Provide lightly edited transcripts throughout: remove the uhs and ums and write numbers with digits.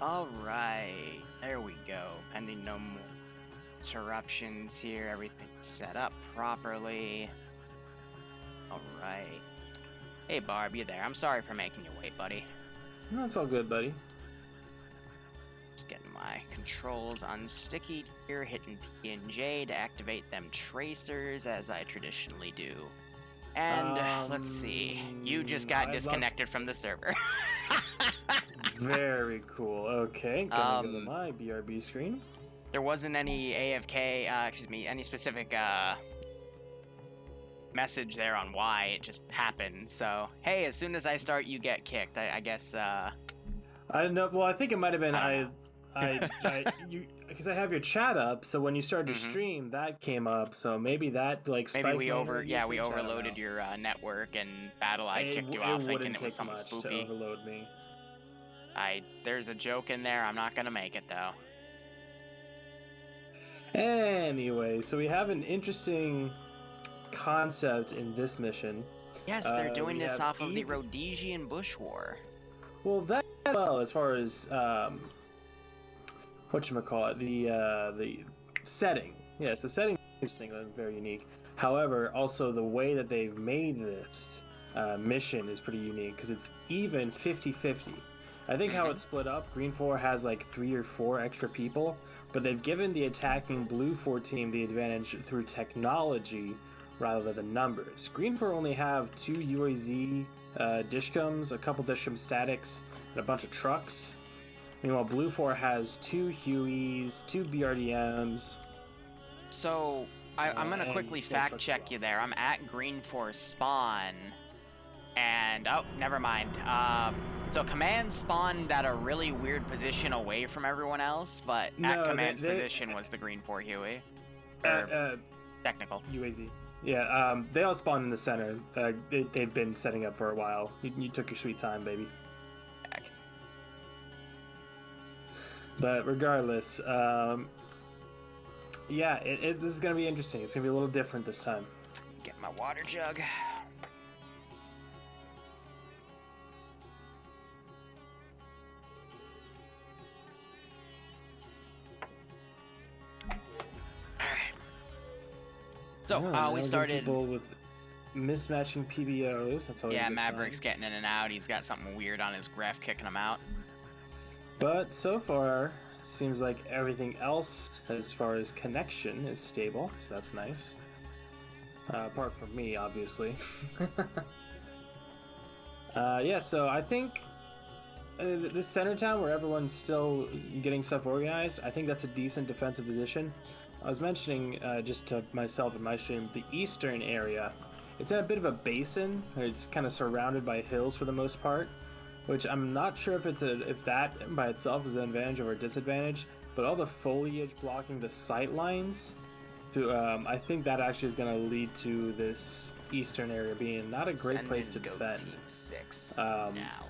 Alright, there we go. Pending no more interruptions here, everything's set up properly. Alright. Hey Barb, you there? I'm sorry for making you wait, buddy. No, it's all good, buddy. Just getting my controls unsticky here, hitting P and J to activate them tracers as I traditionally do. And let's see, you just got disconnected from the server. Very cool. Okay, gonna go to my BRB screen. There wasn't any AFK, any specific message there on why, it just happened. So, hey, as soon as I start, you get kicked. I guess, I don't know. Well, I think it might have been because I have your chat up, so when you started to stream, that came up. So maybe that spiked. Maybe we overloaded your network, and BattleEye kicked you off thinking it was something spoopy. To overload me. There's a joke in there. I'm not gonna make it though. Anyway, so we have an interesting concept in this mission. Yes, they're doing this off of the Rhodesian Bush War. Well, that as far as whatchamacallit, the setting. Yes, the setting is very unique. However, also the way that they've made this mission is pretty unique because it's even 50-50. I think how it's split up, Green 4 has like 3 or 4 extra people, but they've given the attacking Blue 4 team the advantage through technology rather than numbers. Green 4 only have 2 UAZ dishcoms, a couple dishcom statics, and a bunch of trucks. Meanwhile, Blue 4 has 2 Hueys, 2 BRDMs. So, I'm going to quickly fact check you there. I'm at Green 4 spawn, and, oh, never mind. So Command spawned at a really weird position away from everyone else, but at Command's position was the Green 4 Huey. Technical. UAZ. Yeah, they all spawned in the center. They've been setting up for a while. You took your sweet time, baby. Heck. But regardless, yeah, this is going to be interesting. It's going to be a little different this time. Get my water jug. So, we started people with mismatching PBOs. That's all. Yeah, Maverick's getting in and out. He's got something weird on his graph kicking him out. But so far, seems like everything else, as far as connection, is stable. So that's nice. Apart from me, obviously. Yeah. So I think this center town, where everyone's still getting stuff organized, I think that's a decent defensive position. I was mentioning just to myself in my stream, the eastern area, it's in a bit of a basin. It's kind of surrounded by hills for the most part, which I'm not sure if that by itself is an advantage or a disadvantage, but all the foliage blocking the sight lines, I think that actually is going to lead to this eastern area being not a great place to defend. Team 6 now.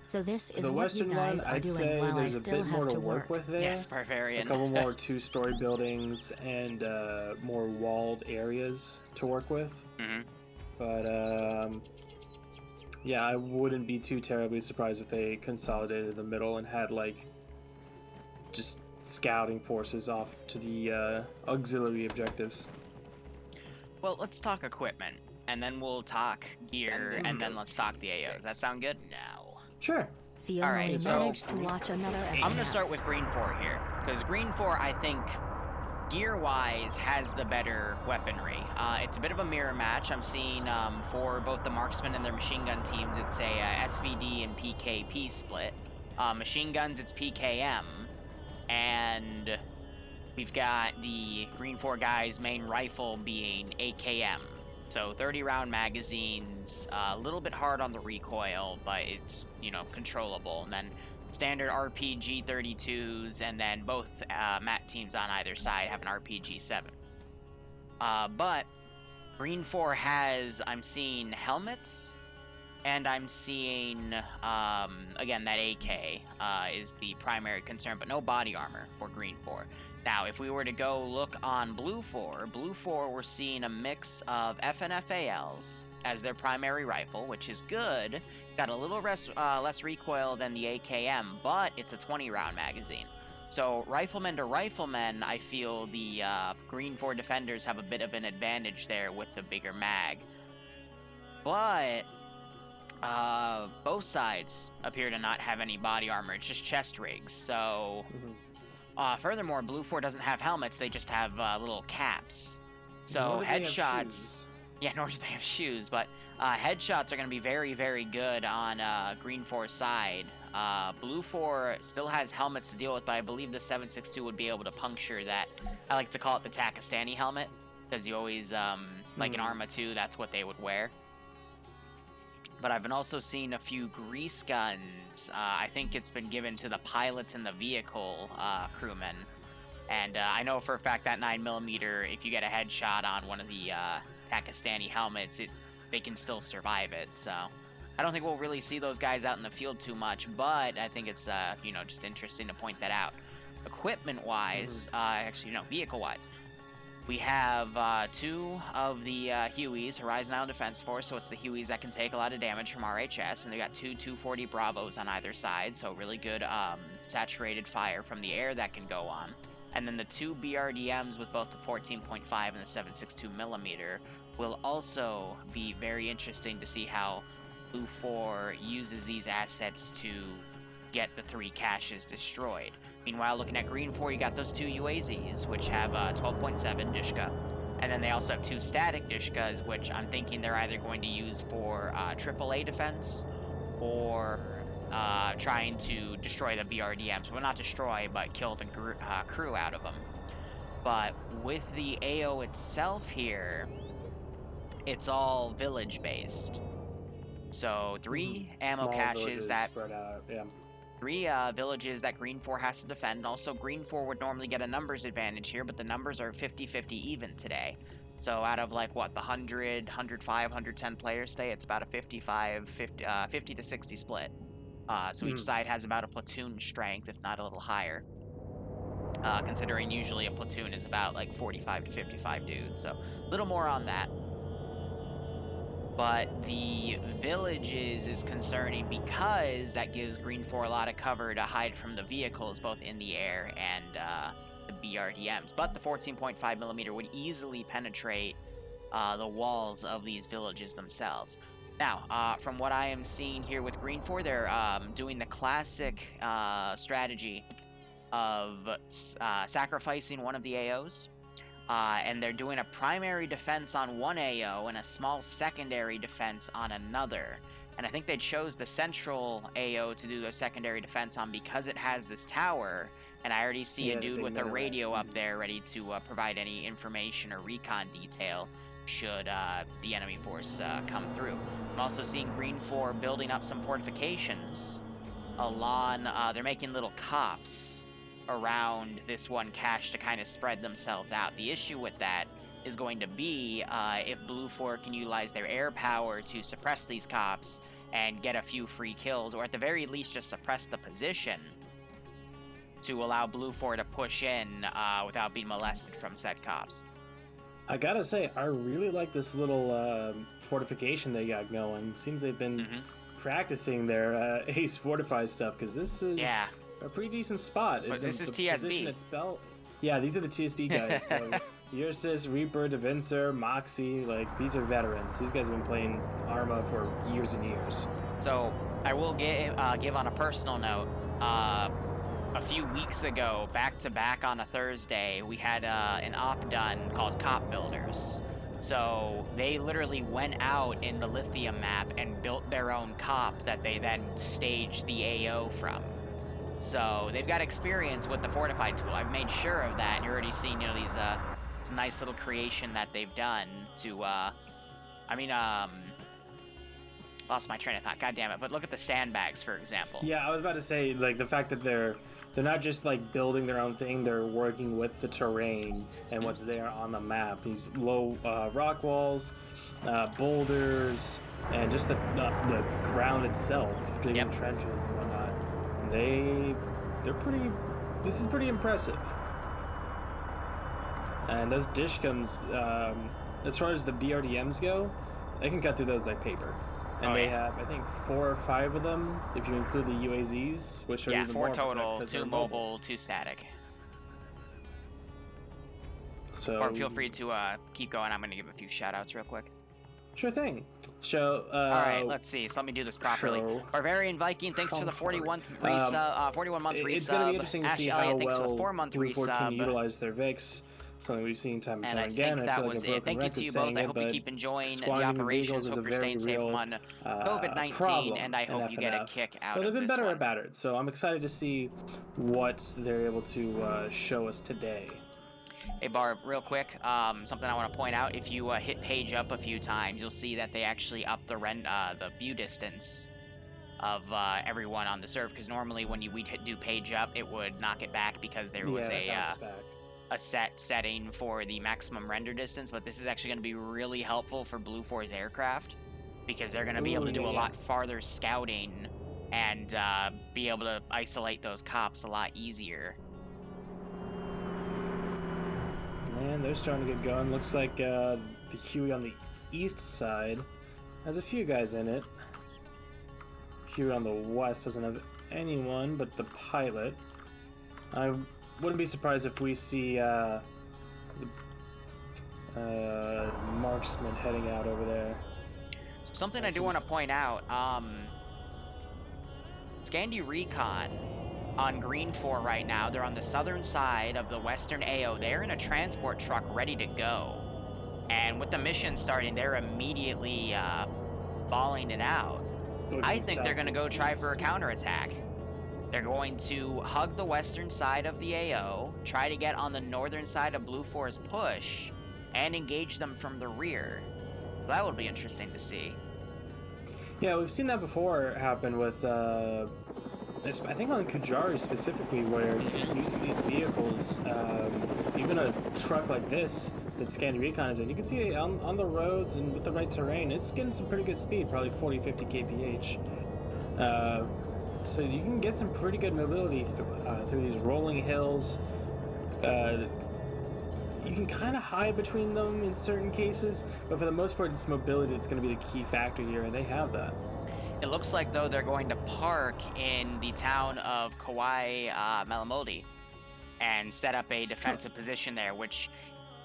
So this is the what you western guys one, are I'd doing say while I there's a still bit more have to to work with there. Yes, Barbarian. A couple more 2-story buildings and more walled areas to work with. But yeah, I wouldn't be too terribly surprised if they consolidated the middle and had just scouting forces off to the auxiliary objectives. Well, let's talk equipment, and then we'll talk gear, and then let's talk the AOs. Does that sound good? No. Sure. Alright, so managed to watch another I'm going to start with Green 4 here, because Green 4, I think, gear-wise, has the better weaponry. It's a bit of a mirror match. I'm seeing for both the marksman and their machine gun teams, it's a SVD and PKP split. Machine guns, it's PKM, and we've got the Green 4 guys' main rifle being AKM. So 30-round magazines, a little bit hard on the recoil, but it's, controllable. And then standard RPG 32s, and then both MAT teams on either side have an RPG 7. But Green 4 has, I'm seeing helmets, and I'm seeing, again, that AK is the primary concern, but no body armor for Green 4. Now, if we were to go look on Blue 4, we're seeing a mix of FNFALs as their primary rifle, which is good. Got a little less recoil than the AKM, but it's a 20-round magazine. So rifleman to rifleman, I feel the Green 4 defenders have a bit of an advantage there with the bigger mag. But both sides appear to not have any body armor. It's just chest rigs. So furthermore, Blue 4 doesn't have helmets. They just have little caps. So headshots... Yeah, nor do they have shoes, but headshots are going to be very, very good on Green 4's side. Blue 4 still has helmets to deal with, but I believe the 7.62 would be able to puncture that. I like to call it the Takistani helmet, because you always, like in Arma 2, that's what they would wear. But I've been also seeing a few grease guns. I think it's been given to the pilots and the vehicle crewmen. And I know for a fact that 9mm, if you get a headshot on one of the Takistani helmets, they can still survive it. So I don't think we'll really see those guys out in the field too much, but I think it's just interesting to point that out. Equipment-wise, vehicle-wise, we have two of the Hueys, Horizon Island Defense Force, so it's the Hueys that can take a lot of damage from RHS, and they got two 240 Bravos on either side, so really good saturated fire from the air that can go on. And then the two BRDMs with both the 14.5 and the 7.62mm will also be very interesting to see how Blue 4 uses these assets to get the 3 caches destroyed. Meanwhile, looking at Green 4, you got those two UAZs, which have 12.7 Dishka. And then they also have two static Dishkas, which I'm thinking they're either going to use for AAA defense or trying to destroy the BRDMs. Well, not destroy, but kill the crew out of them. But with the AO itself here, it's all village-based. So 3 ammo Small caches that... spread out, yeah. 3 villages that Green 4 has to defend. Also, Green 4 would normally get a numbers advantage here, but the numbers are 50-50 even today. So out of, like, what, the 100, 105, 110 players today, it's about a 50 to 60 split. So each side has about a platoon strength, if not a little higher. Considering usually a platoon is about, like, 45 to 55 dudes. So a little more on that. But the villages is concerning because that gives Green 4 a lot of cover to hide from the vehicles, both in the air and the BRDMs. But the 14.5mm would easily penetrate the walls of these villages themselves. Now, from what I am seeing here with Green 4, they're doing the classic strategy of sacrificing one of the AOs. And they're doing a primary defense on one AO and a small secondary defense on another. And I think they chose the central AO to do their secondary defense on because it has this tower. And I already see a dude with a radio up there ready to provide any information or recon detail should the enemy force come through. I'm also seeing Green 4 building up some fortifications along, they're making little cops around this one cache to kind of spread themselves out. The issue with that is going to be if Blue 4 can utilize their air power to suppress these cops and get a few free kills, or at the very least just suppress the position to allow Blue 4 to push in without being molested from said cops. I gotta say, I really like this little fortification they got going. Seems they've been practicing their ace fortified stuff, because this is a pretty decent spot. But this is TSB. Yeah, these are the TSB guys. So Ursus, Reaper, Devincer, Moxie, like, these are veterans. These guys have been playing Arma for years and years. So I will give on a personal note, a few weeks ago, back-to-back on a Thursday, we had an op done called Cop Builders. So they literally went out in the Lithium map and built their own cop that they then staged the AO from. So they've got experience with the fortified tool. I've made sure of that. And you're already seeing, these this nice little creation that they've done to, lost my train of thought. God damn it! But look at the sandbags, for example. Yeah, I was about to say, like, the fact that they're not just like building their own thing. They're working with the terrain and what's there on the map. These low rock walls, boulders, and just the ground itself, digging trenches and whatnot. This is pretty impressive. And those dishcums, as far as the BRDMs go, they can cut through those like paper. And they have, I think, 4 or 5 of them, if you include the UAZs, which are even 4 more total, because 2 they're mobile, 2 static. So, Or feel free to keep going. I'm going to give a few shout-outs real quick. Sure thing. So, Alright, let's see. So let me do this properly. Barbarian Viking, thanks for the 41 41-month resub. It's going to be interesting to see Elliott, how thanks well for the 4-month Blue Fort can resub. utilize their VIX. Something we've seen time and time I again. think I that feel like was a broken it. Thank you to record you both. saying I it, hope you but keep enjoying the squandering operations. vehicles is Hope a you're very staying safe real on COVID-19, problem and I in hope you get a FNF. kick out But they've of been this better one. about it, so I'm excited to see what they're able to show us today. Hey Barb, real quick, something I want to point out. If you hit page up a few times, you'll see that they actually up the view distance of everyone on the server. Because normally when we'd do page up, it would knock it back because there was a set setting for the maximum render distance. But this is actually going to be really helpful for Blue Force aircraft because they're going to be able to do a lot farther scouting and be able to isolate those cops a lot easier. Man, they're starting to get going. Looks like the Huey on the east side has a few guys in it. Huey on the west doesn't have anyone but the pilot. I wouldn't be surprised if we see marksman heading out over there. Something I do want to point out, Scandi Recon on Green 4 right now. They're on the southern side of the western AO. They're in a transport truck ready to go. And with the mission starting, they're immediately balling it out. I think they're going to go try for a counterattack. They're going to hug the western side of the AO, try to get on the northern side of Blue 4's push, and engage them from the rear. That would be interesting to see. Yeah, we've seen that before happen with, I think on Kujari specifically, where using these vehicles, even a truck like this that Scandi Recon is in, you can see it on the roads and with the right terrain, it's getting some pretty good speed, probably 40, 50 kph. So you can get some pretty good mobility through these rolling hills. You can kind of hide between them in certain cases, but for the most part, it's mobility that's going to be the key factor here, and they have that. It looks like, though, they're going to park in the town of Kauai Malamodi and set up a defensive position there, which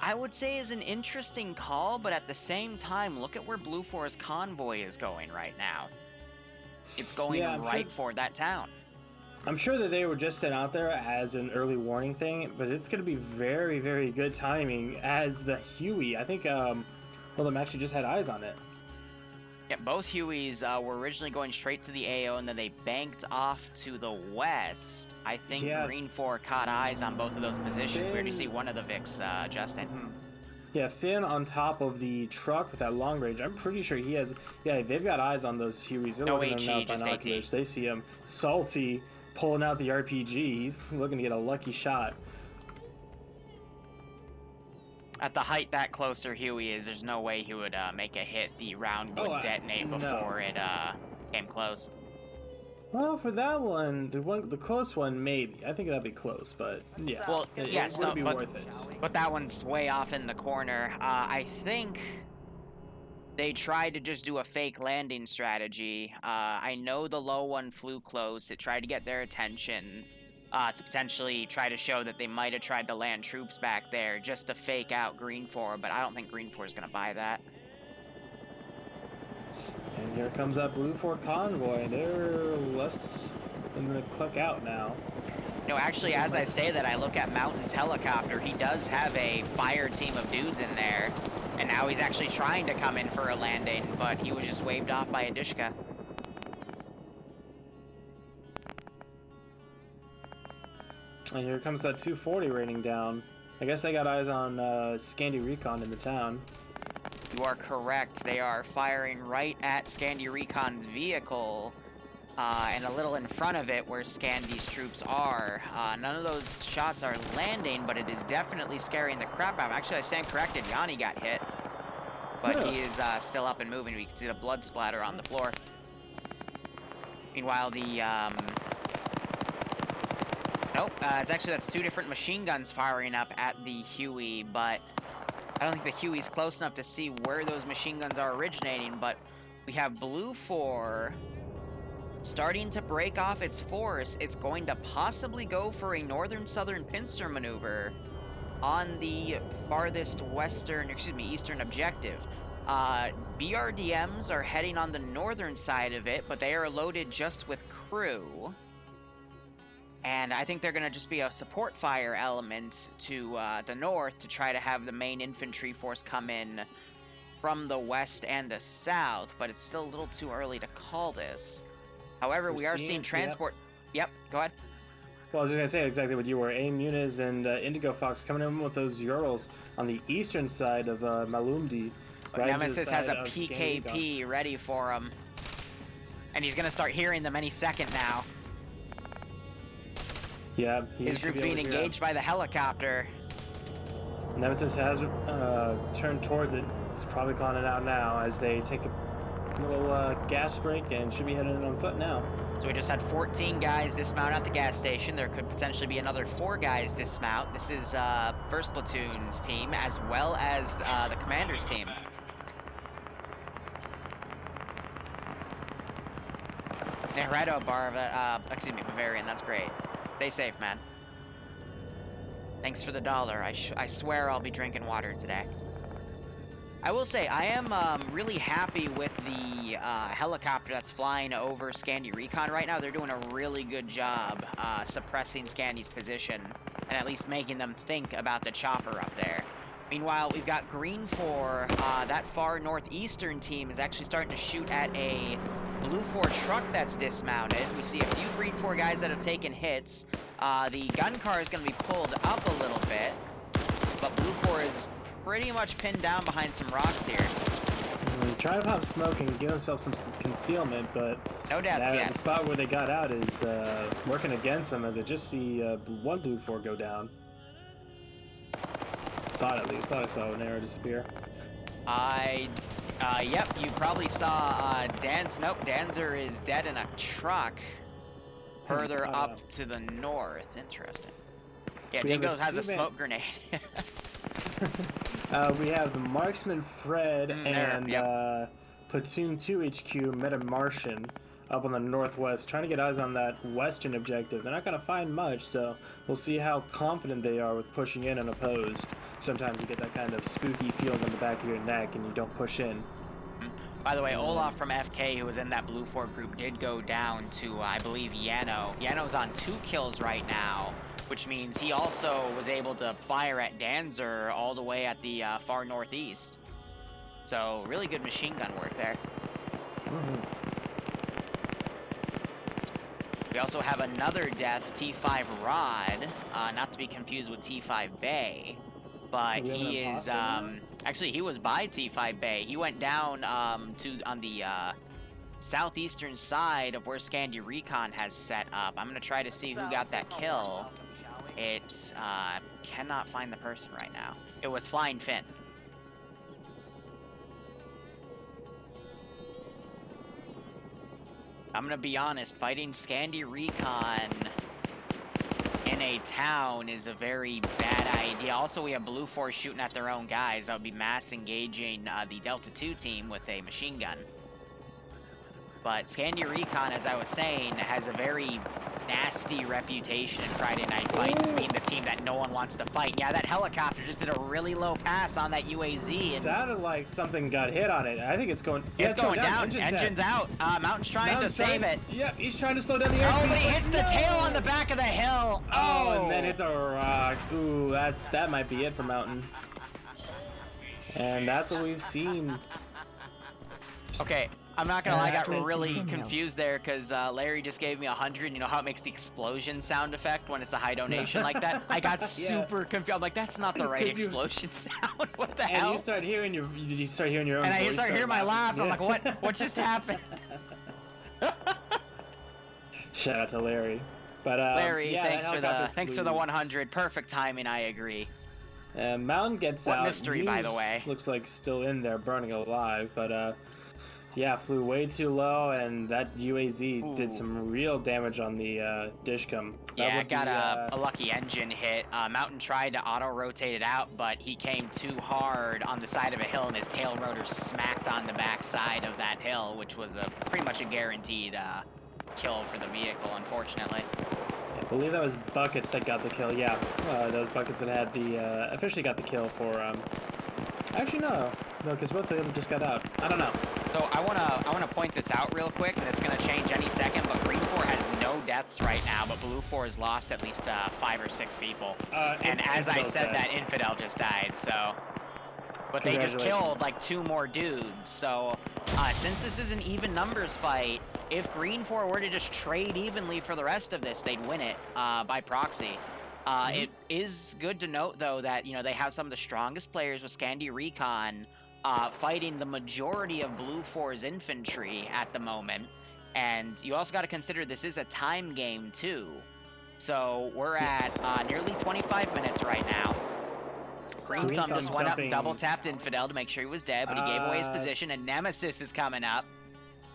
I would say is an interesting call, but at the same time, look at where Blue Force Convoy is going right now. It's going right for that town. I'm sure that they were just sent out there as an early warning thing, but it's going to be very, very good timing as the Huey. I think, them actually just had eyes on it. Yeah, both Hueys were originally going straight to the AO, and then they banked off to the west. I think Green 4 caught eyes on both of those positions. We already see one of the Vics, Justin. Yeah, Finn on top of the truck with that long range. I'm pretty sure he has... Yeah, they've got eyes on those Hueys. They're looking at them just binoculars. They see him. Salty pulling out the RPG. He's looking to get a lucky shot. At the height that closer Huey is, there's no way he would make a hit. The round would detonate before it came close. Well, for that one, the close one, maybe. I think that'd be close, but yeah. Well, it would be worth it. But that one's way off in the corner. I think they tried to just do a fake landing strategy. I know the low one flew close. It tried to get their attention to potentially try to show that they might have tried to land troops back there just to fake out Green 4, but I don't think Green 4 is going to buy that. And here comes that Blue Fort convoy. They're less than going to click out now. No, actually, as I say that, I look at Mountain's helicopter. He does have a fire team of dudes in there, and now he's actually trying to come in for a landing, but he was just waved off by a Dishka. And here comes that 240 raining down. I guess they got eyes on Scandi Recon in the town. You are correct. They are firing right at Scandi Recon's vehicle, and a little in front of it where Scandi's troops are. None of those shots are landing, but it is definitely scaring the crap out of him. Actually, I stand corrected. Yanni got hit, but he is still up and moving. We can see the blood splatter on the floor. Meanwhile, the... Nope, that's two different machine guns firing up at the Huey, but I don't think the Huey's close enough to see where those machine guns are originating, but we have Blue 4 starting to break off its force. It's going to possibly go for a northern-southern pincer maneuver on the farthest eastern objective. BRDMs are heading on the northern side of it, but they are loaded just with crew. And I think they're going to just be a support fire element to the north to try to have the main infantry force come in from the west and the south, but it's still a little too early to call this. However, we are seeing transport... Yep, go ahead. Well, I was just going to say exactly what you were. AIM Muniz and Indigo Fox coming in with those Urals on the eastern side of Malumdi. Right, Nemesis has a PKP ready for him. And he's going to start hearing them any second now. Yeah, his group's being engaged by the helicopter. Nemesis has turned towards it. He's probably calling it out now as they take a little gas break and should be heading on foot now. So we just had 14 guys dismount at the gas station. There could potentially be another 4 guys dismount. This is First Platoon's team as well as the Commander's team. Heredo Bavarian, that's great. Stay safe, man. Thanks for the $1. I swear I'll be drinking water today. I will say, I am really happy with the helicopter that's flying over Scandi Recon right now. They're doing a really good job suppressing Scandi's position and at least making them think about the chopper up there. Meanwhile, we've got Green 4. That far northeastern team is actually starting to shoot at a Blue 4 truck that's dismounted. We see a few Green 4 guys that have taken hits. The gun car is going to be pulled up a little bit, but Blue 4 is pretty much pinned down behind some rocks here. Try to pop smoke and give himself some concealment, but no deaths yet. The spot where they got out is working against them, as I just see one Blue 4 go down. Thought I saw an arrow disappear. Yep, you probably saw Danzer is dead in a truck further up to the north. Interesting. Yeah, Dingo has a smoke grenade. We have the Marksman Fred and Platoon 2 HQ Metamartian up on the northwest, trying to get eyes on that western objective. They're not going to find much, so we'll see how confident they are with pushing in unopposed. Sometimes you get that kind of spooky feeling on the back of your neck and you don't push in. By the way, Olaf from FK, who was in that Blue 4 group, did go down to, I believe, Yano. Yano's on 2 kills right now, which means he also was able to fire at Danzer all the way at the far northeast. So, really good machine gun work there. We also have another death, T5 Rod, not to be confused with T5 Bay, but he is, actually he was by T5 Bay. He went down on the southeastern side of where Scandi Recon has set up. I'm going to try to see who got that kill. It's, cannot find the person right now. It was Flying Finn. I'm gonna be honest, fighting Scandi Recon in a town is a very bad idea. Also, we have Blue 4 shooting at their own guys. That would be mass engaging the Delta 2 team with a machine gun. But Scandi Recon, as I was saying, has a very nasty reputation in Friday Night Fights as being the team that no one wants to fight. Yeah, that helicopter just did a really low pass on that UAZ. And sounded like something got hit on it. I think it's going... It's going down. Engine's out. Mountain's trying to save it. Yeah, he's trying to slow down the airspeed. Oh, but he hits the tail on the back of the hill. Oh, and then it's a rock. Ooh, that might be it for Mountain. And that's what we've seen. Okay. I'm not gonna lie, I got really confused there because Larry just gave me 100. You know how it makes the explosion sound effect when it's a high donation like that? I got super confused. I'm like, that's not the right explosion sound. What the hell? And you start hearing your own and voice. I start hearing my laugh. Yeah. I'm like, what just happened? Shout out to Larry. But Larry, thanks for the 100. Perfect timing. I agree. Mountain gets out. What mystery, by the way? Looks like still in there, burning alive. But Yeah, flew way too low, and that UAZ did Ooh. some real damage on the Dishcom. Yeah, got a lucky engine hit. Mountain tried to auto-rotate it out, but he came too hard on the side of a hill, and his tail rotor smacked on the back side of that hill, which was pretty much a guaranteed kill for the vehicle, unfortunately. I believe that was Buckets that got the kill. Yeah, those Buckets that had the officially got the kill for. Actually, no, because both of them just got out. I don't know. So I wanna point this out real quick, and it's gonna change any second. But Green 4 has no deaths right now, but Blue 4 has lost at least 5 or 6 people. And as I said, that Infidel just died. So, but they just killed like 2 more dudes. So since this is an even numbers fight, if Green 4 were to just trade evenly for the rest of this, they'd win it by proxy. It is good to note, though, that, you know, they have some of the strongest players with Scandi Recon fighting the majority of Blue 4's infantry at the moment. And you also got to consider this is a time game, too. So we're at nearly 25 minutes right now. Green Thumb just went up and double-tapped Infidel to make sure he was dead, but he gave away his position, and Nemesis is coming up.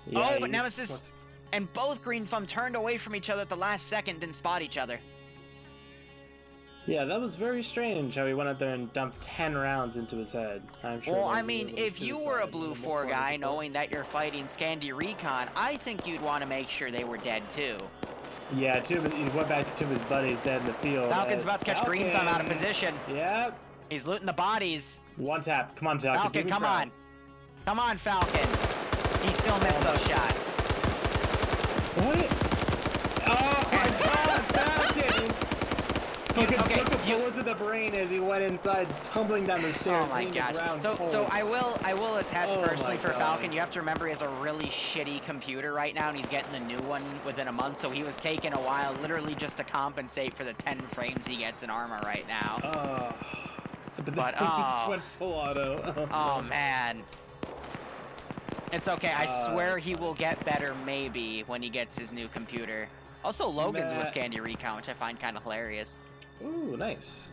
Yeah, oh, but Nemesis and both Green Thumb turned away from each other at the last second, didn't spot each other. Yeah, that was very strange how he went out there and dumped 10 rounds into his head. I'm sure. Well, I mean, if you were a Blue 4 guy, knowing that you're fighting Scandi Recon, I think you'd want to make sure they were dead too. Yeah, he went back to 2 of his buddies dead in the field. Falcon's about to catch Green Thumb out of position. Yep. He's looting the bodies. One tap. Come on, Falcon. Falcon, come on. Come on, Falcon. He still missed those shots. What? Oh my God, Falcon! Fucking took a bullet to the brain as he went inside, tumbling down the stairs. Oh my gosh. So I will attest personally for Falcon. You have to remember he has a really shitty computer right now, and he's getting the new one within a month. So he was taking a while, literally just to compensate for the 10 frames he gets in armor right now. But he just went full auto. Oh man. It's okay. I swear he will get better maybe when he gets his new computer. Also, Logan's with Scandi Recon, which I find kind of hilarious. Ooh, nice.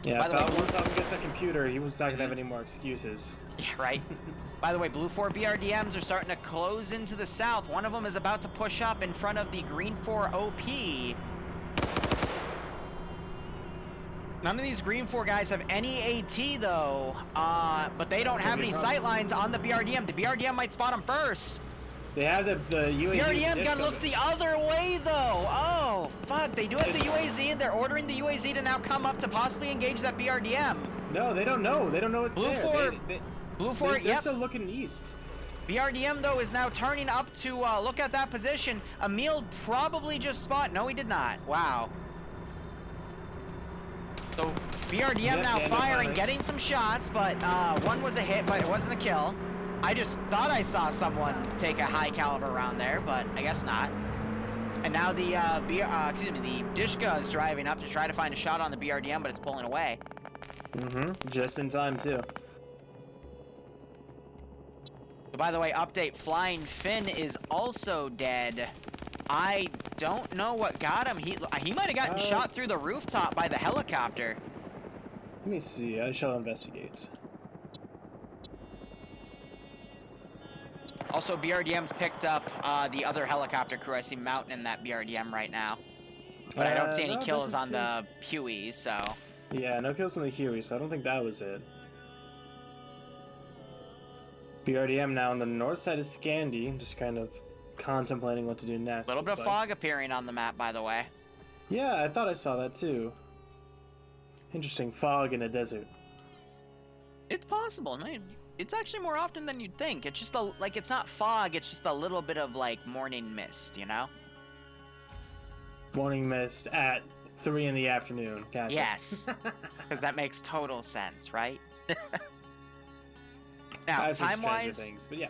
Yeah, once Falcon gets that computer, he was not going to have any more excuses. Yeah, right. By the way, Blue 4 BRDMs are starting to close into the south. One of them is about to push up in front of the Green 4 OP. None of these Green 4 guys have any AT, though, but they don't have any sightlines on the BRDM. The BRDM might spot them first. They have the UAZ. BRDM gun looks the other way, though. Oh, fuck. They do have the UAZ, and they're ordering the UAZ to now come up to possibly engage that BRDM. No, they don't know. They don't know it's there. Blue 4, they're still looking east. BRDM, though, is now turning up to look at that position. Emil probably just spot. No, he did not. Wow. So BRDM now firing, getting some shots, but one was a hit, but it wasn't a kill. I just thought I saw someone take a high caliber round there, but I guess not. And now the the Dishka is driving up to try to find a shot on the BRDM, but it's pulling away. Just in time too. So by the way, update: Flying Finn is also dead. I don't know what got him. He might have gotten shot through the rooftop by the helicopter. Let me see. I shall investigate. Also, BRDM's picked up the other helicopter crew. I see Mountain in that BRDM right now. But I don't see any kills on the Huey, so... Yeah, no kills on the Huey, so I don't think that was it. BRDM now on the north side of Scandi, just kind of contemplating what to do next. A little bit of fog appearing on the map, by the way. Yeah, I thought I saw that too. Interesting, fog in a desert. It's possible. It's actually more often than you'd think. It's just it's not fog. It's just a little bit of like morning mist, you know? Morning mist at 3 in the afternoon. Gotcha. Yes, because that makes total sense, right? Now, time-wise, but yeah,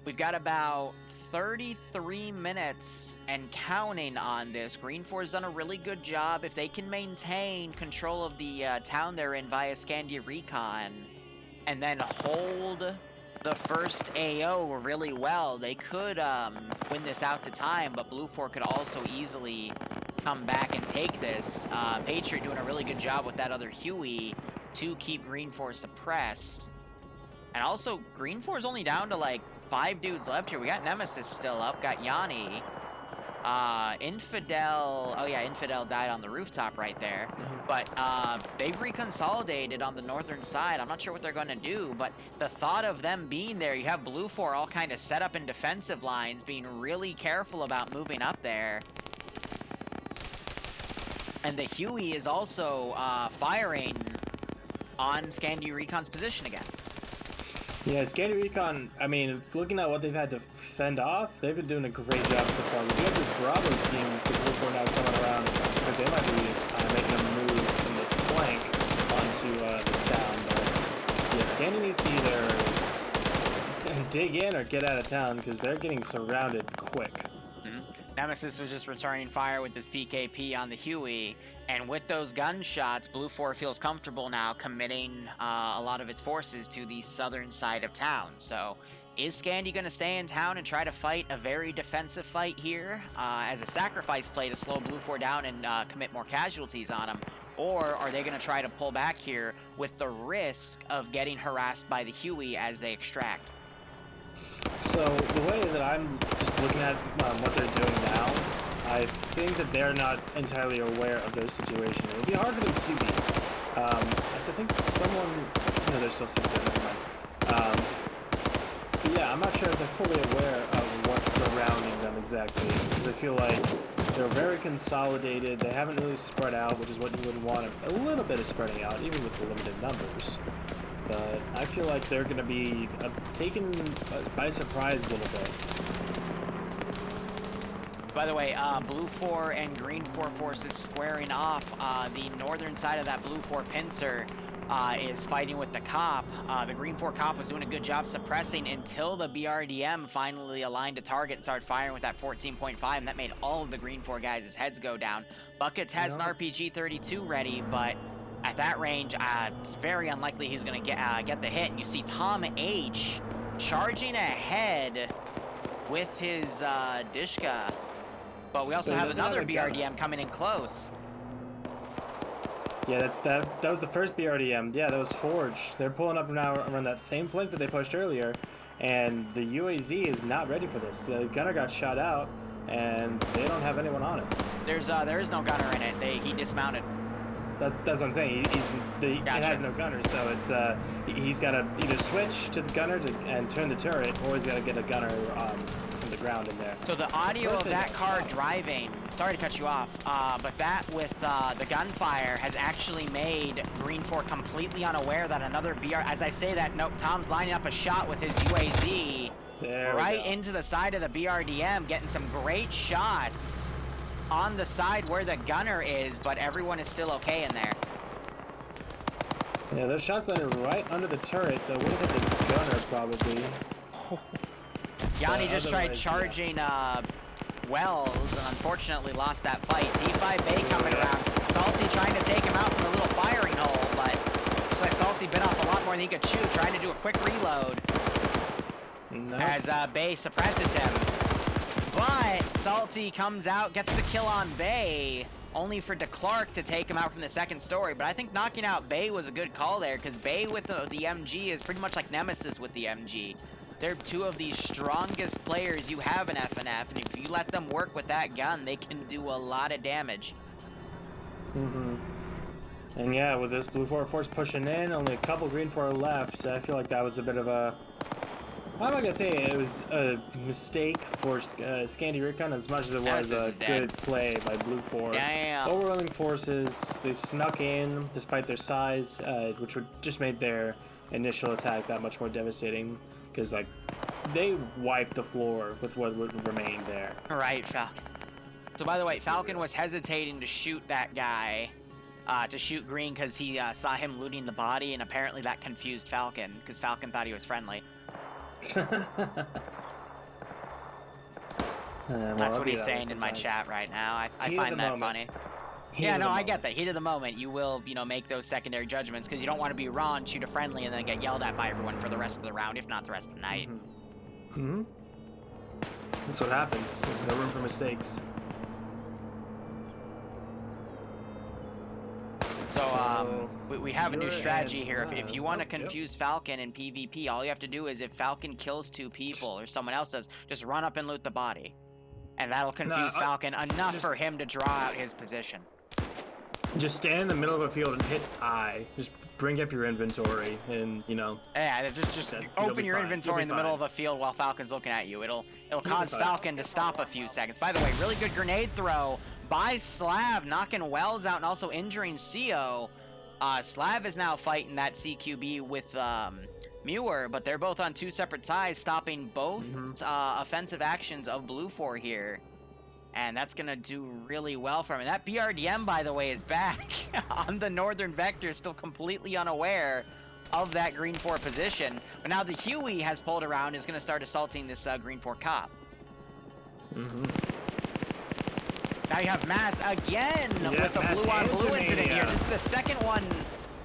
we've got about 33 minutes and counting on this. Green 4's done a really good job. If they can maintain control of the town they're in via Scandi Recon and then hold the first AO really well, they could win this out to time, but Blue 4 could also easily come back and take this. Patriot doing a really good job with that other Huey to keep Green 4 suppressed. And also, Green 4 is only down to like 5 dudes left here. We got Nemesis still up, got Yanni. Infidel, oh yeah, Infidel died on the rooftop right there. But they've reconsolidated on the northern side. I'm not sure what they're going to do, but the thought of them being there, you have Blue 4 all kind of set up in defensive lines, being really careful about moving up there. And the Huey is also firing on Scandi Recon's position again. Yeah, Scandi Recon, I mean, looking at what they've had to fend off, they've been doing a great job so far. We have this Bravo team for Blue 4 now coming around, so they might be making a move from the flank onto this town. But yeah, Scandi needs to either dig in or get out of town because they're getting surrounded quick. Nemesis was just returning fire with this PKP on the Huey, and with those gunshots, Blue 4 feels comfortable now committing a lot of its forces to the southern side of town. So, is Scandi going to stay in town and try to fight a very defensive fight here as a sacrifice play to slow Blue 4 down and commit more casualties on them? Or are they going to try to pull back here with the risk of getting harassed by the Huey as they extract? So the way that I'm just looking at what they're doing now, I think that they're not entirely aware of their situation. It would be hard for them to be. As I think someone, no, there's still some never mind. But yeah, I'm not sure if they're fully aware of what's surrounding them exactly, because I feel like they're very consolidated. They haven't really spread out, which is what you would want, a little bit of spreading out, even with the limited numbers. But I feel like they're going to be taken by surprise a little bit. By the way, Blue 4 and Green 4 forces squaring off. The northern side of that Blue 4 pincer is fighting with the cop. The Green 4 cop was doing a good job suppressing until the BRDM finally aligned to target and started firing with that 14.5, and that made all of the Green 4 guys' heads go down. Buckets has an RPG-32 ready, but at that range, it's very unlikely he's going to get the hit. And you see Tom H charging ahead with his Dishka. But we also have another BRDM coming in close. Yeah, that was the first BRDM. Yeah, that was Forge. They're pulling up now around that same flank that they pushed earlier. And the UAZ is not ready for this. The gunner got shot out, and they don't have anyone on it. There is no gunner in it. He dismounted. That's what I'm saying. He has no gunner, so it's he's got to either switch to the gunner and turn the turret, or he's got to get a gunner from the ground in there. So the audio of that car driving, sorry to cut you off, but that with the gunfire has actually made Green 4 completely unaware that another BR, as I say that, nope, Tom's lining up a shot with his UAZ right into the side of the BRDM, getting some great shots on the side where the gunner is, but everyone is still okay in there. Yeah, those shots landed right under the turret, so it would have hit the gunner probably. Yanni just tried charging Wells and unfortunately lost that fight. T5 Bay coming around. Salty trying to take him out from a little firing hole, but looks like Salty bit off a lot more than he could chew, trying to do a quick reload. No. As Bay suppresses him. But Salty comes out, gets the kill on Bay, only for DeClark to take him out from the second story. But I think knocking out Bay was a good call there, because Bay with the MG is pretty much like Nemesis with the MG. They're two of the strongest players you have in FNF, and if you let them work with that gun, they can do a lot of damage. And yeah, with this Blue 4 force pushing in, only a couple Green 4 left, I feel like that was a bit of a... I'm not gonna say it was a mistake for Scandi Recon as much as it was a good play by Blue 4. Yeah. Overwhelming forces, they snuck in despite their size, which just made their initial attack that much more devastating, because like they wiped the floor with what remained there. Right, Falcon. So by the way, Falcon was hesitating to shoot that guy, to shoot Green, because he saw him looting the body, and apparently that confused Falcon, because Falcon thought he was friendly. That's what he's saying in my chat right now. I find that funny. Yeah, no, I get that. Heat of the moment, you will, make those secondary judgments, because you don't want to be raw and shoot a friendly and then get yelled at by everyone for the rest of the round, if not the rest of the night. That's what happens. There's no room for mistakes. So we have a new Liru strategy and here. If Slav. you want to Oh, yep. confuse Falcon in PvP, all you have to do is if Falcon kills 2 people or someone else does, just run up and loot the body. And that'll confuse Falcon enough for him to draw out his position. Just stand in the middle of a field and hit I. Just bring up your inventory and, you know. Yeah, just open your inventory in the middle of a field while Falcon's looking at you. It'll cause Falcon to stop a few seconds. By the way, really good grenade throw by Slav, knocking Wells out and also injuring CO. Slav is now fighting that CQB with Muir, but they're both on 2 separate sides, stopping both offensive actions of Blue 4 here. And that's going to do really well for him. And that BRDM, by the way, is back on the northern vector, still completely unaware of that green 4 position. But now the Huey has pulled around and is going to start assaulting this green 4 cop. Now you have Mass again with the blue-on-blue incident here. This is the second one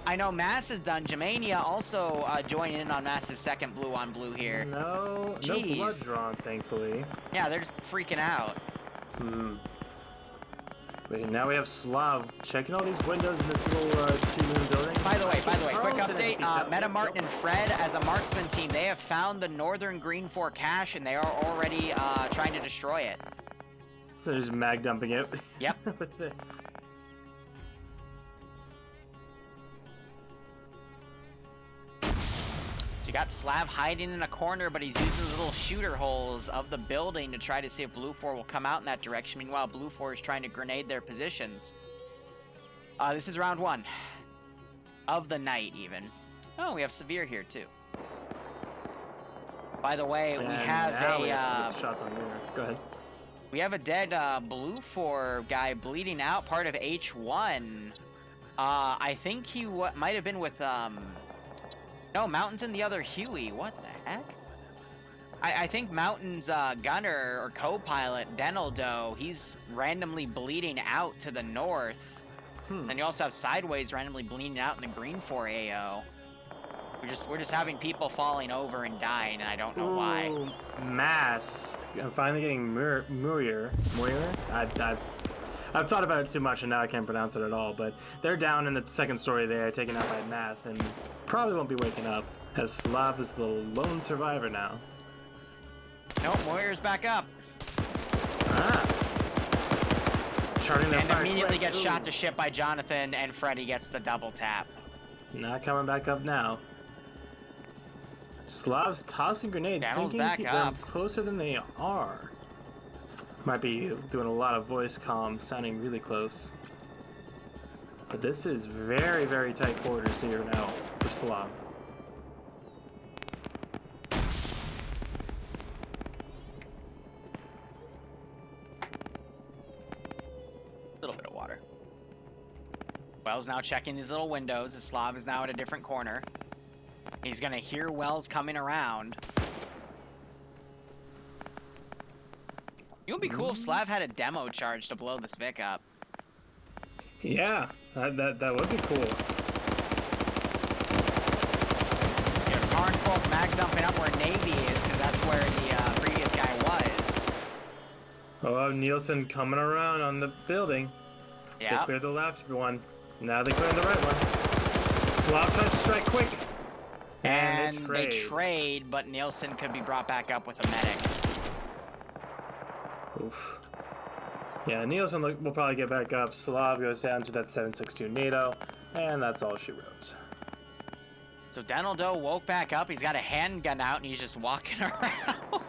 I know Mass has done. Germania also joining in on Mass's second blue-on-blue here. No blood drawn, thankfully. Yeah, they're just freaking out. Wait, now we have Slav checking all these windows in this little 2-room building. By the way, quick update. Meta Martin and Fred, as a marksman team, they have found the northern green 4 cache, and they are already trying to destroy it. They're just mag dumping it. Yep. With the... So you got Slav hiding in a corner, but he's using the little shooter holes of the building to try to see if Blue 4 will come out in that direction. Meanwhile, Blue 4 is trying to grenade their positions. This is round 1 of the night, even. Oh, we have Severe here, too. By the way, we have shots on there. Go ahead. We have a dead Blue 4 guy bleeding out, part of H1. I think he might have been with... No, Mountain's in the other Huey. What the heck? I think Mountain's gunner or co-pilot, Denaldo, he's randomly bleeding out to the north. Then you also have Sideways randomly bleeding out in the green 4 AO. We're just having people falling over and dying, and I don't know why. Mass. I'm finally getting Muir. I've thought about it too much, and now I can't pronounce it at all. But they're down in the second story there, taken out by Mass, and probably won't be waking up, as Slav is the lone survivor now. Nope, Moir's back up. Charting their fire immediately quick. gets shot to ship by Jonathan, and Freddy gets the double tap. Not coming back up now. Slav's tossing grenades, thinking they're closer than they are. Might be doing a lot of voice comm, sounding really close. But this is very, very tight quarters here now for Slav. A little bit of water. Wells now checking these little windows. The Slav is now at a different corner. He's gonna hear Wells coming around. It would be cool if Slav had a demo charge to blow this Vic up. Yeah, that would be cool. You know, Tarnfolk mag dumping up where Navy is, because that's where the previous guy was. Oh, Nielsen coming around on the building. Yeah. They cleared the left one. Now they cleared the right one. Slav tries to strike quick. And they trade, but Nielsen could be brought back up with a medic. Oof. Yeah, Nielsen will probably get back up. Slav goes down to that 7.62 NATO, and that's all she wrote. So Denaldo woke back up. He's got a handgun out, and he's just walking around.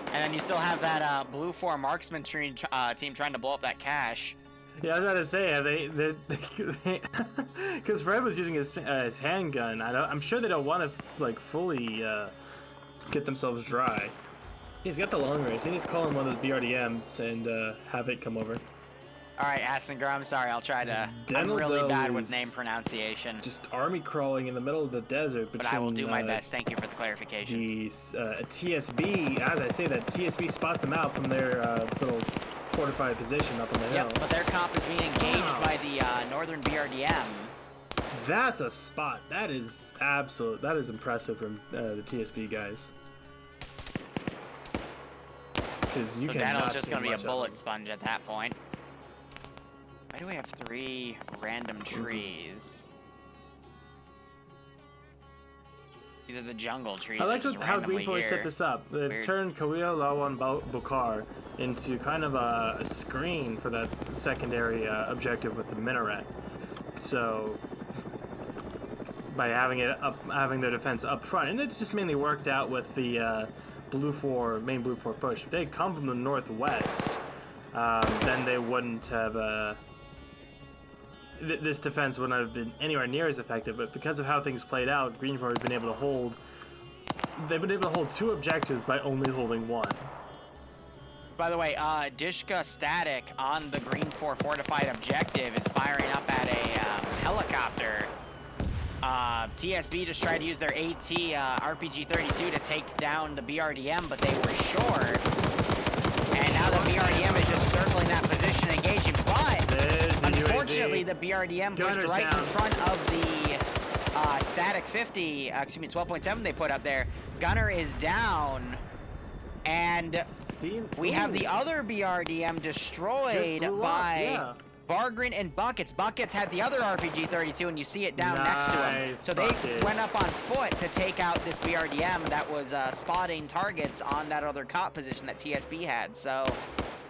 And then you still have that Blue 4 marksman team trying to blow up that cache. Yeah, I was about to say, because Fred was using his handgun. I'm sure they don't want to like fully get themselves dry. He's got the long range. They need to call him one of those BRDMs and have it come over. All right, Assinger, I'm sorry. I'll try to. I'm really bad with name pronunciation. Just army crawling in the middle of the desert. But I will do my best. Thank you for the clarification. The TSB, as I say that, TSB spots them out from their little fortified position up on the hill. Yep, but their comp is being engaged by the northern BRDM. That's a spot. That is absolute. That is impressive from the TSB guys. Because you can. That's just going to be a bullet sponge at that point. Why do we have 3 random trees? These are the jungle trees. I like just how randomly Green Force set here. this up. They've Weird. turned Khalil, Lawan, Bukhar into kind of a screen for that secondary objective with the minaret. So by having their defense up front, and it's just mainly worked out with the main blue 4 push. If they had come from the northwest, then they wouldn't have. This defense wouldn't have been anywhere near as effective, but because of how things played out, Green Force has been able to hold. They've been able to hold 2 objectives by only holding 1. By the way, Dishka Static on the Green 4 fortified objective is firing up at a helicopter. TSB just tried to use their AT RPG-32 to take down the BRDM, but they were short. And now the BRDM is just circling that position, engaging. But unfortunately, the BRDM pushed right in front of the Static 50, 12.7 they put up there. Gunner is down. And we have the other BRDM destroyed by Bargrin and Buckets. Buckets had the other RPG-32, and you see it down next to him. So they went up on foot to take out this BRDM that was spotting targets on that other cop position that TSB had. So,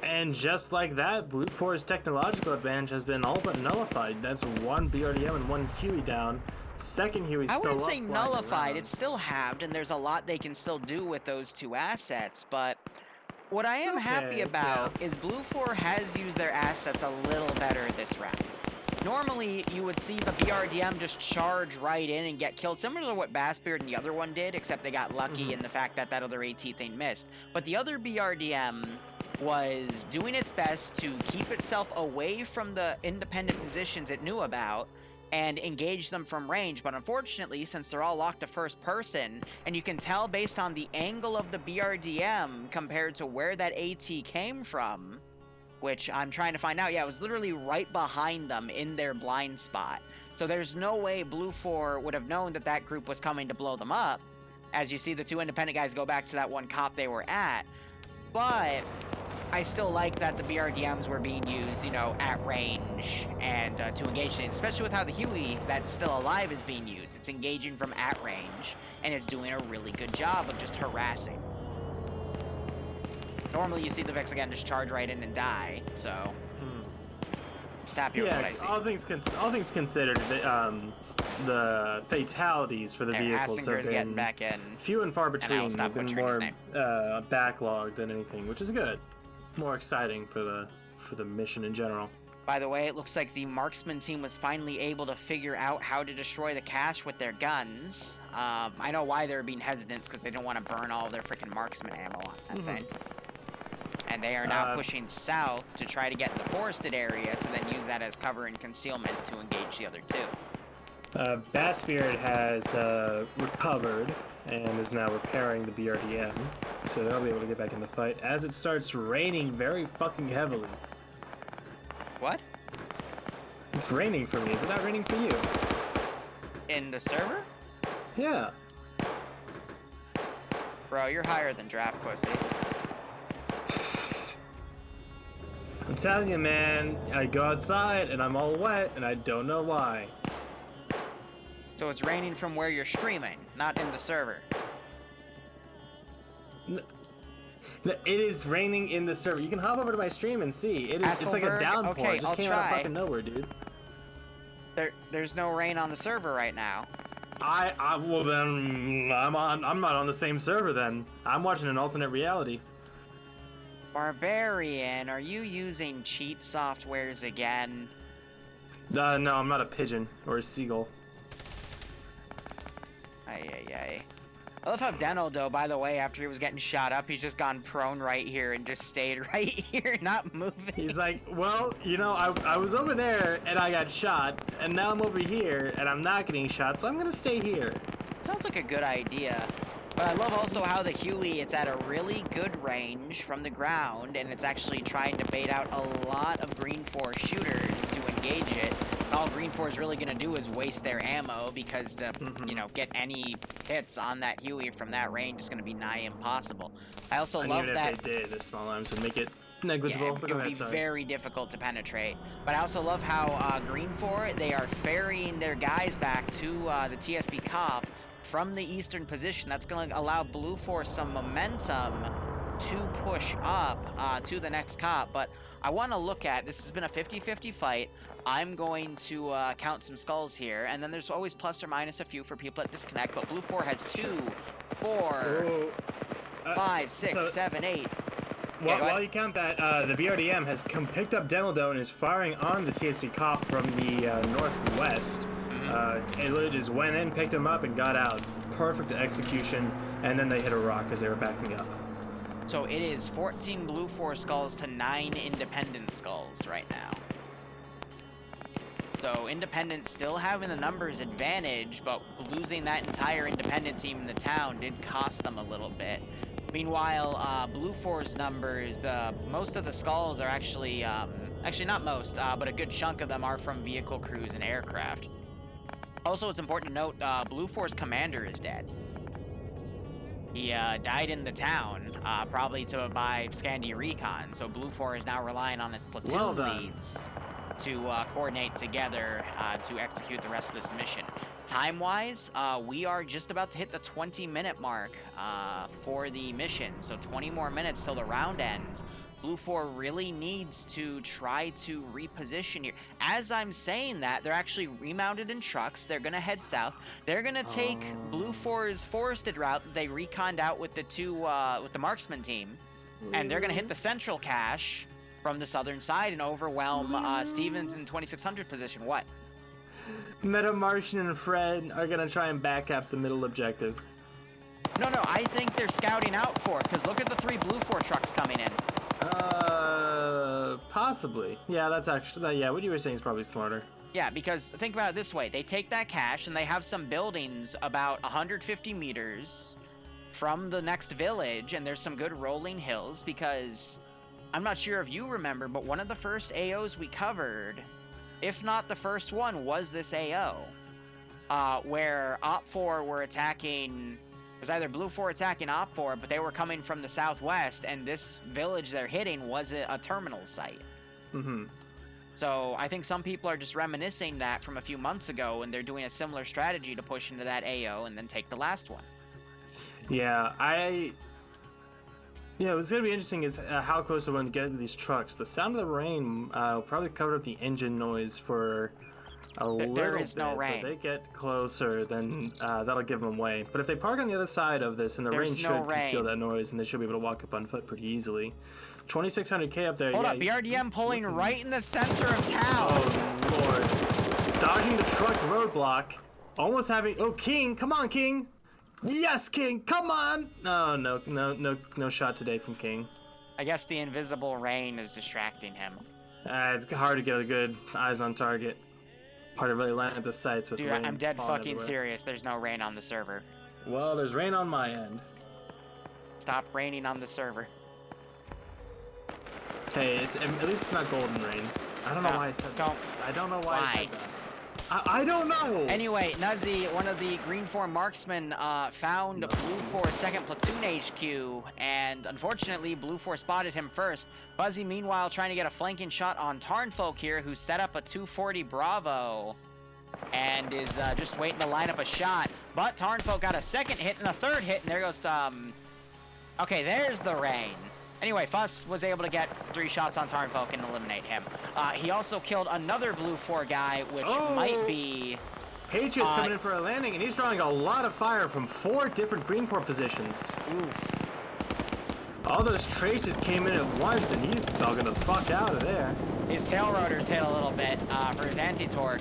and just like that, Blue 4's technological advantage has been all but nullified. That's 1 BRDM and 1 Huey down. Second Huey's still up. I wouldn't say nullified. It's still halved, and there's a lot they can still do with those 2 assets. But what I am happy about is Blue 4 has used their assets a little better this round. Normally, you would see the BRDM just charge right in and get killed, similar to what Bassbeard and the other one did, except they got lucky in the fact that that other AT thing missed. But the other BRDM was doing its best to keep itself away from the independent positions it knew about and engage them from range, but unfortunately, since they're all locked to first person, and you can tell based on the angle of the BRDM compared to where that AT came from, which I'm trying to find out, yeah, it was literally right behind them in their blind spot. So there's no way Blue 4 would have known that that group was coming to blow them up, as you see the 2 independent guys go back to that one cop they were at. But I still like that the BRDMs were being used, you know, at range and to engage in, especially with how the Huey that's still alive is being used. It's engaging from at range, and it's doing a really good job of just harassing. Normally you see the Vex again just charge right in and die, so just happy with what I see. All things considered, the fatalities for the vehicles have been back in, few and far between. They've been more backlogged than anything, which is good. More exciting for the mission in general. By the way, it looks like the marksman team was finally able to figure out how to destroy the cache with their guns. I know why they're being hesitant, because they don't want to burn all their freaking marksman ammo on that thing. And they are now pushing south to try to get in the forested area to then use that as cover and concealment to engage the other 2. Bassbeard has recovered and is now repairing the BRDM, so they'll be able to get back in the fight as it starts raining very fucking heavily. What? It's raining for me. Is it not raining for you? In the server? Yeah. Bro, you're higher than draft pussy. I'm telling you, man, I go outside and I'm all wet and I don't know why. So it's raining from where you're streaming, not in the server. It is raining in the server. You can hop over to my stream and see. It's like a downpour. Okay, it just came out of fucking nowhere, dude. There's no rain on the server right now. Well then I'm not on the same server then. I'm watching an alternate reality. Barbarian, are you using cheat softwares again? No, I'm not a pigeon or a seagull. Ay. I love how Deno, though, by the way, after he was getting shot up, he's just gone prone right here and just stayed right here, not moving. He's like, well, you know, I was over there and I got shot, and now I'm over here and I'm not getting shot, so I'm gonna stay here. Sounds like a good idea. But I love also how the Huey, it's at a really good range from the ground, and it's actually trying to bait out a lot of Green 4 shooters to engage it. And all Green 4 is really going to do is waste their ammo, because to, you know, get any hits on that Huey from that range is going to be nigh impossible. I also love that... Even if they did, the small arms would make it negligible. Yeah, But it go would ahead, be sorry. very difficult to penetrate. But I also love how Green 4, they are ferrying their guys back to the TSP Cop from the eastern position. That's going to allow Blue 4 some momentum to push up to the next Cop. But I want to look at, this has been a 50-50 fight. I'm going to count some skulls here, and then there's always plus or minus a few for people that disconnect, but Blue 4 has 2, 4, 5, 6, 7, 8. While you count that, the BRDM has picked up Dental Doe and is firing on the TSP Cop from the northwest. It literally just went in, picked him up, and got out. Perfect execution, and then they hit a rock as they were backing up. So it is 14 Blue 4 skulls to 9 Independent skulls right now. So Independent still having the numbers advantage, but losing that entire Independent team in the town did cost them a little bit. Meanwhile, Blue 4's numbers, most of the skulls are actually not most, but a good chunk of them are from vehicle crews and aircraft. Also, it's important to note, Blue 4's commander is dead. He died in the town, probably by Scandi Recon, so Blue 4 is now relying on its platoon leads to coordinate together to execute the rest of this mission. Time-wise, we are just about to hit the 20-minute mark for the mission, so 20 more minutes till the round ends. Blue 4 really needs to try to reposition here. As I'm saying that, they're actually remounted in trucks. They're going to head south. They're going to take Blue 4's forested route that they reconned out with the marksman team, and they're going to hit the central cache from the southern side and overwhelm Stevens in 2600 position. What? Meta Martian and Fred are going to try and back up the middle objective. No, I think they're scouting out for it, because look at the 3 Blue 4 trucks coming in. Possibly. Yeah, that's actually, what you were saying is probably smarter. Yeah, because think about it this way. They take that cache and they have some buildings about 150 meters from the next village, and there's some good rolling hills, because I'm not sure if you remember, but one of the first AOs we covered, if not the first one, was this AO, where Op4 were attacking. It was either Blue 4 attacking Op 4, but they were coming from the southwest, and this village they're hitting was a terminal site. So I think some people are just reminiscing that from a few months ago, and they're doing a similar strategy to push into that AO and then take the last one. Yeah, what's going to be interesting is how close they're going to get to these trucks. The sound of the rain will probably cover up the engine noise for a little bit. There is no rain. If they get closer, then that'll give them away. But if they park on the other side of this, and the rain should conceal that noise, and they should be able to walk up on foot pretty easily. 2600K up there. Hold up, BRDM pulling right in the center of town. Oh, Lord. Dodging the truck roadblock. Almost having... Oh, King! Come on, King! Yes, King! Come on! Oh, no shot today from King. I guess the invisible rain is distracting him. It's hard to get a good eyes on target. Hard to really land at the sights with rain. Dude, I'm dead fucking everywhere. serious. There's no rain on the server. Well, there's rain on my end. Stop raining on the server. Hey, at least it's not golden rain. I don't know why I said that. I don't know why I said that. I don't know! Anyway, Nuzzy, one of the Green 4 marksmen, found Blue 4's 2nd Platoon HQ, and unfortunately, Blue 4 spotted him first. Fuzzy, meanwhile, trying to get a flanking shot on Tarnfolk here, who set up a 240 Bravo, and is just waiting to line up a shot. But Tarnfolk got a 2nd hit and a 3rd hit, and there goes, okay, there's the rain. Anyway, Fuss was able to get 3 shots on Tarnfolk and eliminate him. He also killed another Blue 4 guy, which might be... Patriot's coming in for a landing, and he's drawing a lot of fire from 4 different Green 4 positions. Oof. All those traits just came in at once, and he's bugging the fuck out of there. His tail rotors hit a little bit for his anti-torque.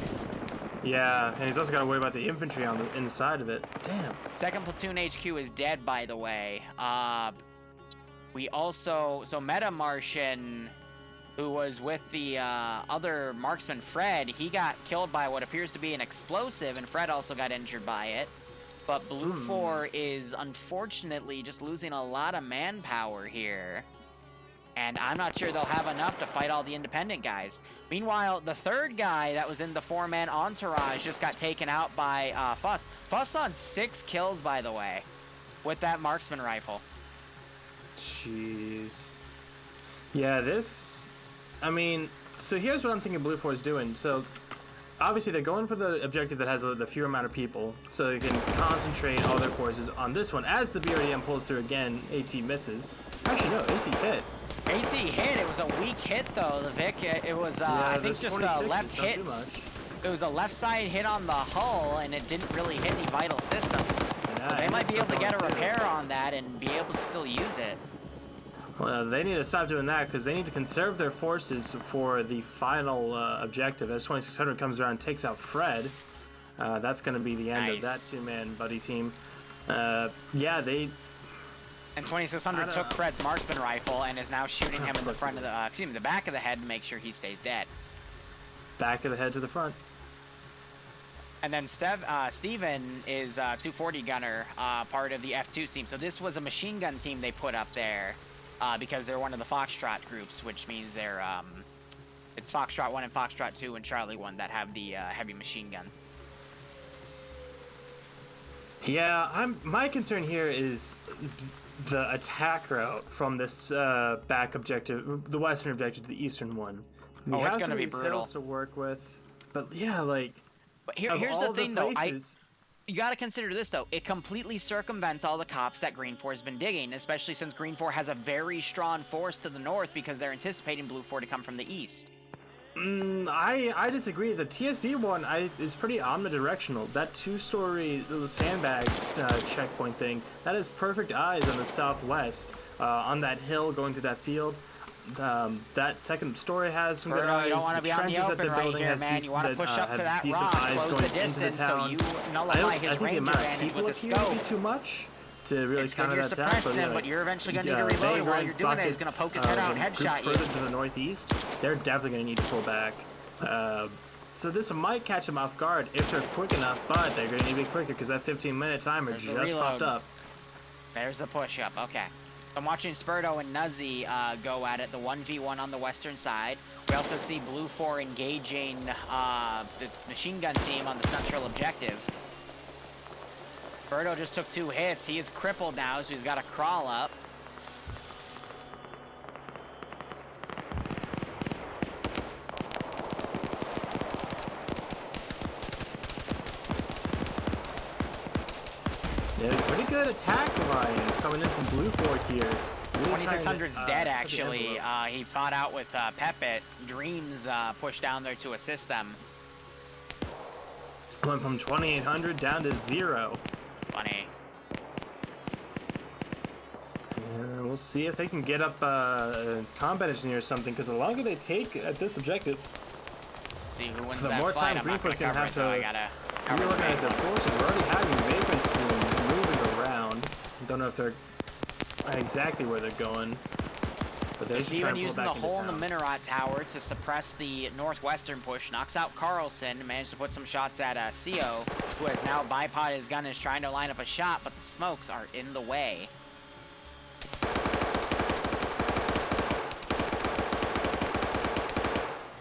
Yeah, and he's also got to worry about the infantry on the inside of it. Damn. 2nd Platoon HQ is dead, by the way. We also, so Meta Martian, who was with the other marksman Fred, he got killed by what appears to be an explosive, and Fred also got injured by it. But Blue 4 is unfortunately just losing a lot of manpower here. And I'm not sure they'll have enough to fight all the independent guys. Meanwhile, the 3rd guy that was in the 4-man entourage just got taken out by Fuss. Fuss on 6 kills, by the way, with that marksman rifle. Jeez. Yeah, this... I mean, so here's what I'm thinking Blue 4 is doing. So, obviously they're going for the objective that has the fewer amount of people, so they can concentrate all their forces on this one. As the BRDM pulls through again, AT misses. Actually, no, AT hit. AT hit. It was a weak hit, though, the Vic. It was, I think, just a left hit. It was a left side hit on the hull, and it didn't really hit any vital systems. Yeah, they might be able to get a repair on that and be able to still use it. Well, they need to stop doing that because they need to conserve their forces for the final objective. As 2600 comes around and takes out Fred, that's going to be the end of that two-man buddy team. Yeah, they... And 2600 took Fred's marksman rifle and is now shooting him in the front of the, excuse me, the back of the head to make sure he stays dead. Back of the head to the front. And then Steven is 240 gunner, part of the F2 team. So this was a machine gun team they put up there because they're one of the Foxtrot groups, which means they're it's Foxtrot 1 and Foxtrot 2 and Charlie 1 that have the heavy machine guns. Yeah, my concern here is the attack route from this back objective, the western objective to the eastern one. We it's going to be brutal to work with, but yeah, like. But here's the thing, though. You got to consider this, though. It completely circumvents all the cops that Green 4 has been digging, especially since Green 4 has a very strong force to the north because they're anticipating Blue 4 to come from the east. I disagree. The TSB one is pretty omnidirectional. That two-story sandbag checkpoint thing, that has perfect eyes on the southwest, on that hill going through that field. That second story has some good eyes. You don't want to be on the open right here, man. You want to push up to that rock, close the distance, so you nullify his range advantage with the scope. It would be too much to really counter that attack. But you're eventually going to need to reload while you're doing it. He's going to poke his head out and headshot you. Further to the northeast, they're definitely going to need to pull back. So this might catch them off guard if they're quick enough, but they're going to need to be quicker because that 15-minute timer just popped up. There's the push-up. Okay. I'm watching Spurto and Nuzzy go at it, the 1v1 on the western side. We also see Blue 4 engaging the machine gun team on the central objective. Spurto just took 2 hits. He is crippled now, so he's got to crawl up. Yeah, pretty good attack line coming in from Blue 4 here. Really 2600's dead, actually. He fought out with Pepit. Dreams pushed down there to assist them. Went from 2800 down to 0. Funny. And we'll see if they can get up combat engineer or something, because the longer they take at this objective, see who wins the that more fight. time Green 4's going to have to I reorganize their forces. We're already having vagrants team moving around. Don't know if they're exactly where they're going. But there's Steven using the hole in the Minaret tower to suppress the northwestern push. Knocks out Carlson. Managed to put some shots at CO, who has now bipoded his gun and is trying to line up a shot, but the smokes are in the way.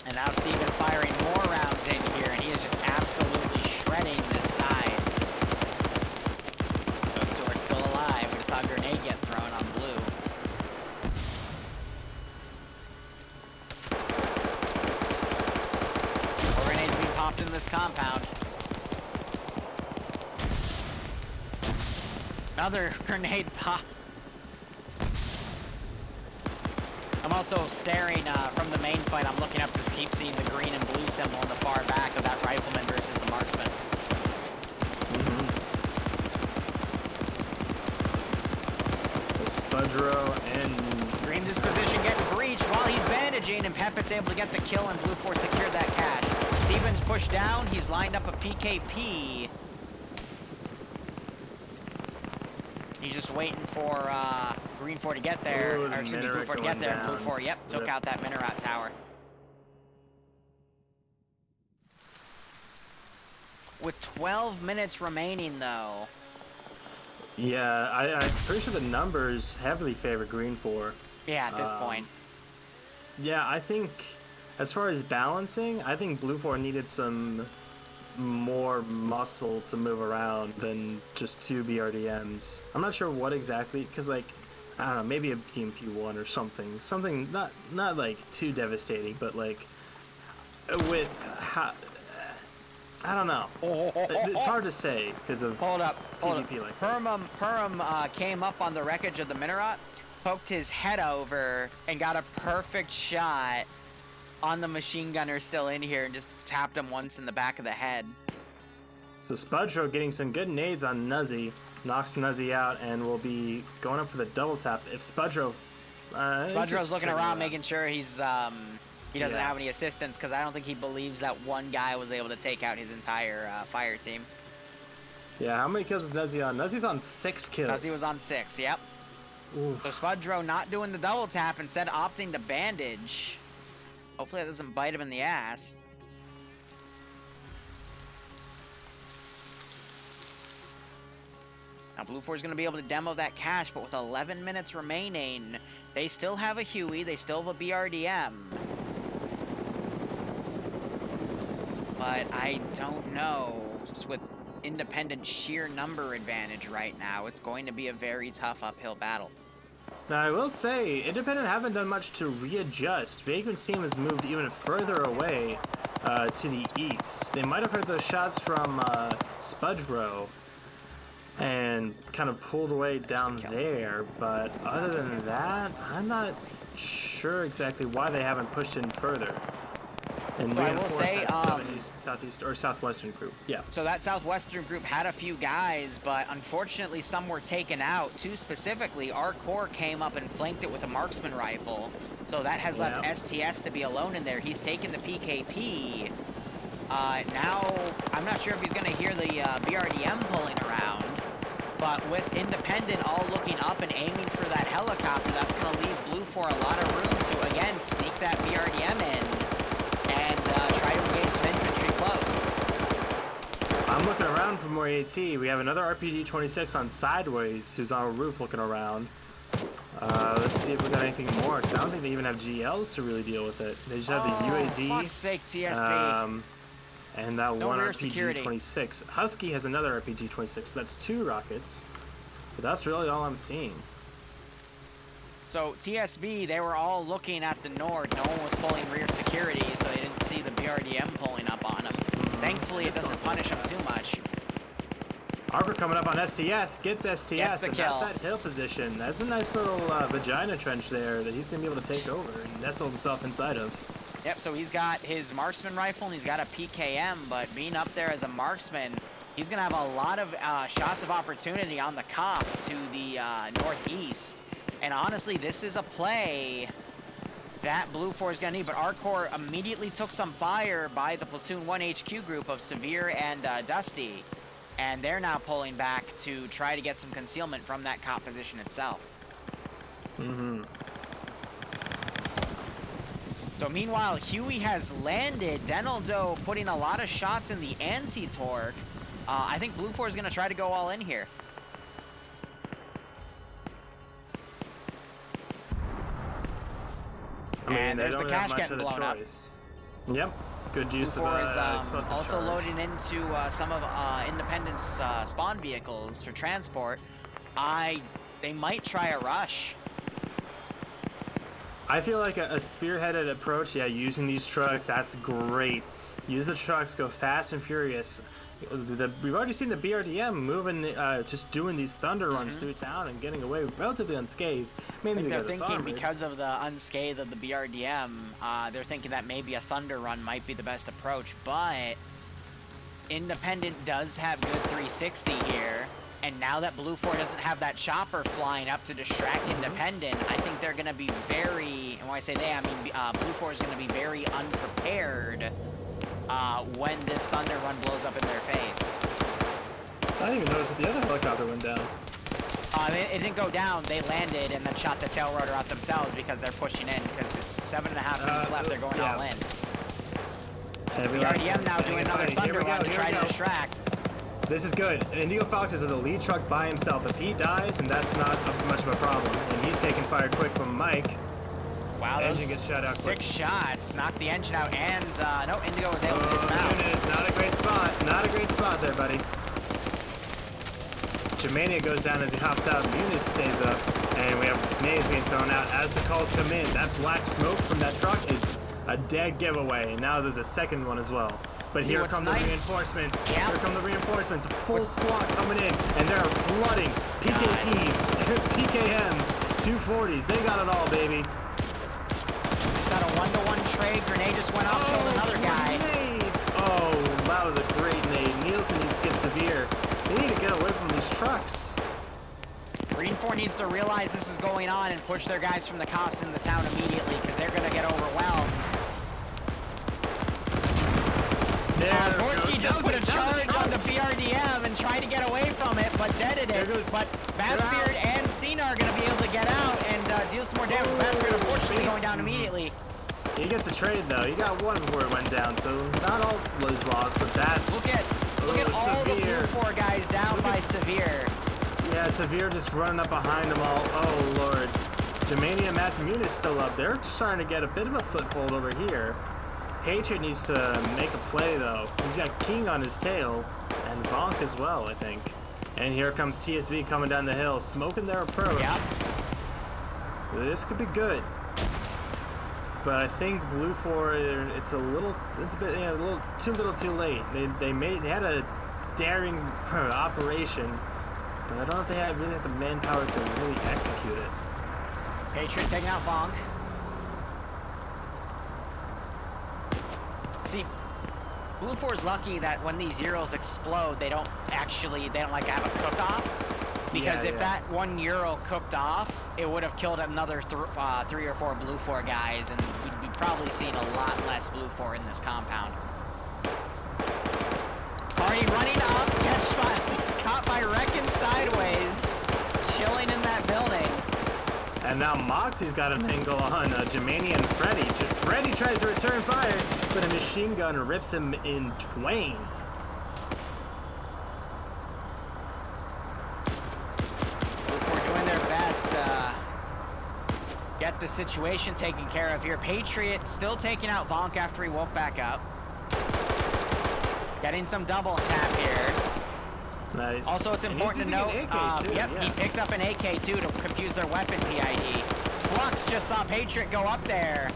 And now Steven firing more rounds in here, and he is just absolutely shredding this side. Those two are still alive. We just saw a grenade get thrown on Blue. More grenades being popped in this compound. Another grenade popped. I'm also staring from the main fight. I'm looking up to keep seeing the green and blue symbol in the far back of that rifleman versus the marksman. Spudro and Dreams' position getting breached while he's bandaging, and Pepit's able to get the kill, and Blue 4 secured that cache. Steven's pushed down. He's lined up a PKP. He's just waiting for Green 4 to get there. Or excuse me, Blue 4 to get there. Blue 4, yep, took out that Minaret tower. With 12 minutes remaining, though. Yeah, I'm pretty sure the numbers heavily favor Green 4. Yeah, at this point. Yeah, I think as far as balancing, I think Blue 4 needed some more muscle to move around than just 2 BRDMs. I'm not sure what exactly, because like I don't know, maybe a BMP-1 or something. Something not like too devastating, but like with how, I don't know. It's hard to say because of Hold up. PvP like this. Perm came up on the wreckage of the Minaret, poked his head over, and got a perfect shot on the machine gunner still in here and just tapped him once in the back of the head. So Spudro getting some good nades on Nuzzy, knocks Nuzzy out, and will be going up for the double tap. If Spudro's looking around, making sure he's he doesn't have any assistance, because I don't think he believes that one guy was able to take out his entire fire team. Yeah, how many kills is Nuzzy on? Nuzzy's on 6 kills. Nuzzy was on 6, yep. Oof. So Spudro not doing the double tap, instead opting to bandage. Hopefully that doesn't bite him in the ass. Now, Blue 4 is going to be able to demo that cache, but with 11 minutes remaining, they still have a Huey, they still have a BRDM. But I don't know, just with Independent sheer number advantage right now, it's going to be a very tough uphill battle. Now, I will say, Independent haven't done much to readjust. Vagrant's team has moved even further away to the east. They might have heard those shots from Spudbro and kind of pulled away down there, but other than that, I'm not sure exactly why they haven't pushed in further. And I will say, southeast or southwestern group. Yeah. So that southwestern group had a few guys, but unfortunately some were taken out. Two specifically, our core came up and flanked it with a marksman rifle. So that has left STS to be alone in there. He's taken the PKP. Now, I'm not sure if he's going to hear the BRDM pulling around, but with Independent all looking up and aiming for that helicopter, that's going to leave Blue for a lot of room to, again, sneak that BRDM in and try to engage some infantry close. I'm looking around for more AT. We have another RPG-26 on Sideways, who's on a roof looking around. Let's see if we got anything more, because I don't think they even have GLs to really deal with it. They just have the UAZ. Fuck's sake, TSB. And that one RPG-26. Husky has another RPG-26, so that's 2 rockets. But that's really all I'm seeing. So TSB, they were all looking at the north. No one was pulling rear security, so they didn't see the BRDM pulling up on them. Thankfully, it doesn't punish them too much. Arbor coming up on STS, gets STS, gets the kill. That's that hill position. That's a nice little vagina trench there that he's going to be able to take over and nestle himself inside of. Yep, so he's got his marksman rifle and he's got a PKM, but being up there as a marksman, he's going to have a lot of shots of opportunity on the cop to the northeast. And honestly, this is a play that Blue 4 is going to need, but our core immediately took some fire by the Platoon 1 HQ group of Severe and Dusty, and they're now pulling back to try to get some concealment from that cop position itself. So meanwhile, Huey has landed. Denaldo putting a lot of shots in the anti-torque. I think Blue 4 is going to try to go all in here. And there's the cache getting blown up. Yep, good use Blue 4 of is also loading into some of Independence spawn vehicles for transport. They might try a rush. I feel like a spearheaded approach, using these trucks, that's great. Use the trucks, go fast and furious. We've already seen the BRDM moving, just doing these thunder runs through town and getting away relatively unscathed. Mainly they're thinking because of the unscathed of the BRDM, they're thinking that maybe a thunder run might be the best approach, but Independent does have good 360 here, and now that Blue 4 doesn't have that chopper flying up to distract Independent, I think they're going to be very, and when I say they, I mean Blue 4 is going to be very unprepared when this thunder run blows up in their face. I didn't even notice that the other helicopter went down. It didn't go down. They landed and then shot the tail rotor out themselves because they're pushing in, because it's 7.5 minutes left. They're going all in. The RDM now doing another thunder run to try to distract. This is good. Indigo Fox is in the lead truck by himself. If he dies, and that's not much of a problem, and he's taking fire quick from Mike. Wow, engine gets shut out 6 shots, knocked the engine out, and no, Indigo was able to dismount. Not a great spot. Not a great spot there, buddy. Germania goes down as he hops out. Muniz stays up. And we have nades being thrown out as the calls come in. That black smoke from that truck is a dead giveaway. And now there's a second one as well. But here come the reinforcements. Yeah. Here come the reinforcements. Full squad coming in. And they're flooding. PKPs, PKMs, 240s. They got it all, baby. Just had a 1-to-1 trade. Grenade just went off, killed another guy. Grenade. Oh, that was a great nade. Nielsen needs to get severe. They need to get away from these trucks. Green 4 needs to realize this is going on and push their guys from the cops in the town immediately because they're going to get overwhelmed. Gorski just put a charge on the BRDM and tried to get away from it, but deaded it. But Bassbeard and Cena are going to be able to get out and deal some more damage. Bassbeard unfortunately going down immediately. He gets a trade though. He got one before it went down, so not all is lost, but that's... Look at all the Blue 4 guys down by Severe. Yeah, Severe just running up behind them all. Oh, Lord. Germania and Massimune is still up. They're just trying to get a bit of a foothold over here. Patriot needs to make a play, though. He's got King on his tail, and Vonk as well, I think. And here comes TSV coming down the hill, smoking their approach. Yep. This could be good. But I think Blue 4, it's a bit, yeah, a little too late. They had a daring operation, but I don't know if they really have the manpower to really execute it. Patriot taking out Vonk. See, Blue 4 is lucky that when these Euros explode, they don't like have a cook-off. Because if that one Euro cooked off, it would have killed another 3 or 4 Blue 4 guys, and we'd be probably seeing a lot less Blue 4 in this compound. Party running up, he's caught by Reckon sideways, chilling in that building. And now Moxie's got an angle on Germania and Freddy. Freddy tries to return fire, but a machine gun rips him in twain. Get the situation taken care of here. Patriot still taking out Vonk after he woke back up. Getting some double tap here. Nice. Also, it's important to note, he picked up an AK too to confuse their weapon PID. Flux just saw Patriot go up there.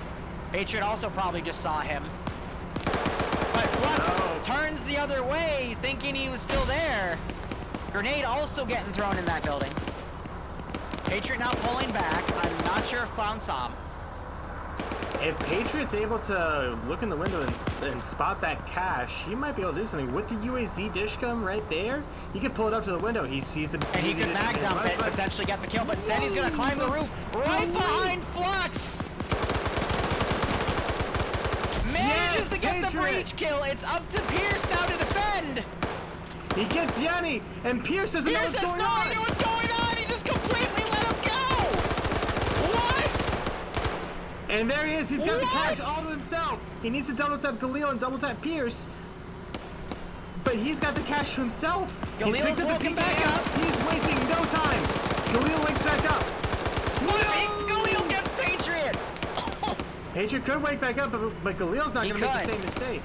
Patriot also probably just saw him. But Flux turns the other way, thinking he was still there. Grenade also getting thrown in that building. Patriot now pulling back. I'm not sure if Clown saw him. If Patriot's able to look in the window and spot that cache, he might be able to do something. With the UAZ dishcom right there, he can pull it up to the window. He sees the... And he could back dump it, potentially get the kill, but instead he's going to climb the roof right behind Flux! Manages to get the breach kill. It's up to Pierce now to defend. He gets Yanni, and Pierce doesn't know what's going on. Pierce has no idea what's going on. He just completely let him go. What? And there he is. He's got the cache all to himself. He needs to double tap Galil and double tap Pierce. But he's got the cache to himself. Galil's woken back up. He's wasting no time. Galil wakes back up. Galil gets Patriot. Patriot could wake back up, but Galil's not going to make the same mistake.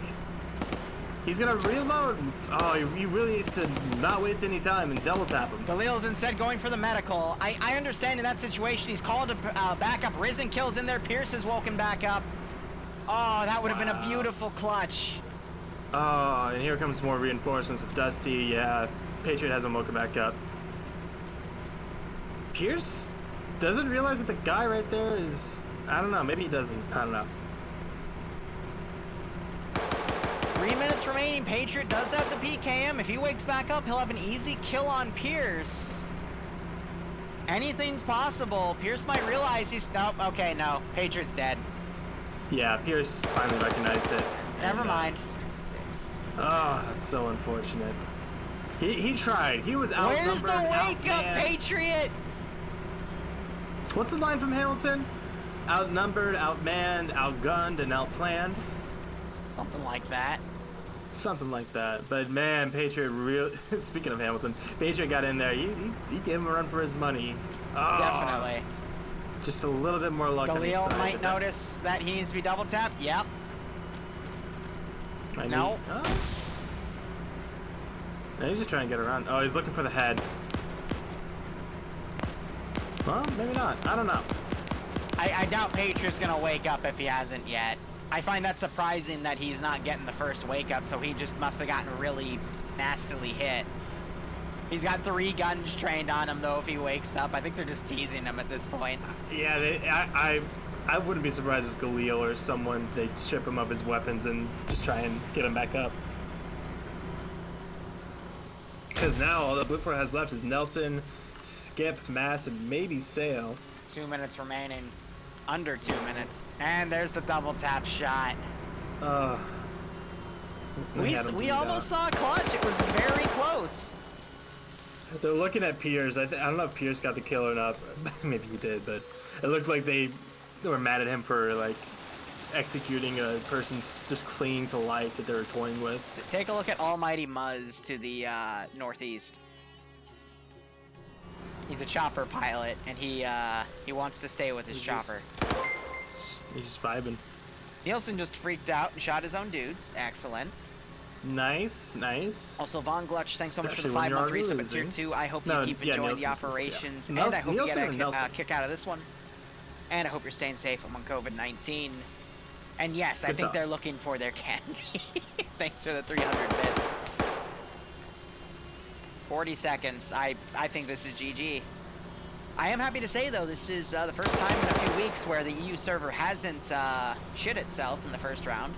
He's going to reload. Oh, he really needs to not waste any time and double tap him. Galil's instead going for the medical. I understand in that situation, he's called to back up. Risen kills in there. Pierce is woken back up. Oh, that would have been a beautiful clutch. Oh, and here comes more reinforcements with Dusty. Yeah, Patriot has him woken back up. Pierce doesn't realize that the guy right there is... I don't know. Maybe he doesn't. I don't know. 3 minutes remaining. Patriot does have the PKM. If he wakes back up, he'll have an easy kill on Pierce. Anything's possible. Pierce might realize he's... Nope. Okay, no. Patriot's dead. Yeah, Pierce finally recognized it. Never mind. Oh, that's so unfortunate. He tried. He was outnumbered. Where's the wake up, Patriot? What's the line from Hamilton? Outnumbered, outmanned, outgunned, and outplanned. Something like that. Something like that. But man, Patriot speaking of Hamilton, Patriot got in there. He gave him a run for his money. Oh, definitely. Just a little bit more luck. Galil might notice that he needs to be double tapped. Yep. No, he's just trying to get around. Oh, he's looking for the head. Well, maybe not. I don't know. I doubt Patriot's gonna wake up if he hasn't yet. I find that surprising that he's not getting the first wake up, so he just must have gotten really nastily hit. He's got 3 guns trained on him, though, if he wakes up. I think they're just teasing him at this point. Yeah, I wouldn't be surprised if Galil or someone, they strip him of his weapons and just try and get him back up. Because now all that Blue 4 has left is Nelson, Skip, Mass, and maybe Sail. 2 minutes remaining. Under 2 minutes. And there's the double tap shot. We almost saw a clutch. It was very close. They're looking at Pierce. I don't know if Pierce got the kill or not. Maybe he did, but it looked like they were mad at him for like executing a person's just clinging to life that they were toying with. Take a look at Almighty Muzz to the northeast. He's a chopper pilot, and he wants to stay with his chopper. He's just vibing. Nielsen just freaked out and shot his own dudes. Excellent. Nice, nice. Also, Von Glutch, thanks so much for the 5-month resub at Tier 2. I hope you keep enjoying the operations, and I hope you get a kick out of this one. And I hope you're staying safe among COVID-19. And yes, I think they're looking for their candy. Thanks for the 300 bits. 40 seconds. I think this is GG. I am happy to say, though, this is the first time in a few weeks where the EU server hasn't shit itself in the first round.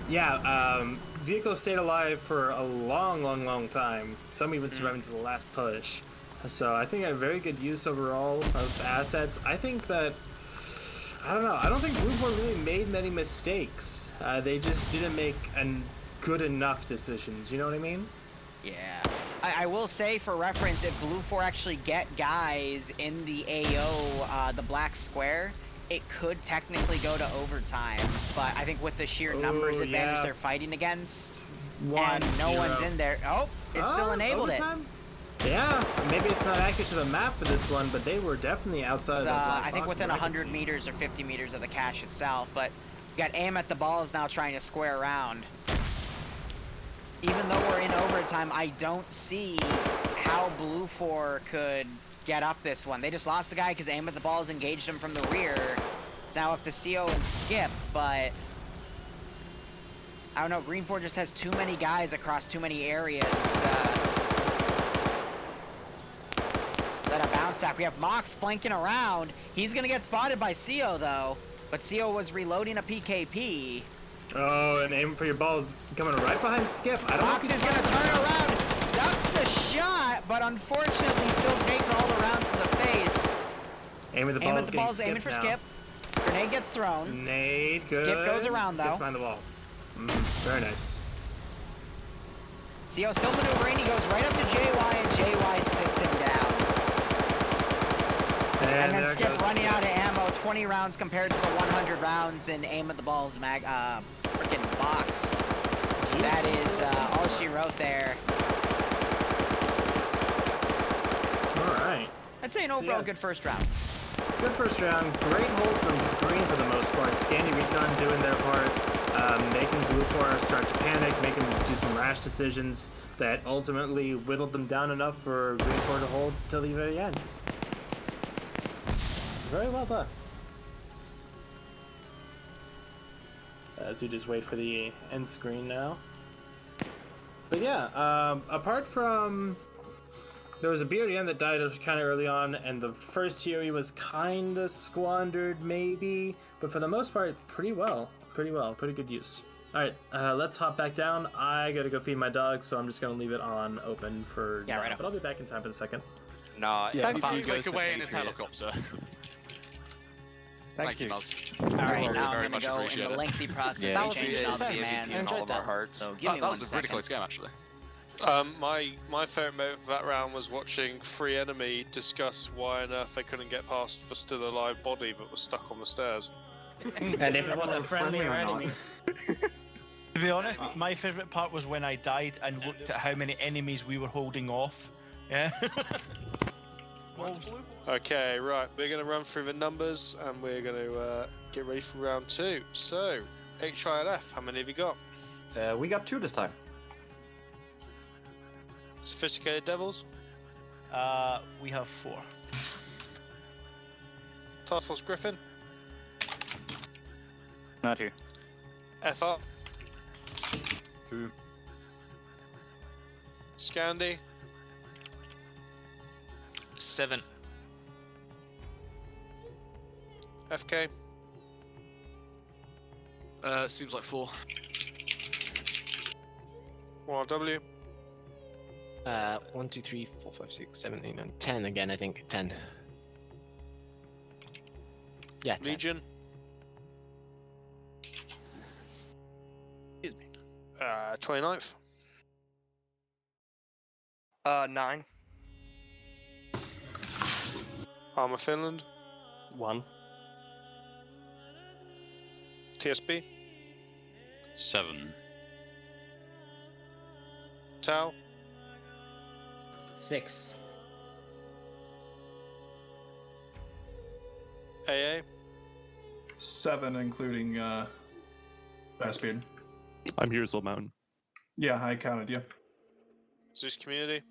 Yeah, vehicles stayed alive for a long time. Some even surviving to the last push. So I think a very good use overall of assets. I think that, I don't know, I don't think Blue 4 really made many mistakes. They just didn't make good enough decisions, you know what I mean? Yeah. I will say, for reference, if Blue 4 actually get guys in the AO, the black square, it could technically go to overtime, but I think with the sheer numbers advantage they're fighting against, and no one's in there. Oh, it's still enabled overtime? Yeah, maybe it's not accurate to the map for this one, but they were definitely outside of the black I think within 100 meters or 50 meters of the cache itself, but you got aim at the balls now trying to square around. Even though we're in overtime, I don't see how Blue 4 could get up this one. They just lost the guy because aim at the balls engaged him from the rear. It's now up to CO and Skip, but I don't know. Green 4 just has too many guys across too many areas. Let a bounce back. We have Mox flanking around. He's going to get spotted by CO, though. But CO was reloading a PKP. Oh, and aim for your balls coming right behind Skip. I don't Mox is going to turn around, ducks the shot, but unfortunately still takes all the rounds to the face. Aim at the balls. Aim at the balls, aiming for Skip. Grenade gets thrown. Grenade, good. Skip goes around, though. Gets behind the wall. Very nice. CO still maneuvering. He goes right up to JY, and JY sits him down. And then Skip running out of ammo. 20 rounds compared to the 100 rounds in aim at the balls freaking box. That is all she wrote there. All right. I'd say an overall good first round. Good first round. Great hold from Green for the most part. Scandy Recon doing their part, making Blue 4 start to panic, making them do some rash decisions that ultimately whittled them down enough for Green 4 to hold till the very end. It's very well done. As we just wait for the end screen now. But yeah, apart from... There was a BRDM that died kind of early on, and the first theory was kind of squandered, maybe. But for the most part, pretty well. Pretty good use. Alright, let's hop back down. I gotta go feed my dog, so I'm just gonna leave it on open for now. Right, but I'll be back in time for the second. No, yeah, if you click away in his helicopter. Thank you, Muzz. Alright, now I'm gonna go in the lengthy process of changing all the commands. All of our hearts. So give me that 1 was a really close game, actually. My favourite moment of that round was watching Free Enemy discuss why on earth they couldn't get past the still alive body but was stuck on the stairs. And if it was a friendly or enemy. To be honest, my favourite part was when I died and looked at how many enemies we were holding off. Yeah. Okay, right, we're going to run through the numbers and we're going to get ready for round 2. So, HILF, how many have you got? We got 2 this time. Sophisticated Devils? We have 4. Task Force Griffin. Not here. FR. 2. Scandi. 7. FK. Seems like 4. 1RW. 1, 2, 3, 4, 5, 6, 7, 8, 9, 10 again, I think. 10. Yeah, 10. Legion. Excuse me. 29th. 9. Armour Finland. 1. TSB. 7. Tau. 6. AA. 7, including Bassbeard. I'm here as well, Mountain. Yeah, I counted you. Zeus Community.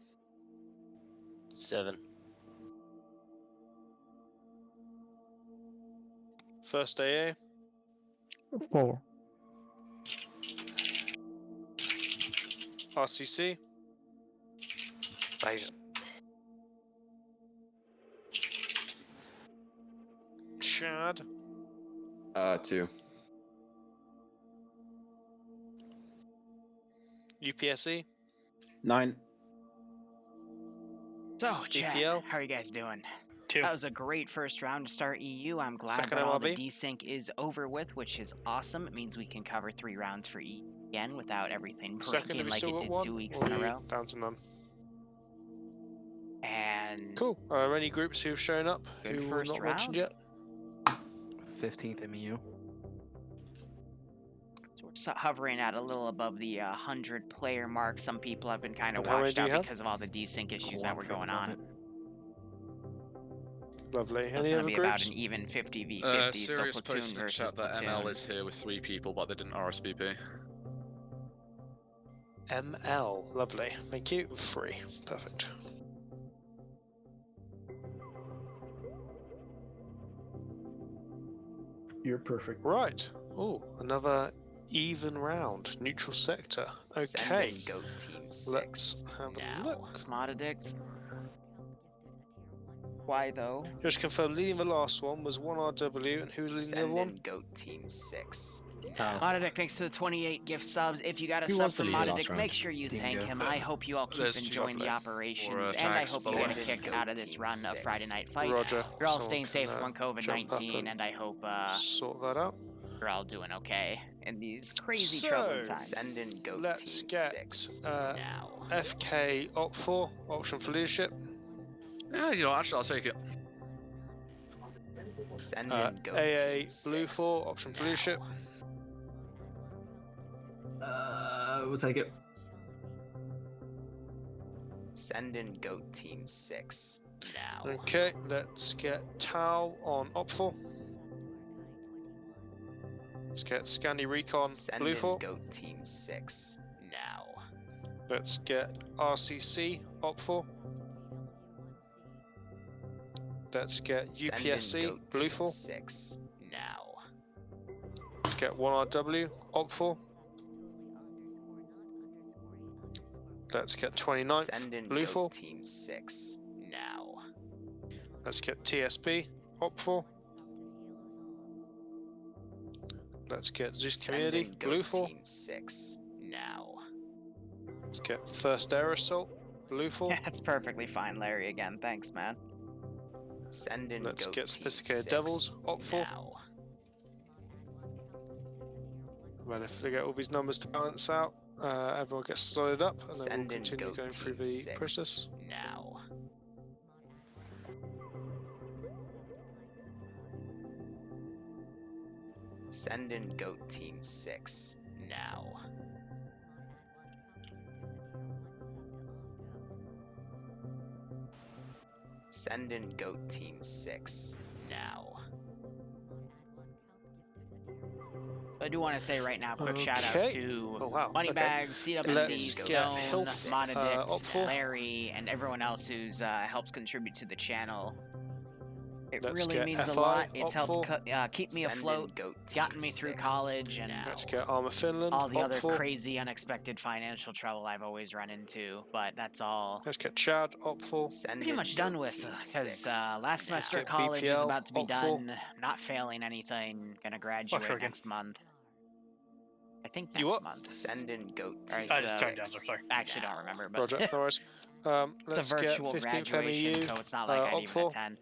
7. First AA. 4. RCC. 5. Chad. 2. UPSE. 9. So, Chad, EPL. how are you guys doing? 2. That was a great first round to start EU. I'm glad Second that all the MLB. desync is over with, which is awesome. It means we can cover 3 rounds for EU again without everything Second, have breaking we like still it got did one? 2 weeks Or in a are we row. Down to none. And Cool. Are any groups who've shown up Good who were first not mentioned round. yet? 15th MEU. so we're hovering at a little above the 100 player mark. Some people have been kind of And how many washed do you out have? because of all the desync issues that One were from going on. Reddit. Lovely. It's Any going to other be about groups? an even 50v50, so Sirius platoon posted in versus chat that platoon. ML is here with 3 people, but they didn't RSVP. ML. Lovely. Thank you. 3. Perfect. You're perfect. Right. Oh, another even round. Neutral sector. Send Okay. in goat team 6. Let's have a now. look. Smodadicts. Why though? Just confirm, leading the last one was 1RW, and who was leading the other Send one? in goat team 6. Tau. Modadic, thanks for the 28 gift subs. If you got a Who sub was the from leader last Modadic, round? make sure you thank Dingo. him. I hope you all keep There's two enjoying the lovely. operations, Or, and I tags, hope by you the get a way. kick out of this Team run of 6. Friday Night Fights. Roger. You're all Someone staying safe can, from jump up COVID-19, and and I hope sort that out. you're all doing okay in these crazy So, troubling times. Send in goat Let's team get 6 uh, now. FK Op 4, option for leadership. Yeah, you know, actually, I'll take it. Send Uh, in goat AA team Blue 6 4, option for now. leadership. We'll take it. Send in goat team 6 now. Okay, let's get Tau on Op 4. Let's get Scandi Recon Send Blue in 4. goat team 6 now. Let's get RCC Op 4. Let's get Send in UPSC goat Blue team 4. 6 now. Let's get 1RW Op 4. Let's get 29th Send in Blue goat 4. team 6 now. Let's get TSB Op 4. Let's get Zeus Send Community in Blue goat 4. team 6 now. Let's get First Air Assault Blue 4. That's perfectly fine, Larry. Again, thanks, man. Send in Let's goat get team Sophisticated 6 Devils Op 4. now. Well, if they get all these numbers to balance out, everyone gets slotted up, and then Send we'll in continue goat going through team the 6 process. now. Send in goat team 6 now. Send in goat team 6 now. I do want to say right now, quick shout out to Oh, wow. Moneybags, CWC, Let's get Stone, Hilf, Monadict, Opful. Larry, and everyone else who's helps contribute to the channel. It Let's really get means a FI, lot. It's Opful. helped keep me afloat, gotten me through college, and Let's get Armor Finland. all the other Opful. crazy, unexpected financial trouble I've always run into. But that's all Let's get Chad. Opful. pretty much done with, because last semester of Get college is BPL, about to be Opful. done. Not failing anything. Gonna graduate sure, again. next month. I think You next what? month. Send in goat. Alright, Sorry, so sorry. I actually don't remember, but Roger, no worries. it's a Let's virtual get 15th graduation, MEU. so it's not like I'd even Opful. attend.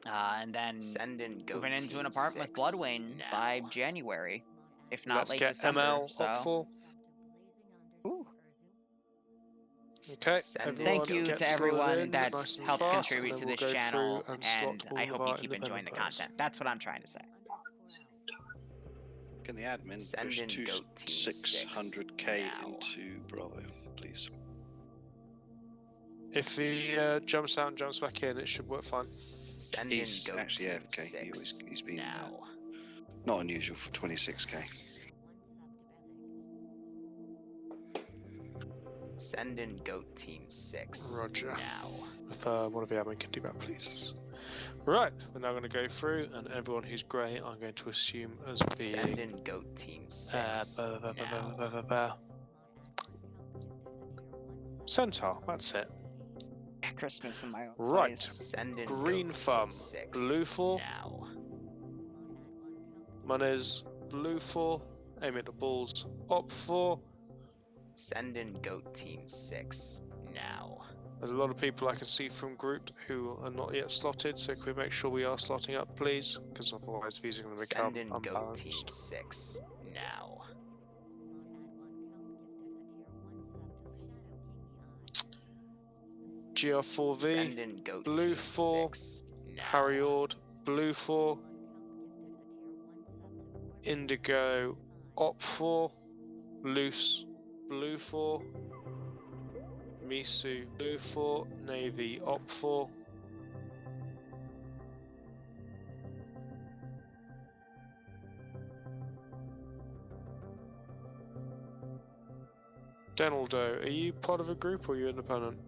And then Send in goat. moving into an apartment with Bloodwayne by January, if not Let's late get December. ML. So Opful. Ooh. Okay. Thank you get to everyone slotted in that's nice and helped fast, contribute and to then this we'll go channel, through and and slot I all of hope you our keep enjoying the independent players. content. That's what I'm trying to say. Can the admin Send push in two goat team 600k now. into Bravo, please? If he jumps out and jumps back in, it should work fine. Send He's in goat actually team AFK. He's been now. not unusual for 26k. Send in goat team 6 Roger. now. If one of the admin can do that, please. Right, we're now going to go through, and everyone who's grey, I'm going to assume as Send being in goat team 6 Centaur. That's it. Christmas in my own Right. place. Send in Green goat thumb. team 6 Blue 4. now. Monez. Blue 4. Aim at the balls. Op 4. Send in goat team 6 now. There's a lot of people I can see from group who are not yet slotted, so can we make sure we are slotting up, please? Because otherwise these are going to become Send in goat unbalanced. team 6 now. GR4V. Send in goat Blue team 4. 6 now. Harry Ord. Blue 4. Indigo. Op 4. Loose. Blue 4. Misu. Blue 4. Navy. Op 4. Denaldo, are you part of a group or are you independent?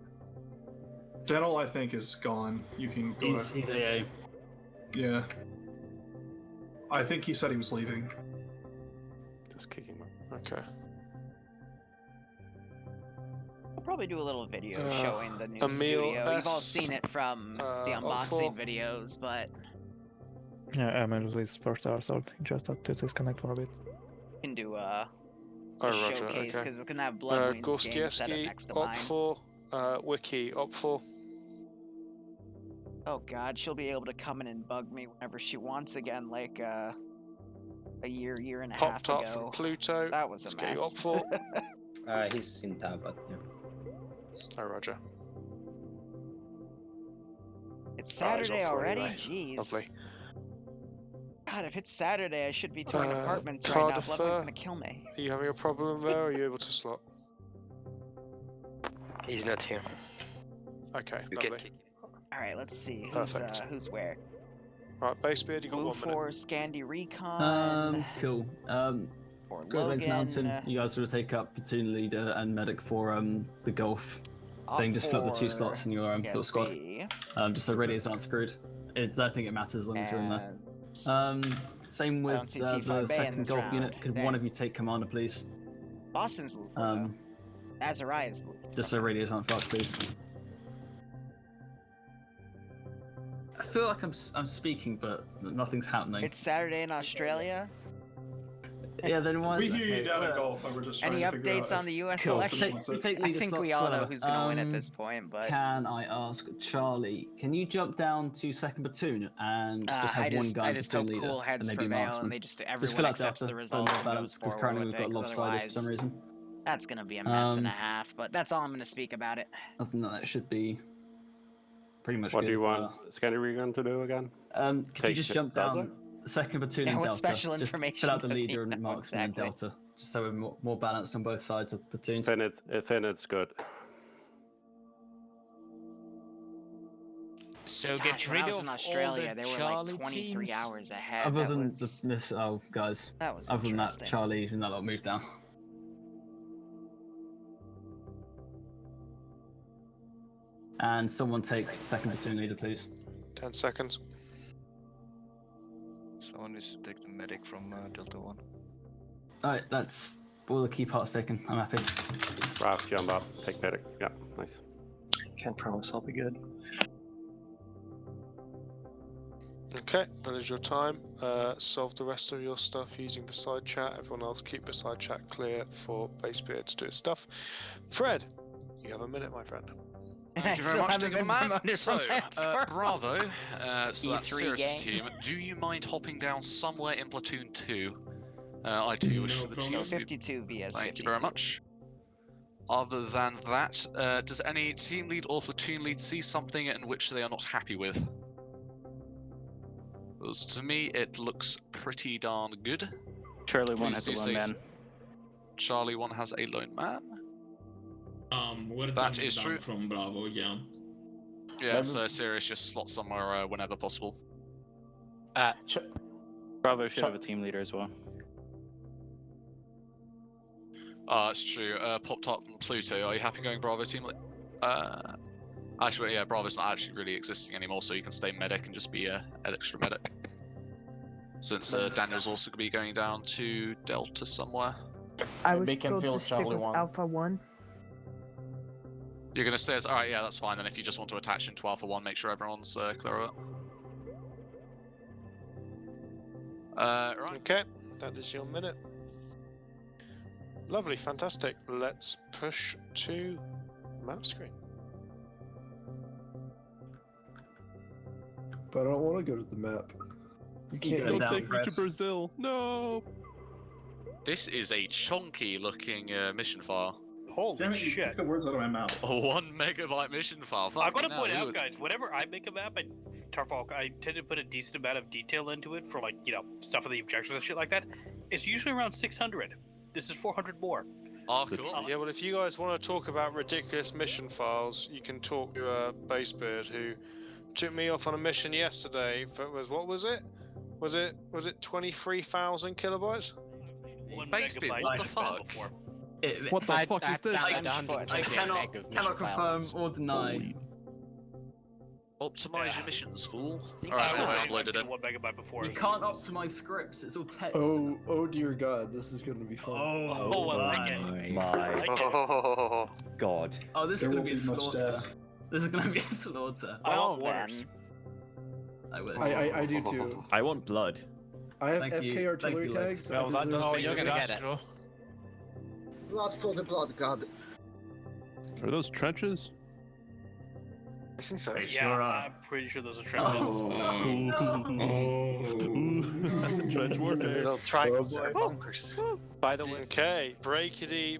Dental, I think, is gone. You can go. He's AA. Yeah. I think he said he was leaving. Just kicking him. Okay. I'll probably do a little video Uh, showing the new Emil studio. You've all S, seen it from the unboxing videos, but Yeah, I'm his first hour, so just had to disconnect for a bit. you can do a Roger, showcase okay. because it's gonna have Bloodwing's game set up Gorskieski, next to Op mine. 4. Wiki, Op 4. Oh god, she'll be able to come in and bug me whenever she wants again, like a year and a Pop half Top ago. from Pluto. That was a Let's get you mess. Op 4. He's in town, but yeah. Oh, Roger. It's Saturday already? Anyway. Jeez. Lovely. God, if it's Saturday, I should be touring apartments right now. Cardiff, Bloodwind's gonna kill me. Are you having a problem there or are you able to slot? He's not here. Okay, You lovely. can kick Alright, let's see. Perfect. Who's where? Right, Basebeard, you got Blue 1 minute. 4, Scandi Recon. Cool. For Great Lakes Logan. Mountain, you guys will take up platoon leader and medic for the golf thing. Just flip the 2 slots in your little squad. Just so radios aren't screwed. I don't think it matters as long as you're in there. Same I don't with see the T5A in second this golf round. unit. Could There. one of you take commander, please? Boston's blue 4, though. Azariah's blue 4. Just so radios aren't fucked, please. I feel like I'm speaking, but nothing's happening. It's Saturday in Australia. Yeah, then why? We hear you down at golf, and we're just trying Any to figure out updates on the U.S. Cool. election? Take I leader think slots, we all know whatever. who's going to win at this point, but Can I ask Charlie? Can you jump down to second platoon and just have one guy I as just platoon hope leader cool heads and maybe prevail marksman? and they just Just everyone fill out accepts Delta the for results and balance goes because forward currently with we've it, got 'cause lopsided for some otherwise reason. that's going to be a mess and a half. But that's all I'm going to speak about it. Other than that, it should be pretty much What good. do you want Scandi Regan to do again? Could you just jump down second platoon Yeah, and what Delta? special Just information fill out the does he leader and know marksman and exactly? Delta, just so we're more balanced on both sides of the platoons. If in it's good. So Gosh, get when I rid was of in Australia, all the they were like Charlie 23 teams. hours ahead. Other That than was, the missile guys. that was Other than that, interesting. Charlie and that lot moved down. And someone take second platoon leader, please. 10 seconds. Someone needs to take the medic from Delta 1. Alright, that's all the key parts taken. I'm happy. Ralph, jump up. Take medic. Yeah, nice. Can't promise I'll be good. Okay, that is your time. Solve the rest of your stuff using the side chat. Everyone else keep the side chat clear for Basebeard to do his stuff. Fred, you have a minute, my friend. Thank you very much, Digger Man. So, Bravo, so that's Sirius's team. Do you mind hopping down somewhere in Platoon 2? I do wish the team 52 vs. Thank you very much. Other than that, does any team lead or platoon lead see something in which they are not happy with? Because to me, it looks pretty darn good. Charlie 1 has a lone man. Charlie 1 has a lone man. That is true. From Bravo, yeah. Yeah, so Sirius just slot somewhere whenever possible. Bravo should have a team leader as well. It's true. Popped up from Pluto. Are you happy going Bravo team? Actually, yeah, Bravo's not actually really existing anymore, so you can stay medic and just be an extra medic. Since Daniel's also going to be going down to Delta somewhere. I was told to stick with Alpha 1. You're going to stay as... Alright, yeah, that's fine. Then if you just want to attach into Alpha 1, make sure everyone's clear of it. Right. Okay, that is your minute. Lovely, fantastic. Let's push to map screen. But I don't want to go to the map. You can't go don't take me to Fred. Brazil. No. This is a chunky looking mission file. Damn Holy it, you shit. took the words out of my mouth. A 1 megabyte mission file. I've got to Fucking point hell, out, guys, whenever I make a map, I tend to put a decent amount of detail into it for, like, you know, stuff of the objectives and shit like that. It's usually around 600. This is 400 more. Oh, cool. Yeah, well, if you guys want to talk about ridiculous mission files, you can talk to Basebeard, who took me off on a mission yesterday. What was it? Was it 23,000 kilobytes? Basebeard, what the fuck? What the fuck is this? I cannot confirm or deny. Optimize your missions, fool. Alright, I'll upload it in. 1 megabyte before. You can't optimize scripts, it's all text. Oh dear God, this is going to be fun. Oh, I like it. My God. Oh, this is There going to won't be a be much slaughter. death. This is going to be a slaughter. I want worse. I wish. I do too. I want blood. I have Thank FK you. artillery Thank you, tags. Well, that does Oh, make you're you gonna get it. Astro. Blood for the blood god. Are those trenches? I think so. Yeah, Sure are. I'm pretty sure those are trenches. Trench warfare. Little triangles are bunkers. By the way, Okay, breakity.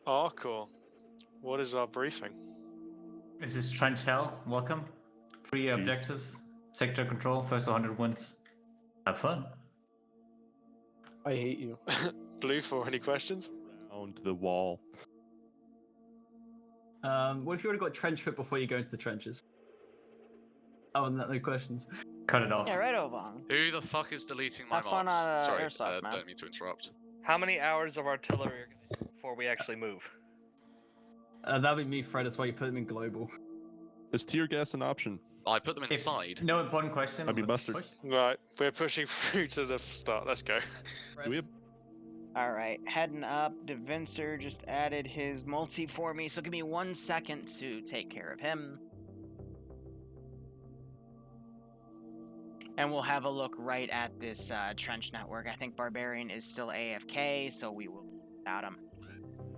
Arcor, what is our briefing? This is Trench Hell. Welcome. 3 objectives. Sector control. First 100 wins. Have fun. I hate you. Blue, for any questions? Round the wall. What if you already got trench fit before you go into the trenches? Oh, and no questions. Cut it off. Yeah, right over. Who the fuck is deleting my Have fun marks? on, Sorry, airsoft, man. don't mean to interrupt. How many hours of artillery are going to before we actually move? That'll be me, Fred. That's why you put them in global. Is tear gas an option? I put them inside. No important question. I'd be let's mustard. push. Right, we're pushing through to the start. Let's go. Do we have... Alright, heading up. DeVincer just added his multi for me, so give me 1 second to take care of him. And we'll have a look right at this trench network. I think Barbarian is still AFK, so we will without him.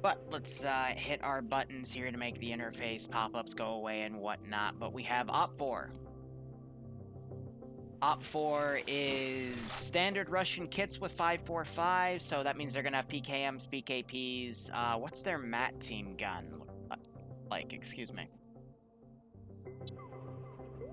But let's hit our buttons here to make the interface pop-ups go away and whatnot. But we have Op4. Op4 is standard Russian kits with 545, so that means they're going to have PKMs, BKPs. What's their MAT team gun like? Excuse me.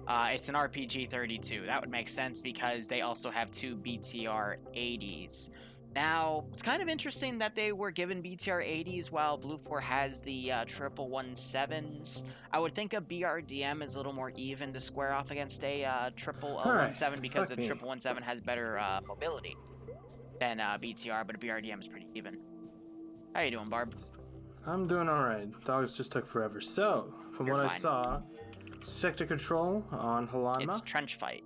It's an RPG-32. That would make sense because they also have 2 BTR-80s. Now, it's kind of interesting that they were given BTR 80s while Blue 4 has the 1117s. I would think a BRDM is a little more even to square off against a 1117 because the 1117 has better mobility than BTR, but a BRDM is pretty even. How you doing, Barb? I'm doing alright. Dogs just took forever. So, from what I saw, sector control on Halanma. It's trench fight.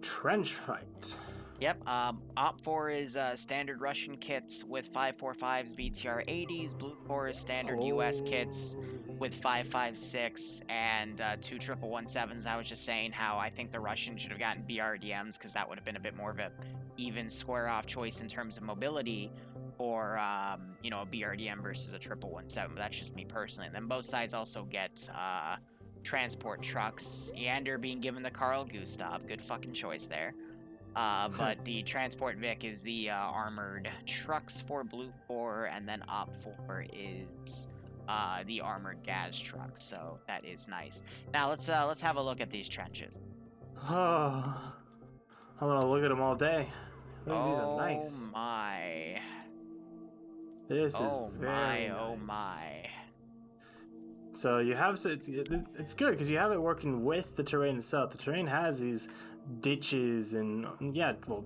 Trench fight. Yep, Op 4 is standard Russian kits with 545s, BTR 80s. Blue 4 is standard US kits with 556 and 2 1117s. I was just saying how I think the Russians should have gotten BRDMs because that would have been a bit more of an even square-off choice in terms of mobility for, you know, a BRDM versus a 1117. But that's just me personally. And then both sides also get transport trucks. Yander being given the Carl Gustav. Good fucking choice there. But the Transport Vic is the armored trucks for Blue 4, and then Op 4 is the armored gas truck. So that is nice. Now let's have a look at these trenches. Oh, I'm gonna look at them all day. These are nice. Oh my! This is very nice. Oh my! So you have it's good because you have it working with the terrain itself. The terrain has these ditches and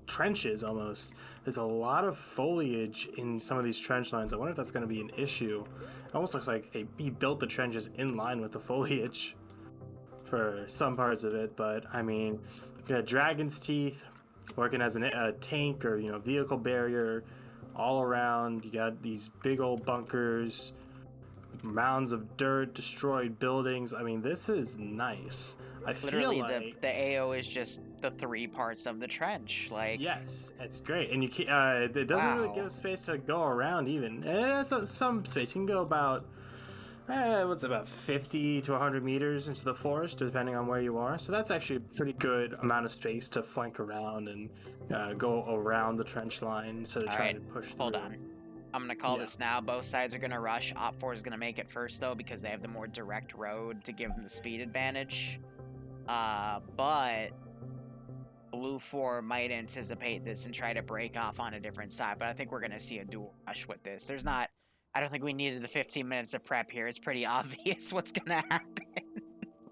trenches almost. There's a lot of foliage in some of these trench lines. I wonder if that's going to be an issue. It almost looks like he built the trenches in line with the foliage for some parts of it, but I mean, you got Dragon's Teeth working as a tank or vehicle barrier all around. You got these big old bunkers, mounds of dirt, destroyed buildings. I mean, this is nice. Literally, the AO is just the 3 parts of the trench. Like, yes, it's great, and it doesn't really give space to go around even. It's some space. You can go about about 50 to 100 meters into the forest, depending on where you are. So that's actually a pretty good amount of space to flank around and go around the trench line instead of trying to push through. Hold on. I'm going to call this now. Both sides are going to rush. Op 4 is going to make it first, though, because they have the more direct road to give them the speed advantage. But Blue 4 might anticipate this and try to break off on a different side. But I think we're going to see a dual rush with this. I don't think we needed the 15 minutes of prep here. It's pretty obvious what's going to happen.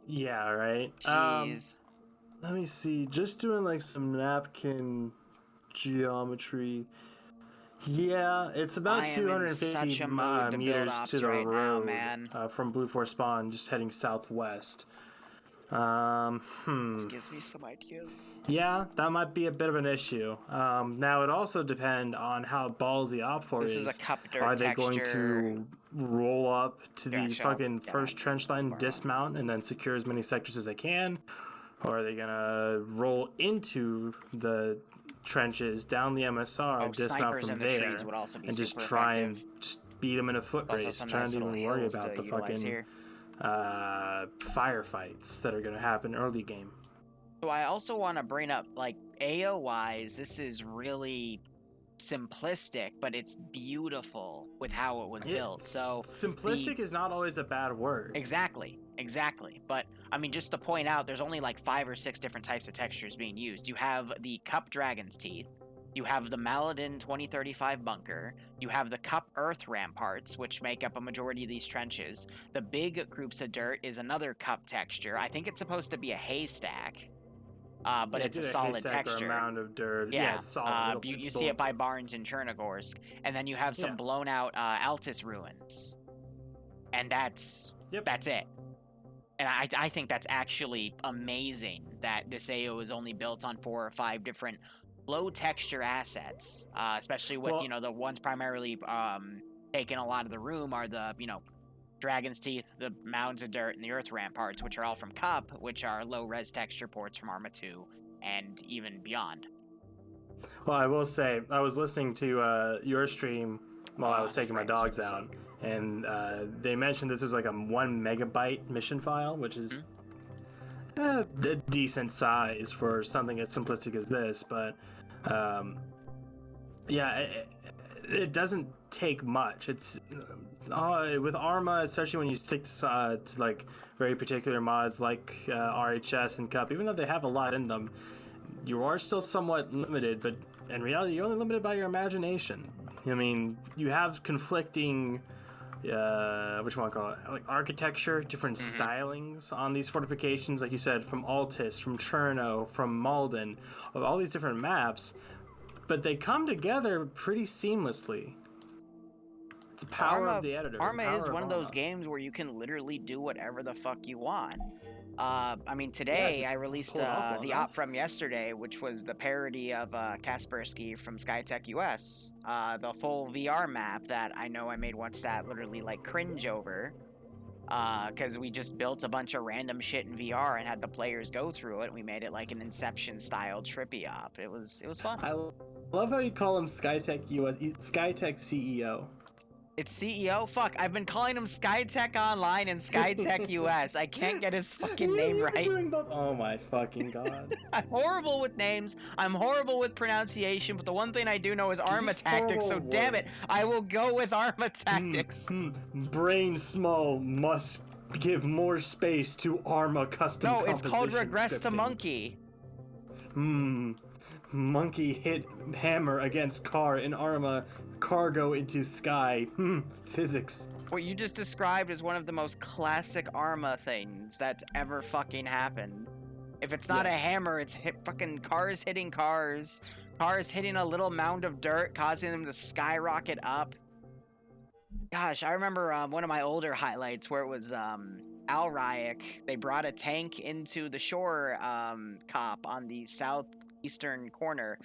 Yeah, right? Jeez. Let me see. Just doing like some napkin geometry. Yeah, it's about 250 meters to the road from Blue 4 spawn, just heading southwest. This gives me some ideas. Yeah, that might be a bit of an issue. Now, it also depends on how ballsy Op 4 is. This is a cup dirt Are they texture. going to roll up to the fucking first trench line, dismount, and then secure as many sectors as they can? Or are they going to roll into the trenches, down the MSR, dismount from there, and just try and just beat them in a foot race? Trying to even worry about the fucking firefights that are going to happen early game. So I also want to bring up, like, AO-wise, this is really simplistic, but it's beautiful with how it was built. So simplistic is not always a bad word. Exactly. But I mean, just to point out, there's only like 5 or 6 different types of textures being used. You have the Cup Dragon's Teeth, you have the Maladin 2035 bunker, you have the Cup Earth ramparts, which make up a majority of these trenches. The big groups of dirt is another cup texture. I think it's supposed to be a haystack. But it's a solid texture. Or a mound of dirt. Yeah, it's solid. You see it by Barnes and Chernogorsk. And then you have some blown out Altus ruins. And that's it. And I think that's actually amazing that this AO is only built on 4 or 5 different low texture assets. Especially with, the ones primarily taking a lot of the room are the, Dragon's Teeth, the Mounds of Dirt, and the Earth Ramparts, which are all from Cup, which are low-res texture ports from Arma 2, and even beyond. Well, I will say, I was listening to your stream while I was taking my dogs out, and they mentioned this was like a 1 megabyte mission file, which is a decent size for something as simplistic as this, but it doesn't take much. It's with Arma, especially when you stick to like very particular mods like RHS and Cup, even though they have a lot in them, you are still somewhat limited. But in reality, you're only limited by your imagination. I mean, you have conflicting, what you want to call it, like architecture, different stylings on these fortifications, like you said, from Altis, from Cherno, from Malden, of all these different maps, but they come together pretty seamlessly. It's the power of the editor. Arma is one of those games where you can literally do whatever the fuck you want. I mean, today I released the op from yesterday, which was the parody of Kaspersky from SkyTech US. The full VR map that I know I made once that literally like cringe over. Because we just built a bunch of random shit in VR and had the players go through it. And we made it like an Inception-style trippy op. It was fun. I love how you call him SkyTech US, SkyTech CEO. It's CEO? Fuck, I've been calling him SkyTech Online and SkyTech US. I can't get his fucking name right. Oh my fucking god. I'm horrible with names. I'm horrible with pronunciation, but the one thing I do know is Arma Tactics, so damn it, I will go with Arma Tactics. Brain small must give more space to Arma custom No, it's called Regress to scripting. Monkey. Monkey hit hammer against car in Arma, cargo into sky. Physics. What you just described is one of the most classic Arma things that's ever fucking happened. If it's not a hammer, it's fucking cars hitting cars, cars hitting a little mound of dirt, causing them to skyrocket up. Gosh, I remember one of my older highlights where it was Al Ryek. They brought a tank into the shore cop on the southwestern corner.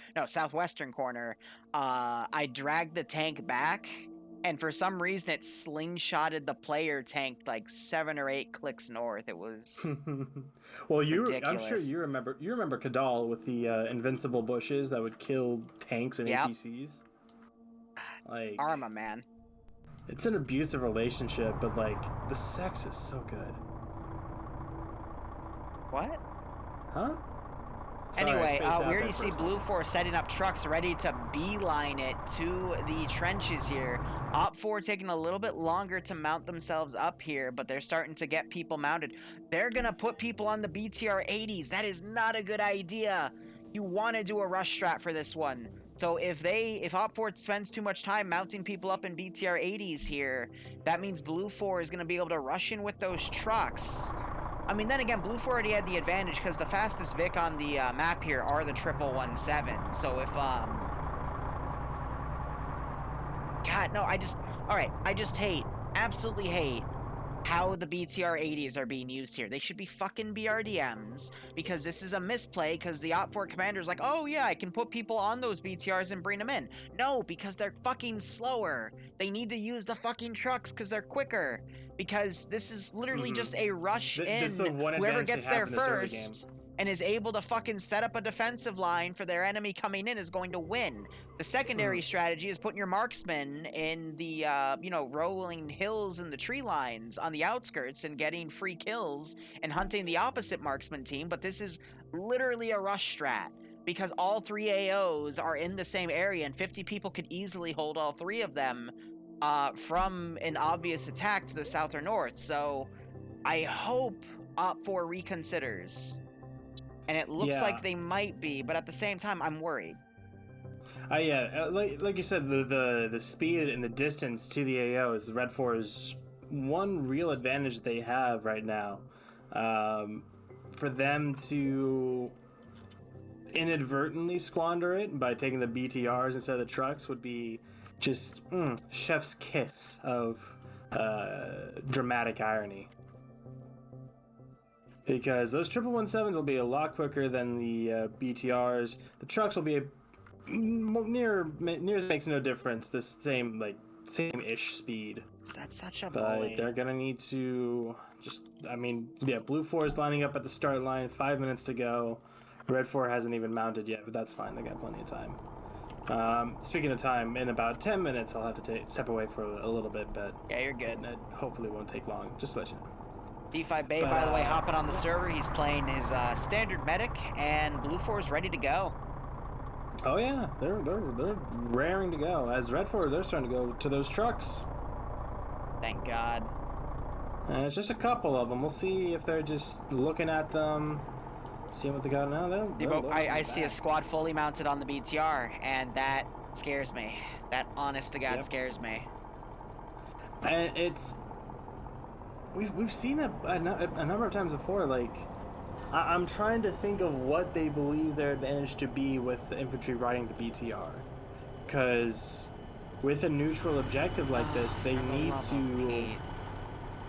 I dragged the tank back, and for some reason it slingshotted the player tank like 7 or 8 clicks north. It was well, ridiculous. I'm sure you remember Kadal with the invincible bushes that would kill tanks and NPCs. Like Arma, man. It's an abusive relationship, but like the sex is so good. What? Huh? Sorry, anyway, we already see Blue Force setting up trucks ready to beeline it to the trenches here. Op 4 taking a little bit longer to mount themselves up here, but they're starting to get people mounted. They're going to put people on the BTR 80s. That is not a good idea. You want to do a rush strat for this one. So if Op 4 spends too much time mounting people up in BTR 80s here, that means Blue 4 is going to be able to rush in with those trucks. I mean, then again, Blue 4 already had the advantage because the fastest Vic on the map here are the 1117. So if, God, no, I just hate, absolutely hate how the BTR 80s are being used here. They should be fucking BRDMs because this is a misplay because the Op 4 commander's like, oh yeah, I can put people on those BTRs and bring them in. No, because they're fucking slower. They need to use the fucking trucks because they're quicker. Because this is literally just a rush in. Whoever gets there first and is able to fucking set up a defensive line for their enemy coming in is going to win. The secondary strategy is putting your marksmen in the, rolling hills and the tree lines on the outskirts and getting free kills and hunting the opposite marksman team. But this is literally a rush strat because all 3 AOs are in the same area and 50 people could easily hold all 3 of them from an obvious attack to the south or north. So I hope Op 4 reconsiders. And it looks like they might be, but at the same time, I'm worried. Like you said, the speed and the distance to the AOs, Red 4 is one real advantage they have right now. For them to inadvertently squander it by taking the BTRs instead of the trucks would be just chef's kiss of dramatic irony. Because those 1117s will be a lot quicker than the BTRs. The trucks will be near makes no difference. The same-ish speed. That's such a But bully. they're gonna need to Blue 4 is lining up at the start line. 5 minutes to go. Red 4 hasn't even mounted yet, but that's fine. They got plenty of time. Speaking of time, in about 10 minutes, I'll have to step away for a little bit, but yeah, you're good. It hopefully won't take long. Just to let you know. D5 Bay, by the way, hopping on the server. He's playing his standard medic, and Blue 4 is ready to go. Oh yeah, they're raring to go. As Red 4, they're starting to go to those trucks. Thank God. And it's just a couple of them. We'll see if they're just looking at them, See what they got now. I see a squad fully mounted on the BTR, and that scares me. That honest to God scares me. And it's we've seen a number of times before. Like I'm trying to think of what they believe their advantage to be with the infantry riding the BTR, because with a neutral objective like this, they need to.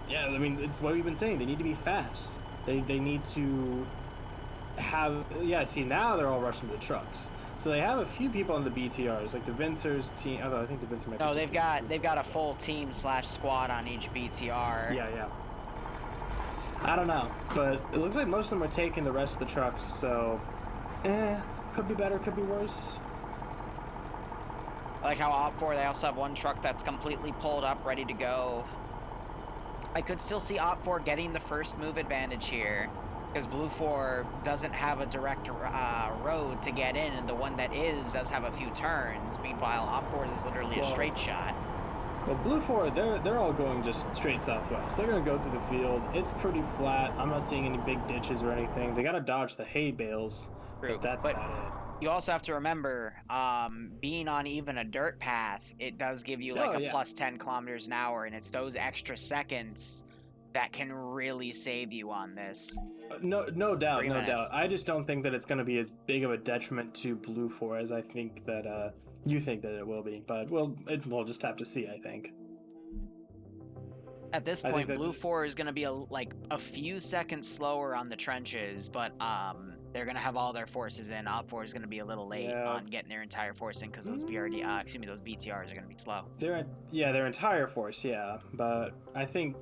Yeah, I mean it's what we've been saying. They need to be fast. They need to have. Yeah, see now they're all rushing to the trucks. So they have a few people on the BTRs, like the Vincer's team. Although I think the Vincer might. No, they've got a full team / squad on each BTR. Yeah. I don't know, but it looks like most of them are taking the rest of the trucks. So, could be better, could be worse. I like how Op4, they also have one truck that's completely pulled up, ready to go. I could still see Op4 getting the first move advantage here, because Blue 4 doesn't have a direct road to get in, and the one that does have a few turns. Meanwhile, Op4 is literally a straight shot. Well, Blue 4, they're all going just straight southwest. They're going to go through the field. It's pretty flat. I'm not seeing any big ditches or anything. They got to dodge the hay bales, but that's about it. You also have to remember, being on even a dirt path, it does give you like a plus 10 kilometers an hour, and it's those extra seconds that can really save you on this. No doubt. I just don't think that it's going to be as big of a detriment to Blue 4 as I think that you think that it will be. But we'll just have to see, I think. At this point, Blue 4 is going to be a few seconds slower on the trenches, but they're going to have all their forces in. Op 4 is going to be a little late on getting their entire force in because those those BTRs are going to be slow. Their entire force, but I think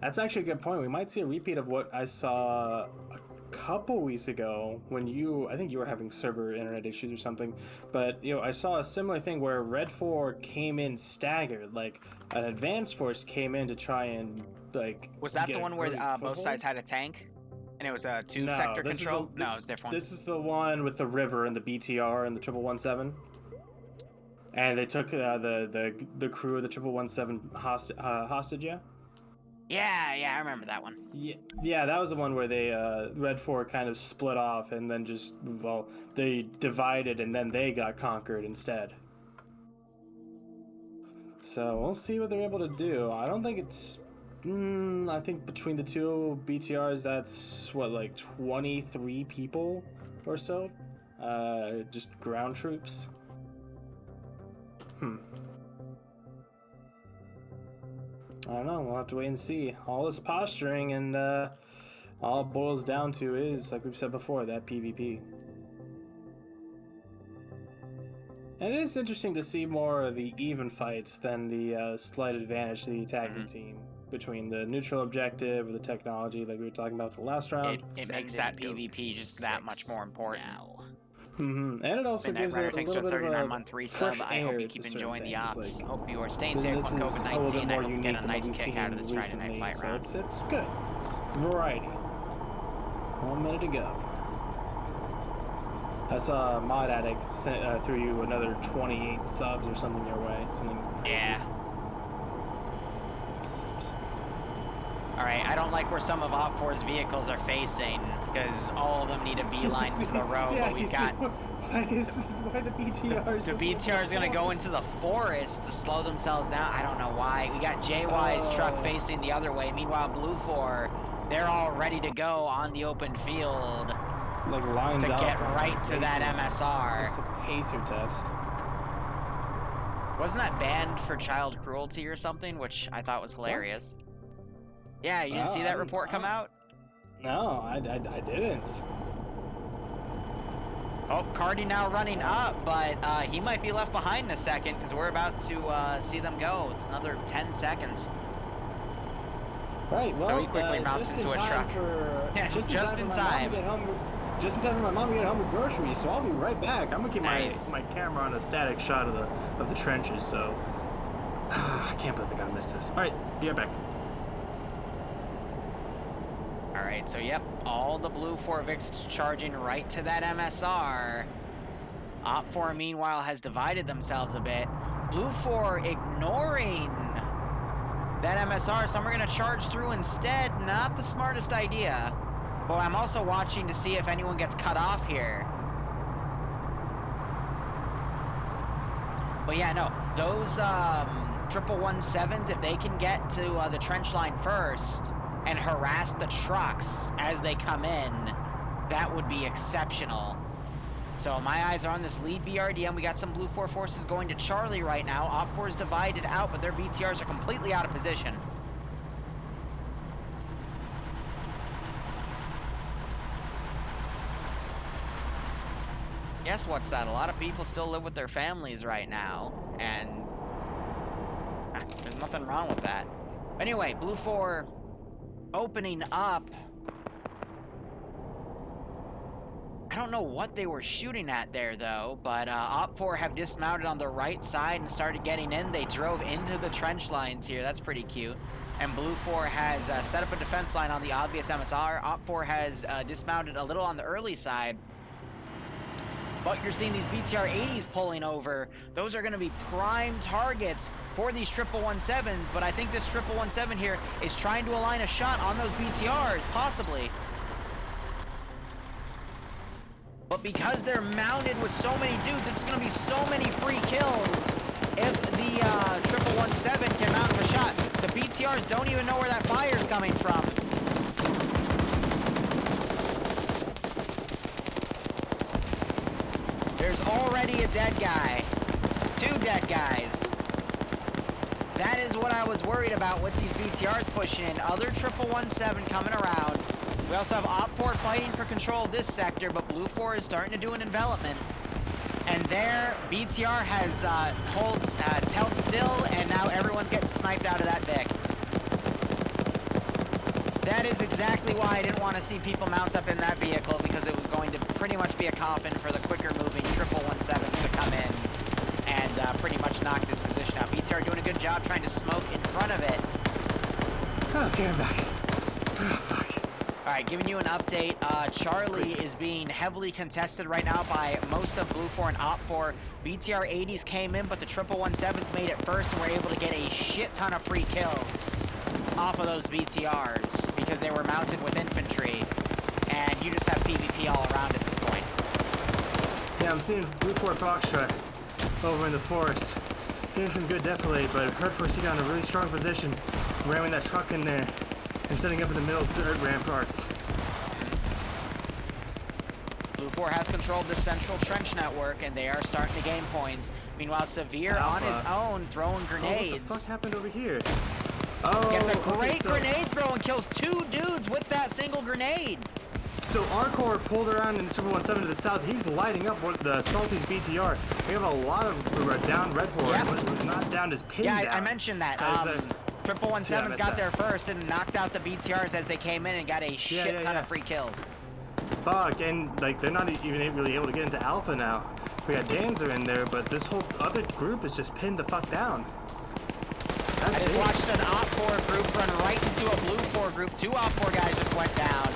that's actually a good point. We might see a repeat of what I saw a couple weeks ago when I think you were having server internet issues or something, but I saw a similar thing where Red 4 came in staggered, like an advanced force came in to try and was that the one where both sides had a tank and it was a two-sector control? No, it was different. This is the one with the river and the BTR and the 1117, and they took the crew of the 1117 hostage. Yeah, I remember that one. Yeah, that was the one where they Red 4 kind of split off and then they divided and then they got conquered instead. So we'll see what they're able to do. I don't think it's. I think between the two BTRs, that's 23 people or so, just ground troops. I don't know. We'll have to wait and see. All this posturing and all it boils down to is, like we've said before, that PvP. And it is interesting to see more of the even fights than the slight advantage to the attacking team between the neutral objective or the technology, like we were talking about the last round. It makes that PvP just that much more important. And it also gives it a little bit of a 39-month resub. I hope you keep enjoying the ops. Hope you are staying safe on COVID-19. I hope you get a nice kick out of this Friday night fight round. It's good. It's variety. 1 minute to go. I saw Mod Addict threw you another 28 subs or something your way. Something crazy. Yeah. Alright, I don't like where some of Op4's vehicles are facing, because all of them need a beeline to the road, but we've got... Why the BTRs... The BTR's gonna go into the forest to slow themselves down. I don't know why. We got JY's truck facing the other way. Meanwhile, Blue 4, they're all ready to go on the open field. Lined to up. Get right to that MSR. It's a pacer test. Wasn't that banned for child cruelty or something, which I thought was hilarious? What? Yeah, you didn't see that report come out? No, I didn't. Oh, Cardi now running up, but he might be left behind in a second because we're about to see them go. It's another 10 seconds. Right, well, so he quickly mounts into a truck. Just in time. Just in time for my mom to get home with groceries, so I'll be right back. I'm gonna keep my camera on a static shot of the trenches, so I can't believe I gotta miss this. All right, be right back. All right, so yep, all the Blue 4 Vics charging right to that MSR. Op 4 meanwhile has divided themselves a bit. Blue 4 ignoring that MSR, some are gonna charge through instead. Not the smartest idea. Boy, I'm also watching to see if anyone gets cut off here. But yeah, no, those 117s, if they can get to the trench line first and harass the trucks as they come in, that would be exceptional. So my eyes are on this lead BRDM. We got some Blue 4 forces going to Charlie right now. Op 4 is divided out, but their BTRs are completely out of position. Guess what's that? A lot of people still live with their families right now, and there's nothing wrong with that. Anyway, Blue 4 opening up. I don't know what they were shooting at there, though, but Op 4 have dismounted on the right side and started getting in. They drove into the trench lines here. That's pretty cute. And Blue 4 has set up a defense line on the obvious MSR. Op 4 has dismounted a little on the early side. But you're seeing these BTR-80s pulling over. Those are going to be prime targets for these 117s, but I think this 117 here is trying to align a shot on those BTRs, possibly. But because they're mounted with so many dudes, this is going to be so many free kills. If the 117 can mount a shot, the BTRs don't even know where that fire is coming from. There's already a dead guy. 2 dead guys. That is what I was worried about with these BTRs pushing in. Other 117 coming around. We also have Op 4 fighting for control of this sector, but Blue 4 is starting to do an envelopment. And there, BTR has held still, and now everyone's getting sniped out of that Vic. That is exactly why I didn't want to see people mount up in that vehicle, because it was going to pretty much be a coffin for the quicker moving 117s to come in and pretty much knock this position out. BTR doing a good job trying to smoke in front of it. Okay, I'm back. Oh, fuck. All right, giving you an update. Charlie is being heavily contested right now by most of Blue 4 and Op 4. BTR-80s came in, but the 117s made it first and were able to get a shit ton of free kills off of those BTRs because they were mounted with infantry, and you just have PvP all around at this point. Yeah, I'm seeing Blue 4 Foxtrot over in the forest. Getting some good defilade, but Red 4 sitting on a really strong position, ramming that truck in there and setting up in the middle of dirt ramparts. Blue 4 has controlled the central trench network, and they are starting to gain points. Meanwhile, Severe on his own throwing grenades. What the fuck happened over here? Gets a great grenade throw and kills 2 dudes with that single grenade. So Arcor pulled around in the 117 to the south. He's lighting up the Salty's BTR. We have a lot of down Red 4. Yeah. What was not down is pinned down. I mentioned that. 117's got there first and knocked out the BTRs as they came in and got a shit ton of free kills. Fuck, and like they're not even really able to get into Alpha now. We got Danzer in there, but this whole other group is just pinned the fuck down. I just watched an Op 4 group run right into a Blue 4 group. 2 Op 4 guys just went down.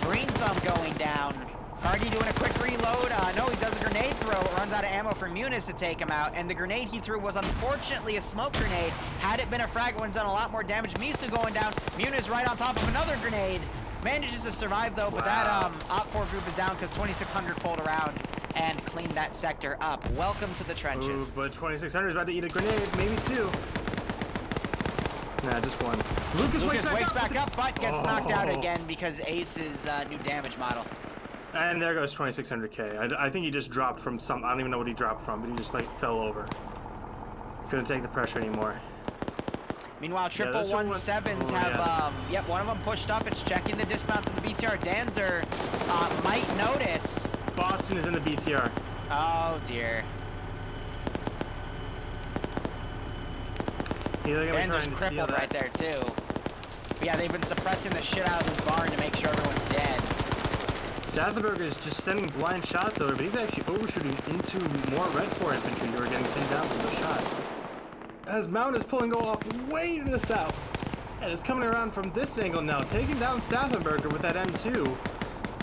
Green Thumb going down. Cardi doing a quick reload. No, he does a grenade throw. Runs out of ammo for Muniz to take him out. And the grenade he threw was unfortunately a smoke grenade. Had it been a frag, it would have done a lot more damage. Misu going down. Muniz right on top of another grenade. Manages to survive though, but that Op 4 group is down because 2600 pulled around and cleaned that sector up. Welcome to the trenches. Ooh, but 2600 is about to eat a grenade, maybe 2. Nah, just 1. Lucas wakes back up, but gets knocked out again because Ace's new damage model. And there goes 2600k. I think he just dropped from some. I don't even know what he dropped from, but he just like fell over. Couldn't take the pressure anymore. Meanwhile, 117s have, one of them pushed up. It's checking the dismounts of the BTR. Danzer might notice. Boston is in the BTR. Oh, dear. Danzer's crippled right there, too. But yeah, they've been suppressing the shit out of this barn to make sure everyone's dead. Sathenberg is just sending blind shots over, but he's actually overshooting into more Red 4 infantry who are getting pinned down from those shots. As Mount is pulling off way to the south, and is coming around from this angle now, taking down Staffenberger with that M2.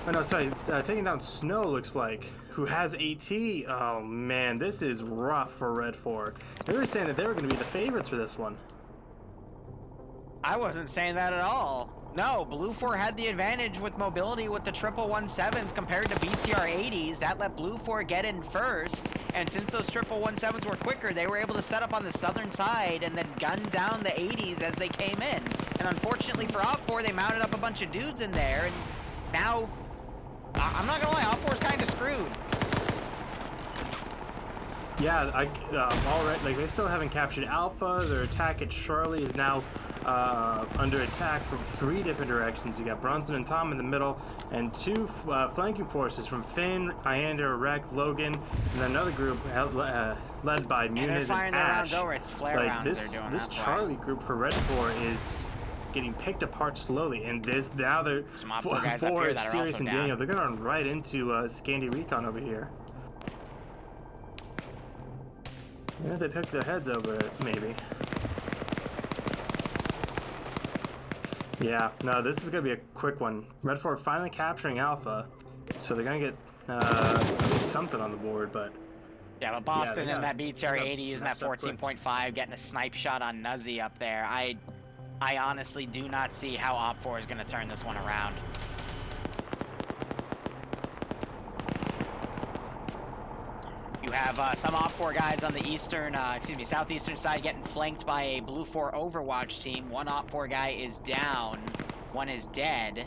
Oh no, sorry, taking down Snow, looks like, who has AT. Oh man, this is rough for Red 4. They were saying that they were going to be the favorites for this one. I wasn't saying that at all. No, Blue 4 had the advantage with mobility with the 117s compared to BTR 80s. That let Blue 4 get in first, and since those 117s were quicker, they were able to set up on the southern side and then gun down the 80s as they came in. And unfortunately for Op4, they mounted up a bunch of dudes in there, and now, I'm not gonna lie, Op4's kind of screwed. Yeah, already, like, they still haven't captured Alpha. Their attack at Charlie is now under attack from 3 different directions. You got Bronson and Tom in the middle, and 2 flanking forces from Finn, Iander, Rek, Logan, and then another group led by Muniz and Ash. Rounds over. It's flare like rounds this, they're doing. this Charlie group for Red 4 is getting picked apart slowly, and now they're four Sirius and Daniel. They're gonna run right into Scandi Recon over here. Yeah, they pick their heads over it, maybe. Yeah, no, this is gonna be a quick one. Red 4 finally capturing Alpha, so they're gonna get something on the board, but... Yeah, but Boston and that BTR 80 using that 14.5, getting a snipe shot on Nuzzy up there. I honestly do not see how Op4 is gonna turn this one around. You have some Op4 guys on the southeastern side getting flanked by a Blue 4 Overwatch team. One Op4 guy is down, one is dead.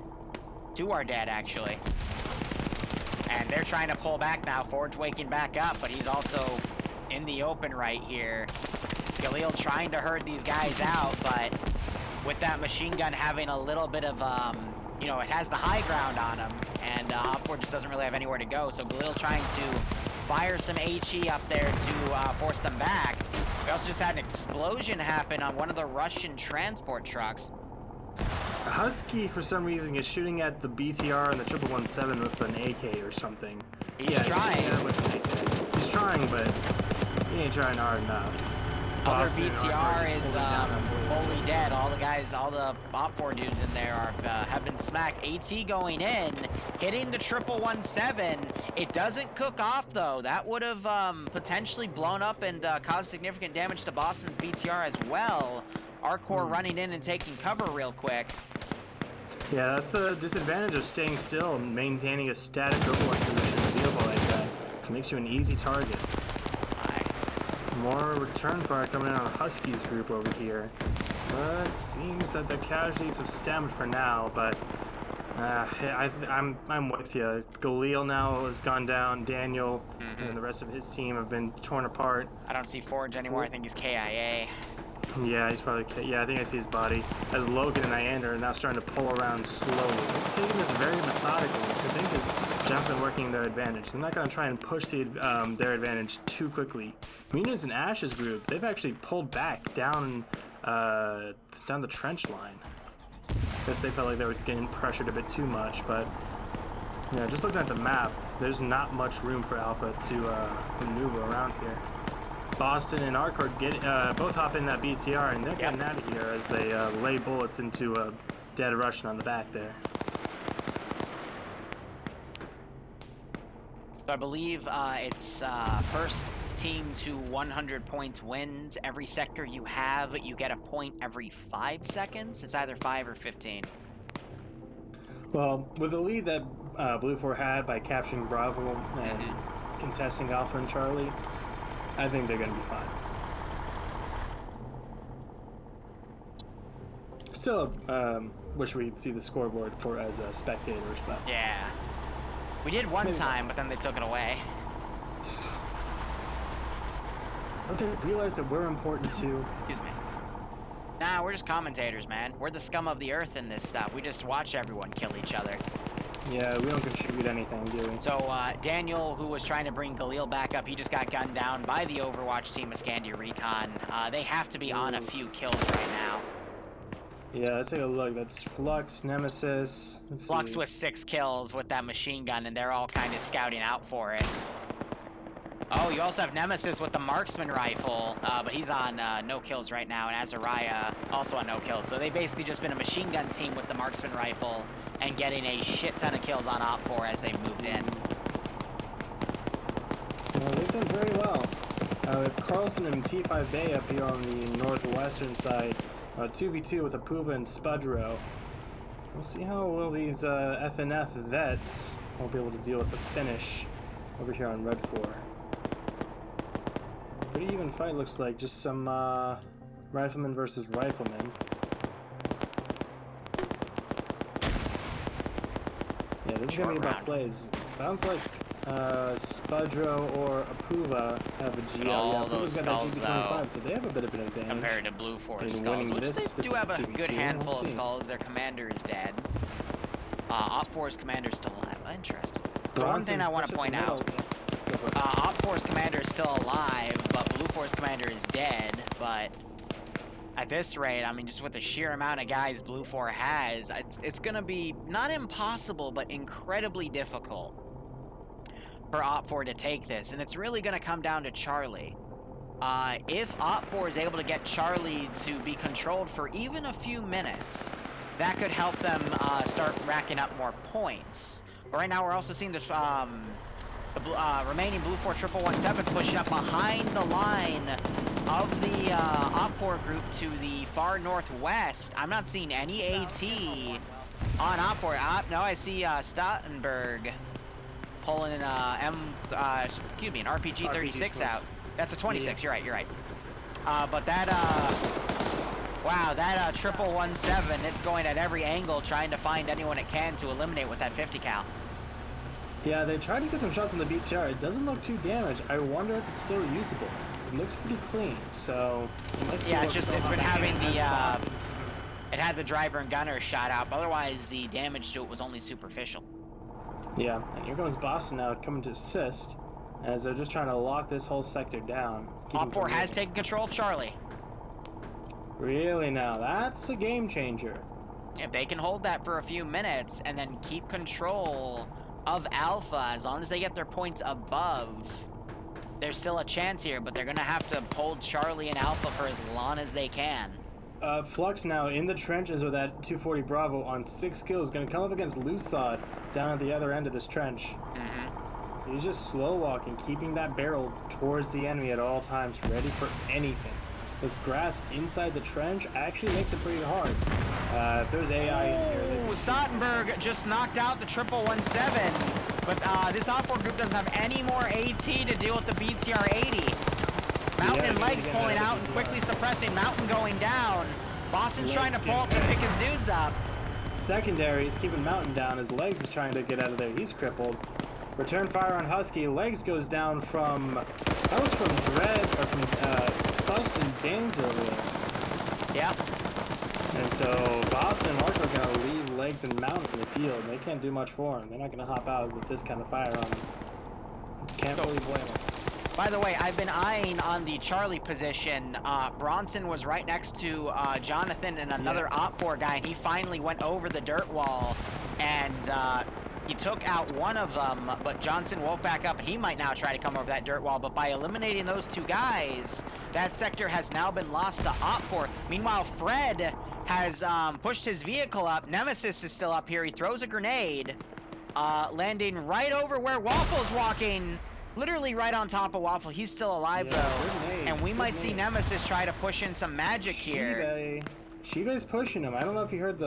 2 are dead, actually. And they're trying to pull back now. Forge waking back up, but he's also in the open right here. Galil trying to herd these guys out, but with that machine gun having a little bit of, you know, it has the high ground on him, and Op4 just doesn't really have anywhere to go, so Galil trying to fire some HE up there to force them back. We also just had an explosion happen on one of the Russian transport trucks. Husky, for some reason, is shooting at the BTR and the 117 with an AK or something. He's trying. He's trying, but he ain't trying hard enough. Other BTR is fully dead. All the guys, all the Op4 dudes in there have been smacked. AT going in, hitting the 117. It doesn't cook off though. That would have potentially blown up and caused significant damage to Boston's BTR as well. Arcor running in and taking cover real quick. Yeah, that's the disadvantage of staying still and maintaining a static overwatch position in a vehicle like that. It makes you an easy target. More return fire coming in on Husky's group over here. But it seems that the casualties have stemmed for now, but I'm with you. Galil now has gone down. Daniel and the rest of his team have been torn apart. I don't see Forge anymore. I think he's KIA. Yeah, he's probably... Yeah, I think I see his body. As Logan and Iander are now starting to pull around slowly. Taking this very methodically, which I think is definitely working their advantage. They're not going to try and push their advantage too quickly. Muniz and Ash's group, they've actually pulled back down the trench line. I guess they felt like they were getting pressured a bit too much, but... Yeah, just looking at the map, there's not much room for Alpha to maneuver around here. Boston and Arcor both hop in that BTR, and they're getting out of here as they lay bullets into a dead Russian on the back there. So I believe it's first team to 100 points wins. Every sector you have, you get a point every 5 seconds. It's either 5 or 15. Well, with the lead that Blue 4 had by capturing Bravo and contesting Alpha and Charlie, I think they're going to be fine. Still, wish we'd see the scoreboard for as spectators, but... Yeah. We did one time, but then they took it away. Don't they realize that we're important too? Excuse me. Nah, we're just commentators, man. We're the scum of the earth in this stuff. We just watch everyone kill each other. Yeah, we don't contribute anything, do we? So, Daniel, who was trying to bring Galil back up, he just got gunned down by the Overwatch team of Scandia Recon. They have to be on a few kills right now. Yeah, let's take a look. That's Flux, Nemesis. Flux with 6 kills with that machine gun, and they're all kind of scouting out for it. Oh, you also have Nemesis with the marksman rifle, but he's on no kills right now, and Azariah also on no kills. So they've basically just been a machine gun team with the marksman rifle and getting a shit ton of kills on Op4 as they've moved in. Well, they've done very well. We have Carlson and T5 Bay up here on the northwestern side. 2v2 with a Puba and Spudro. We'll see how well these FNF vets will be able to deal with the finish over here on Red 4. Pretty even fight, looks like. Just some rifleman versus rifleman. Yeah, this is going to be about plays. Sounds like Spudro or Apuva have a GL. All those Apuva's got skulls, that though, GP25, so they have a bit of an advantage. compared to Blue Force in skulls, winning which this they do have a specific good 2v2. handful We'll of see. skulls. Their commander is dead. Op 4's commander is still alive. Interesting. So one thing I want to point out, Op 4's commander is still alive, but Blue Force commander is dead. But at this rate, I mean, just with the sheer amount of guys Blue 4 has, it's going to be not impossible, but incredibly difficult for Op 4 to take this. And it's really going to come down to Charlie. If Op 4 is able to get Charlie to be controlled for even a few minutes, that could help them start racking up more points. But right now, we're also seeing the remaining Blue 4 117 pushing up behind the line of the Op 4 group to the far northwest. I'm not seeing any AT on Op 4. No, I see Stottenberg pulling an an RPG 36 out. That's a 26. Yeah. You're right. But that wow, that 117, it's going at every angle trying to find anyone it can to eliminate with that 50 cal. Yeah, they tried to get some shots on the BTR. It doesn't look too damaged. I wonder if it's still usable. It looks pretty clean, so... Yeah, it's been having the... it had the driver and gunner shot out, but otherwise the damage to it was only superficial. Yeah, and here comes Boston now coming to assist, as they're just trying to lock this whole sector down. Op 4 has taken control of Charlie. Really now, that's a game changer. If they can hold that for a few minutes and then keep control of Alpha, as long as they get their points above, there's still a chance here, but they're going to have to hold Charlie and Alpha for as long as they can. Flux now in the trenches with that 240 Bravo on 6 kills, going to come up against Lusod down at the other end of this trench. He's just slow walking, keeping that barrel towards the enemy at all times, ready for anything. This grass inside the trench actually makes it pretty hard. If there's AI in here... Stottenberg just knocked out the 117, but this Op 4 group doesn't have any more AT to deal with the BTR 80. Mountain and Legs pulling out and quickly suppressing. Mountain going down. Boston's trying to pull up to pick his dudes up. Secondary is keeping Mountain down as Legs is trying to get out of there. He's crippled. Return fire on Husky. Legs goes down from... That was from Dread, or from Fuss and Danes earlier. Yep. And so Boston and Mark are going to leave Legs and Mountain in the field. They can't do much for him. They're not going to hop out with this kind of fire on them. Can't really blame them. By the way, I've been eyeing on the Charlie position. Bronson was right next to Jonathan and another Op 4 guy, and he finally went over the dirt wall, and he took out one of them, but Johnson woke back up, and he might now try to come over that dirt wall, but by eliminating those two guys, that sector has now been lost to Op 4. Meanwhile, Fred has pushed his vehicle up. Nemesis is still up here. He throws a grenade, landing right over where Waffle's walking. Literally right on top of Waffle. He's still alive, though. And we might see Nemesis try to push in some magic here. Shibe's pushing him. I don't know if you heard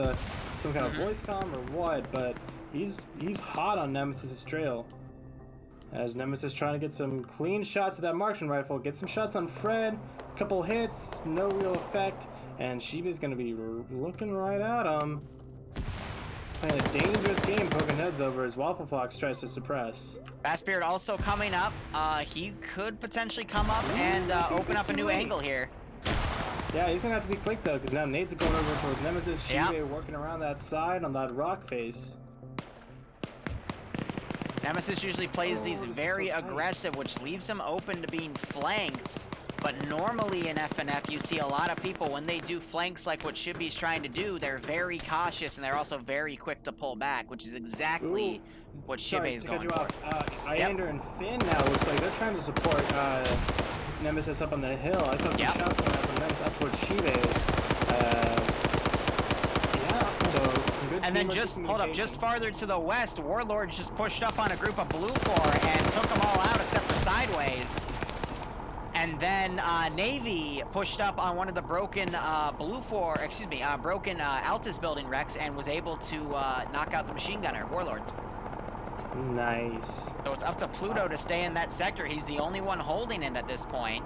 some kind of voice comm or what, but he's hot on Nemesis' trail. As Nemesis trying to get some clean shots with that marksman rifle. Get some shots on Fred. Couple hits. No real effect. And Shibe's going to be looking right at him. Playing a dangerous game, poking heads over as Waffle Fox tries to suppress. Fastbeard also coming up. He could potentially come up and open up a new angle here. Yeah, he's gonna have to be quick though, because now Nate's going over towards Nemesis. Shibe working around that side on that rock face. Nemesis usually plays these very aggressive, which leaves him open to being flanked. But normally in FNF, you see a lot of people, when they do flanks like what Shibe's trying to do, they're very cautious and they're also very quick to pull back, which is exactly what Shibe is going for. Iander and Finn now looks like they're trying to support Nemesis up on the hill. I saw some shots going up and towards Shibe. So some good. And then just farther to the west, Warlord just pushed up on a group of Blue 4 and took them all out except for Sideways. And then Navy pushed up on one of the broken broken Altus building wrecks and was able to knock out the machine gunner, Warlords. Nice. So it's up to Pluto to stay in that sector. He's the only one holding it at this point.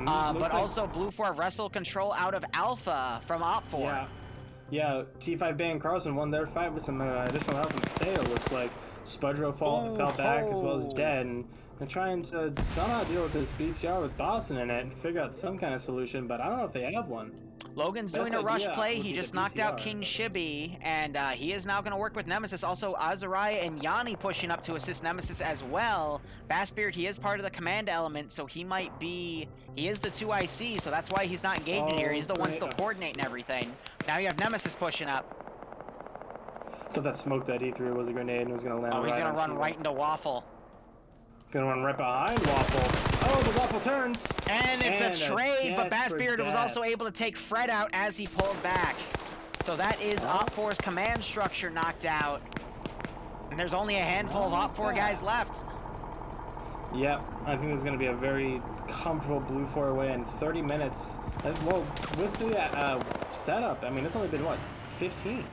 But also Blue 4 wrestled control out of Alpha from Op 4. Yeah, T5 Bay and Carlson won their fight with some additional help from Sail. Looks like Spudro fell back as well as Dead, and they're trying to somehow deal with this BTR with Boston in it and figure out some kind of solution, but I don't know if they have one. Logan's doing a rush play. He just knocked out King Shibi, and he is now going to work with Nemesis. Also, Azariah and Yanni pushing up to assist Nemesis as well. Bassbeard, he is part of the command element, so he might be... He is the 2IC, so that's why he's not engaging here. He's the one still coordinating everything. Now you have Nemesis pushing up. I thought that smoke that he threw was a grenade and was going to land he's going to run right into Waffle. Gonna run right behind Waffle. Oh, the Waffle turns. And it's a trade, but Bassbeard was also able to take Fred out as he pulled back. So that is Op 4's command structure knocked out. And there's only a handful of Op 4 guys left. Yep, I think there's going to be a very comfortable Blue 4 away in 30 minutes. Well, with the setup, I mean, it's only been, what, 15?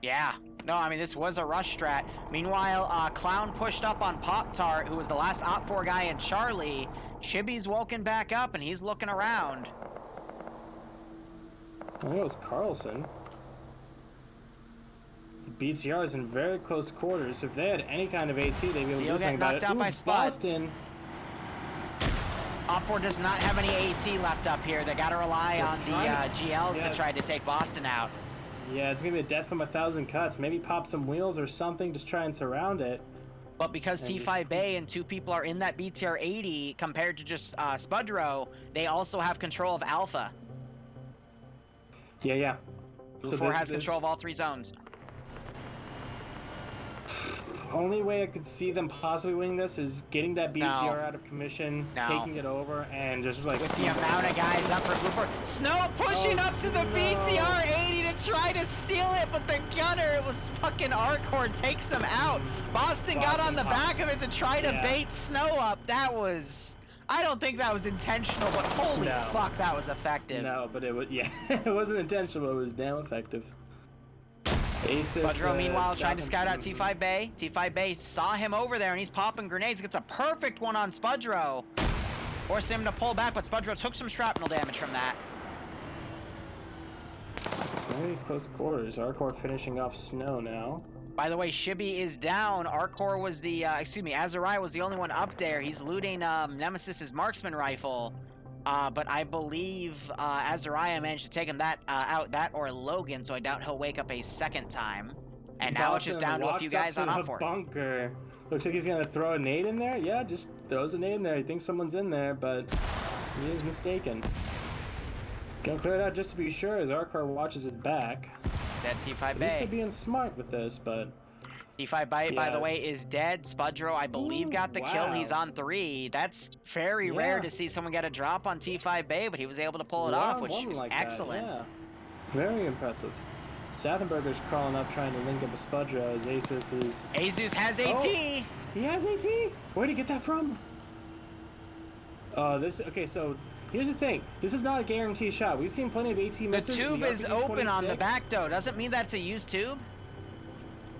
Yeah. No, I mean, this was a rush strat. Meanwhile, Clown pushed up on Pop-Tart, who was the last Op 4 guy in Charlie. Chibi's woken back up, and he's looking around. I think it was Carlson. The BTR is in very close quarters. So if they had any kind of AT, they'd be able to do something about it. Out by Spud. Boston. Op 4 does not have any AT left up here. They got to rely on the GLs to try to take Boston out. Yeah, it's going to be a death from 1,000 cuts. Maybe pop some wheels or something, just try and surround it. But because T5 Bay and 2 people are in that BTR 80, compared to just Spudro, they also have control of Alpha. Yeah. Blue 4 has control of all 3 zones. Only way I could see them possibly winning this is getting that BTR out of commission, taking it over, and just like... With the amount of guys up for Blue 4. Snow pushing up to the BTR 80 to try to steal it, but the gunner, it was fucking Arcor, takes him out. Boston got on the back of it to try to bait Snow up. That was... I don't think that was intentional, but holy fuck, that was effective. No, but it was... Yeah, it wasn't intentional, but it was damn effective. Spudro, meanwhile, trying to scout out T5 Bay. T5 Bay saw him over there, and he's popping grenades. Gets a perfect one on Spudro. Forced him to pull back, but Spudro took some shrapnel damage from that. Very close quarters. Arcor finishing off Snow now. By the way, Shibi is down. Arcor was the, Azariah was the only one up there. He's looting Nemesis's marksman rifle. But I believe Azariah managed to take him out, that or Logan, so I doubt he'll wake up a second time. And now it's just down to a few guys on Op 4. Bunker. Looks like he's gonna throw a nade in there. Yeah, just throws a nade in there. He thinks someone's in there, but he is mistaken. Gonna clear it out just to be sure as Arcor watches his back. It's dead T5 Bay. At least they're being smart with this, but... T5 Bay, by the way, is dead. Spudro, I believe, got the kill. He's on 3. That's very rare to see someone get a drop on T5 Bay, but he was able to pull it off, which is excellent. Very impressive. Sathenberger's crawling up trying to link up with Spudro as Asus is... Asus has AT! He has AT? Where'd he get that from? Okay, so... Here's the thing. This is not a guaranteed shot. We've seen plenty of AT misses. The tube is open on the back, though. Doesn't mean that's a used tube?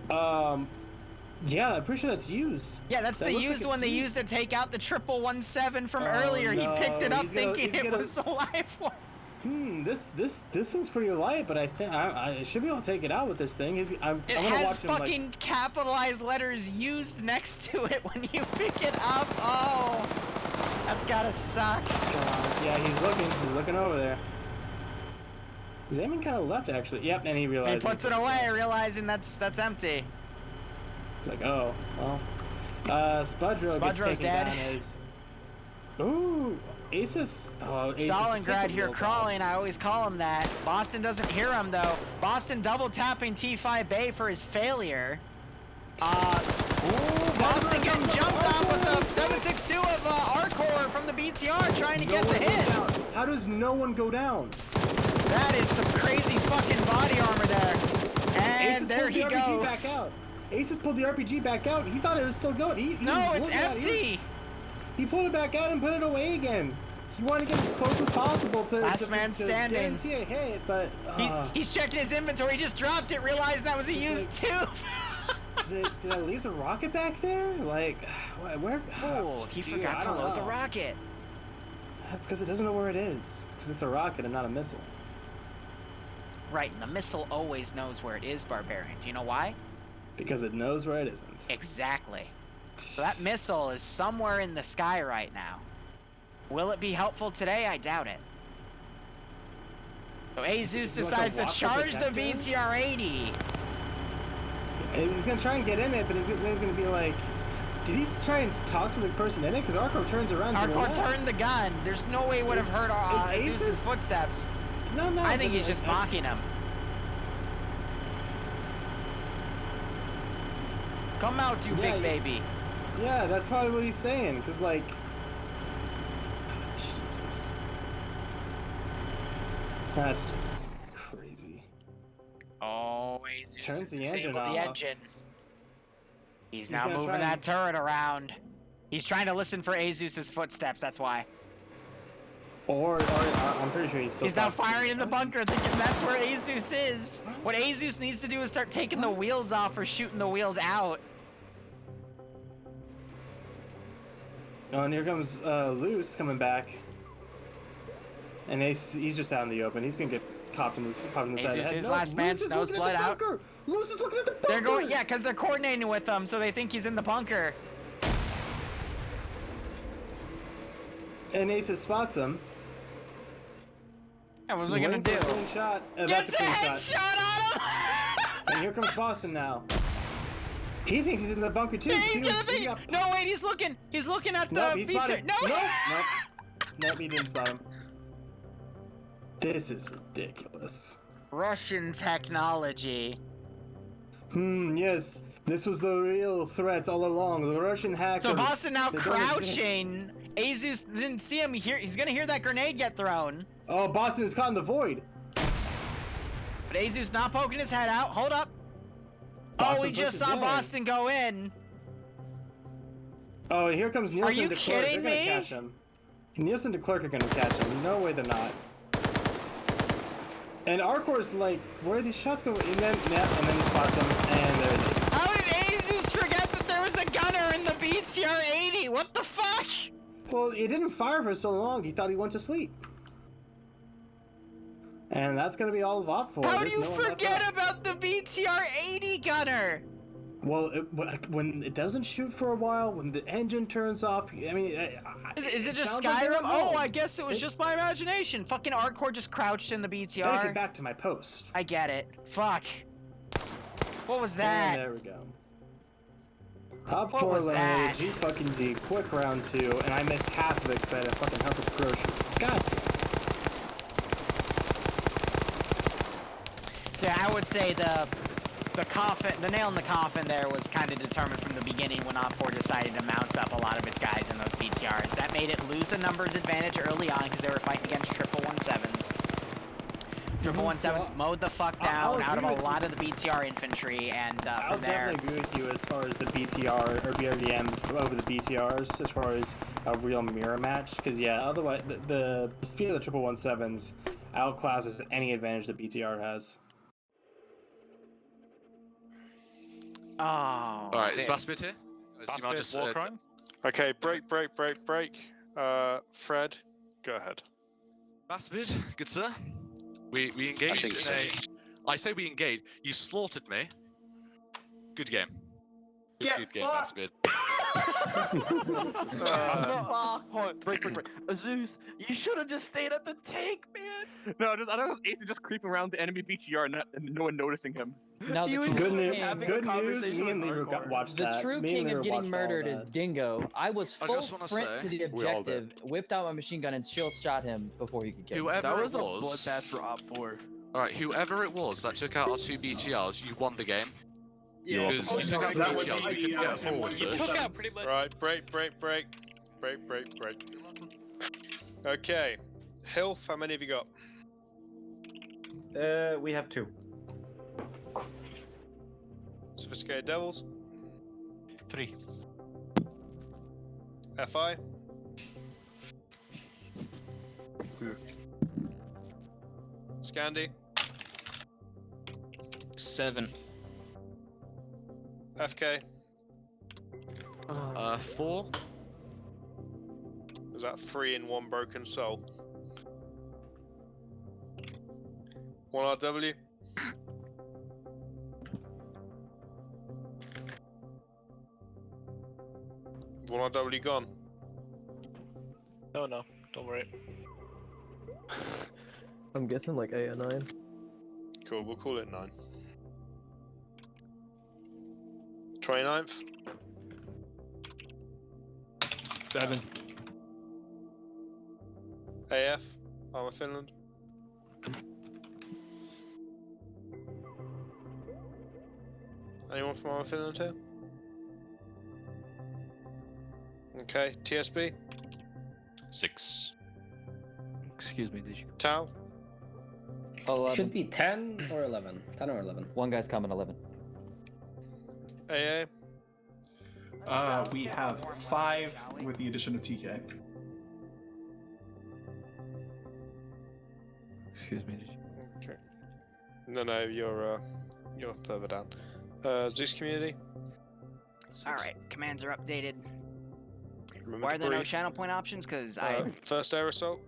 Yeah, I'm pretty sure that's used. Yeah, that's the used one they used to take out the 1117 from earlier. He picked it up thinking it was a live one. This thing's pretty light, but I think I should be able to take it out with this thing. It has fucking capitalized letters used next to it when you pick it up. Oh, that's gotta suck. Yeah, he's looking over there. He's aiming kind of left, actually. Yep, and he realizes. He puts it away, realizing that's empty. It's like, oh, well. Spudro's gets taken down as... Ooh, Asus. Oh, Stalingrad here crawling. I always call him that. Boston doesn't hear him, though. Boston double tapping T5 Bay for his failure. Boston getting jumped on with the 762 of Arcor from the BTR trying to get the hit. How does no one go down? That is some crazy fucking body armor there. And there he goes. Back out. Asus pulled the RPG back out. He thought it was still going. No, it's empty. He pulled it back out and put it away again. He wanted to get as close as possible to Last man standing. guarantee a hit, but he's checking his inventory. He just dropped it, realized that was a used tube. did I leave the rocket back there? Like, where? Fool! He forgot to load the rocket. That's because it doesn't know where it is. Because it's a rocket and not a missile. Right, and the missile always knows where it is, Barbarian. Do you know why? Because it knows where it isn't. Exactly. So that missile is somewhere in the sky right now. Will it be helpful today? I doubt it. So Azus decides to charge the VTR-80. He's gonna try and get in it, but he's gonna be like, did he try and talk to the person in it? Because Arco turns around. Arco turned the gun. There's no way it would have heard Azuz's footsteps. No. I think he's just mocking him. Come out, you big baby. Yeah, that's probably what he's saying. Because like, Jesus, that's just crazy. Oh, Azus turns the engine off. He's now moving that turret around. He's trying to listen for Azuz's footsteps. That's why. Or I'm pretty sure he's now firing in the bunker, thinking that's where Azus is. What Azus needs to do is start taking the wheels off or shooting the wheels out. Oh, and here comes Luce coming back. And he's just out in the open. He's gonna get popped in the side of the head. His last man, Snow's blood out. Luce is looking at the bunker! They're going, yeah, because they're coordinating with him, so they think he's in the bunker. And Aces spots him. And what's he gonna do? Clean shot. Gets a headshot on him! And here comes Boston now. He thinks he's in the bunker too. No, wait, he's looking. He's looking at the pizza. Nope, he didn't spot him. This is ridiculous. Russian technology. Yes. This was the real threat all along. The Russian hackers. So Boston now crouching. Azus didn't see him. He's gonna hear that grenade get thrown. Oh, Boston is caught in the void. But Azus not poking his head out. Hold up. Boston we just saw Boston go in. Oh, and here comes Nielsen. Are you kidding me? They're gonna catch him. Nielsen and Clerk are gonna catch him. No way they're not. And Arcor's like, where are these shots going? And then he spots him, and there's Azus. How did Azus forget that there was a gunner in the BTR-80? What the fuck? Well, he didn't fire for so long. He thought he went to sleep. And that's gonna be all of Op 4. How do you forget about the BTR-80 gunner? Well, when it doesn't shoot for a while, when the engine turns off, I mean... Is it just Skyrim? Oh, I guess it was just my imagination. Fucking Arcor just crouched in the BTR. Gotta get back to my post. I get it. Fuck. What was that? And there we go. Op 4 level, G fucking G, quick round 2, and I missed half of it because I had a fucking help with groceries. God damn. So I would say the nail in the coffin there was kind of determined from the beginning when Op 4 decided to mount up a lot of its guys in those BTRs. That made it lose the numbers advantage early on because they were fighting against 117s. 117s mowed the fuck down out of a lot of the BTR infantry, and I'll definitely agree with you as far as the BTR or BRDMs over the BTRs as far as a real mirror match. Because yeah, otherwise the speed of the 117s outclasses any advantage that BTR has. Oh. Alright, is Bassbit here? Just, okay, break. Fred, go ahead. Bassbit, good sir. We engaged in I say we engaged. You slaughtered me. Good game. Good game, Bassbit. Break. Azus, you should have just stayed at the tank, man. No, I don't know. Ace is just creeping around the enemy BTR and no one noticing him. Now the good news. Me and Liru watched that. The true king of getting murdered is Dingo. I was full sprint to the objective, whipped out my machine gun, and shield shot him before he could kill me. That was a bloodbath for Op 4. Alright, whoever it was that took out our 2 BTRs, you won the game. Yeah, because you took out the BTRs, we couldn't get forward. Right, break. Okay, Hilf, how many have you got? We have 2. Sophisticated Devils? 3. FI? Scandi. 7. FK. 4. Is that 3 and 1 broken soul? 1 RW. One RW gone. No, don't worry. I'm guessing like 8 or 9. Cool, we'll call it 9. 29th. 7. AF. Armour Finland. Anyone from Armour Finland here? Okay, TSB. 6. Excuse me, did you? Tau. 11. Should be 10 or 11. 10 or 11. One guy's coming 11. AA. We have 5 with the addition of TK. Excuse me, did you? Okay. No, you're further down. Zeus community. All right, commands are updated. Remember Why to are there no breathe. channel point options? Because First air assault.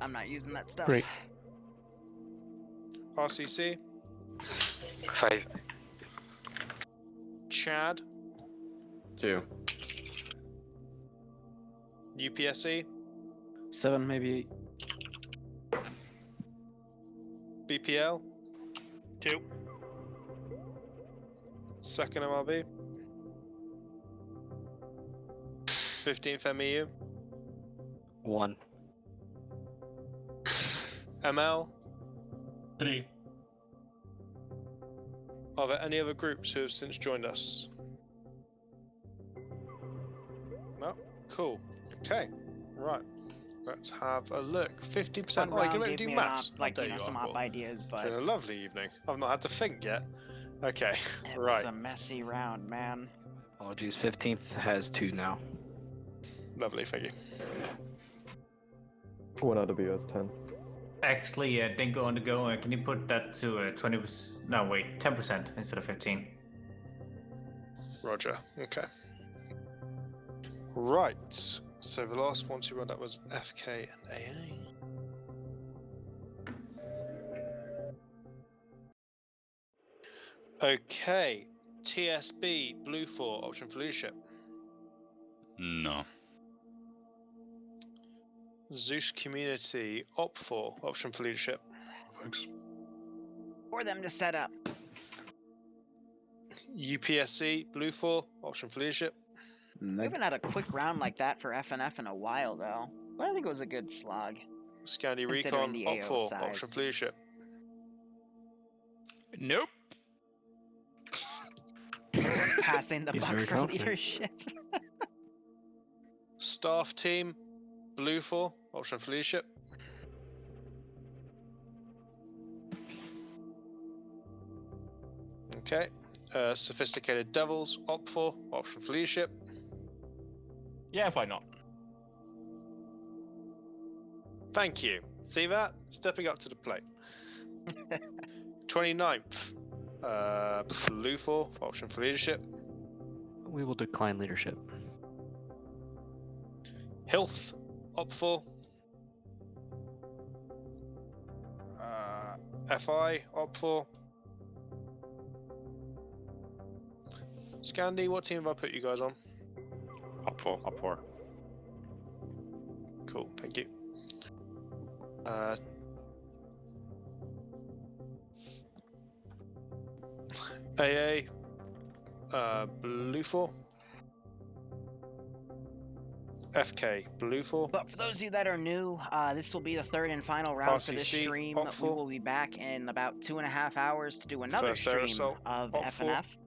I'm not using that stuff. Break. RCC. 5. Chad. 2. UPSC. 7, maybe 8. BPL. 2. Second MRB. 15th MEU. 1. ML. 3. Are there any other groups who have since joined us? No? Cool. Okay. Right. Let's have a look. 50%. One Oh, you can round really gave do me maths. some op ideas, It's but been a lovely evening. I've not had to think yet. Okay. it Right. was a messy round, man. Apologies, 15th has 2 now. Lovely. Thank you. 1 RWS 10. Actually, Dingo on the go. Can you put that to 20%? No, wait, 10% instead of 15. Roger. Okay. Right. So the last one to run that was FK and AA. Okay. TSB Blue 4 option for leadership. No. Zeus Community Op 4 option for leadership. Thanks. For them to set up. UPSC Blue 4 option for leadership. We haven't had a quick round like that for FNF in a while, though. But I think it was a good slog. Scandi Considering Recon the Op AO 4 size. option for leadership. Nope. Passing the He's buck very for confident. leadership. Staff Team Blue 4 option for leadership. Okay. Sophisticated Devils Op 4 option for leadership. Yeah, why not? Thank you. See that? Stepping up to the plate. 29th. Blue 4 option for leadership. We will decline leadership. Health Op 4. FI Op 4. Scandi, what team have I put you guys on? Op 4. Op 4. Cool, thank you. AA Blue 4. FK Blue 4. But for those of you that are new, this will be the third and final round for this RCC, stream. Op We 4. will be back in about 2.5 hours to do another First air stream assault, of Op 4. FNF.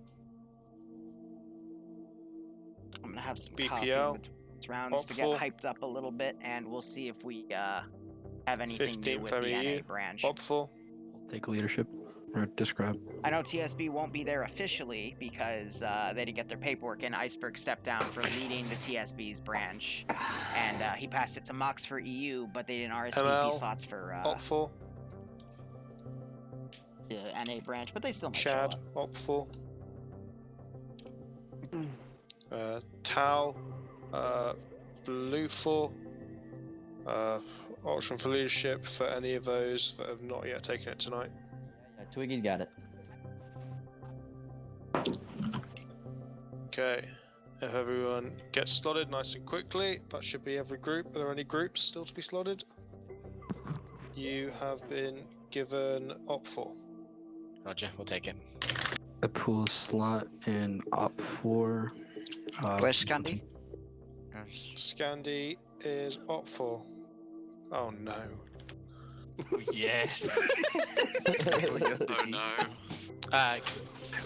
I'm gonna have some coffee BPL, in between these rounds Op to get 4. hyped up a little bit, and we'll see if we have anything new 15th with the NA MEU branch. Op 4. Take leadership. Or describe. I know TSB won't be there officially because they didn't get their paperwork in. Iceberg stepped down for leading the TSB's branch, and he passed it to Mox for EU, but they didn't RSVP ML, slots for Op4, the NA branch, but they still might show Chad, up. Op4, Tau, Blue 4, option for leadership for any of those that have not yet taken it tonight. Yeah, Twiggy's got it. Okay, if everyone gets slotted nice and quickly, that should be every group. Are there any groups still to be slotted? You have been given Op4. Roger, we'll take it. A pool slot in Op4. Where's Scandi? Scandi is Op4. Oh no. Yes. Oh no.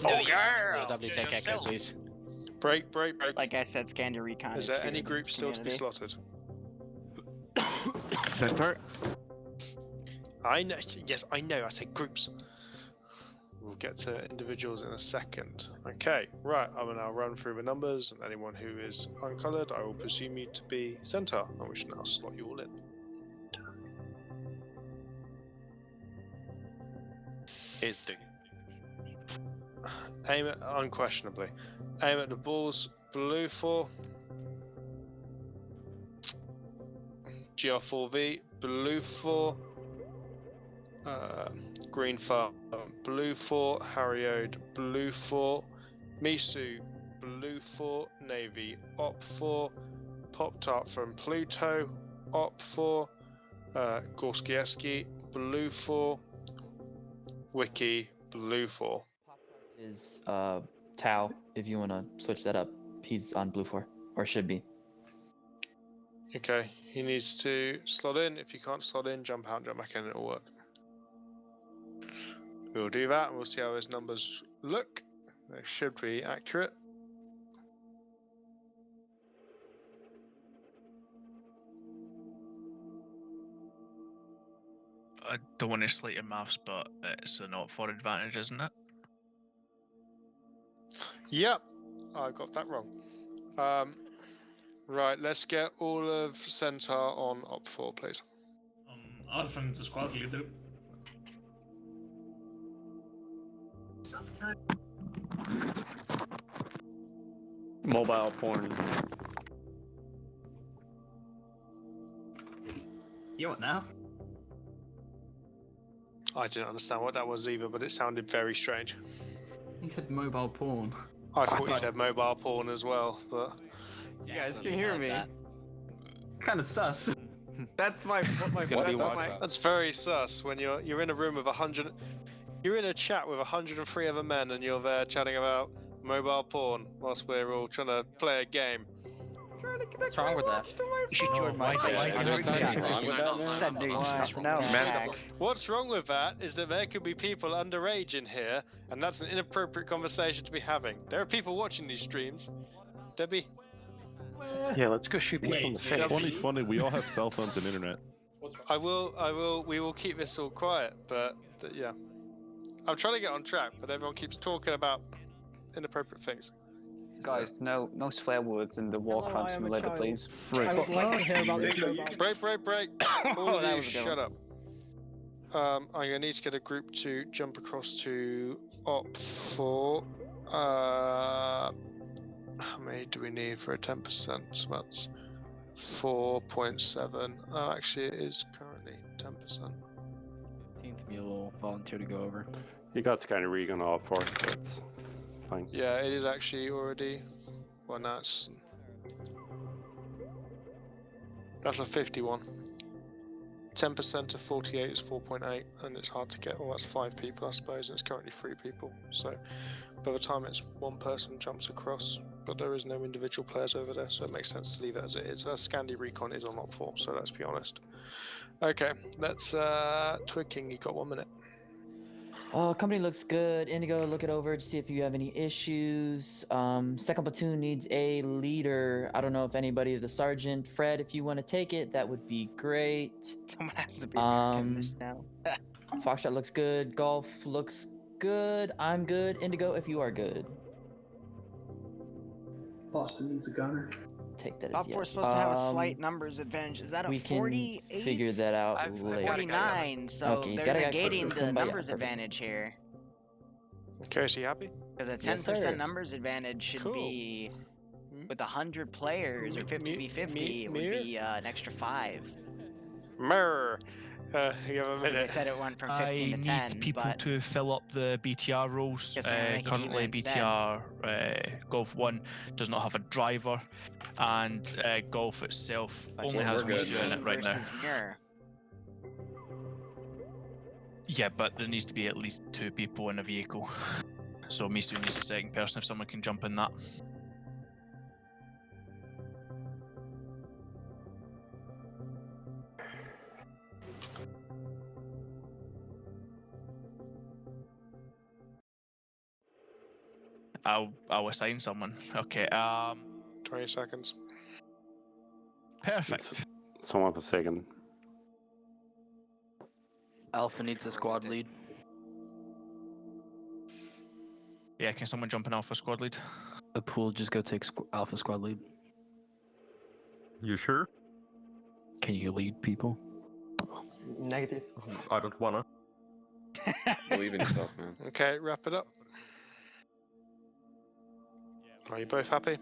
Oh yeah! W take Echo, please. Break. Like I said, Scandia Recon Is there any group still to be slotted? Centaur. I know. Yes, I know. I said groups. We'll get to individuals in a second. Okay, right. I will now run through the numbers, and anyone who is uncolored, I will presume you to be Centaur, and we should now slot you all in. Aim at, unquestionably. Aim at the balls. Blue 4. GR4V. Blue 4. Green Farm. Blue 4. Harryode. Blue 4. Misu. Blue 4. Navy. Op 4. Pop Tart from Pluto. Op 4. Gorskieski. Blue 4. Wiki. Blue 4. Is Tau, if you want to switch that up. He's on blue 4, or should be. Okay, he needs to slot in. If you can't slot in, jump out, jump back in, it'll work. We'll do that, and we'll see how his numbers look. They should be accurate. I don't want to slate your maths, but it's a not for advantage, isn't it? Yep, I got that wrong. Right, let's get all of Centaur on Op 4, please. Orphan's squad leader. Mobile porn. You what now? I didn't understand what that was either, but it sounded very strange. He said mobile porn. I thought you said mobile porn as well, but... You guys can hear me. Kind of sus. That's my That's very sus when you're in a room with 100. You're in a chat with 103 other men and you're there chatting about mobile porn whilst we're all trying to play a game. What's wrong with that? You should join my What's wrong with that is that there could be people underage in here, and that's an inappropriate conversation to be having. There are people watching these streams. Debbie? Yeah, let's go shoot people in the face. 2020, we all have cell phones and internet. We will keep this all quiet, but yeah. I'm trying to get on track, but everyone keeps talking about inappropriate things. Guys, no swear words in the Warcraft simulator, please. I would like to hear about this. Break. All of you, shut up. I'm gonna need to get a group to jump across to Op 4. How many do we need for a 10%? So that's 4.7. Oh, actually, it is currently 10%. 15th mule volunteer to go over. You got Skyner Regan off for it, so it's fine. Yeah, it is actually already. Well, now it's. That's a 51. 10% of 48 is 4.8, and it's hard to get. Well, that's 5 people, I suppose, and it's currently 3 people. So by the time it's one person jumps across, but there is no individual players over there, so it makes sense to leave it as it is. Scandi Recon is on Op 4, so let's be honest. Okay, let's. Twig King, you got 1 minute. Company looks good. Indigo, look it over to see if you have any issues. Second platoon needs a leader. I don't know if anybody, the sergeant, Fred, if you want to take it, that would be great. Someone has to be American now. Foxtrot looks good. Golf looks good. I'm good. Indigo, if you are good. Boston needs a gunner. Take that as Top yes. 4 is supposed to have a slight numbers advantage. Is that a we 48? can figure that out later. 49, so Okay, they're got a guy negating for the Kumbaya, numbers perfect. advantage here. Okay, is he happy? Because a 10% Yes, sir. numbers advantage should be, with 100 players, or 50v50, it would be an extra 5. Mirror. You have a minute. As I said, it went from 15 to 10. I need people but to fill up the BTR roles. Guess I'm gonna make it Currently, even instead. BTR Golf 1 does not have a driver, and Golf itself only has Misu in it right now. Mirror. Yeah, but there needs to be at least 2 people in a vehicle. So Misu needs a second person if someone can jump in that. I'll assign someone. Okay. 20 seconds. Perfect. Someone for second. Alpha needs a squad lead. Yeah, can someone jump in Alpha squad lead? A pool, just go take Alpha squad lead. You sure? Can you lead people? Negative. I don't wanna. Believe in yourself, man. Okay, wrap it up. Are you both happy?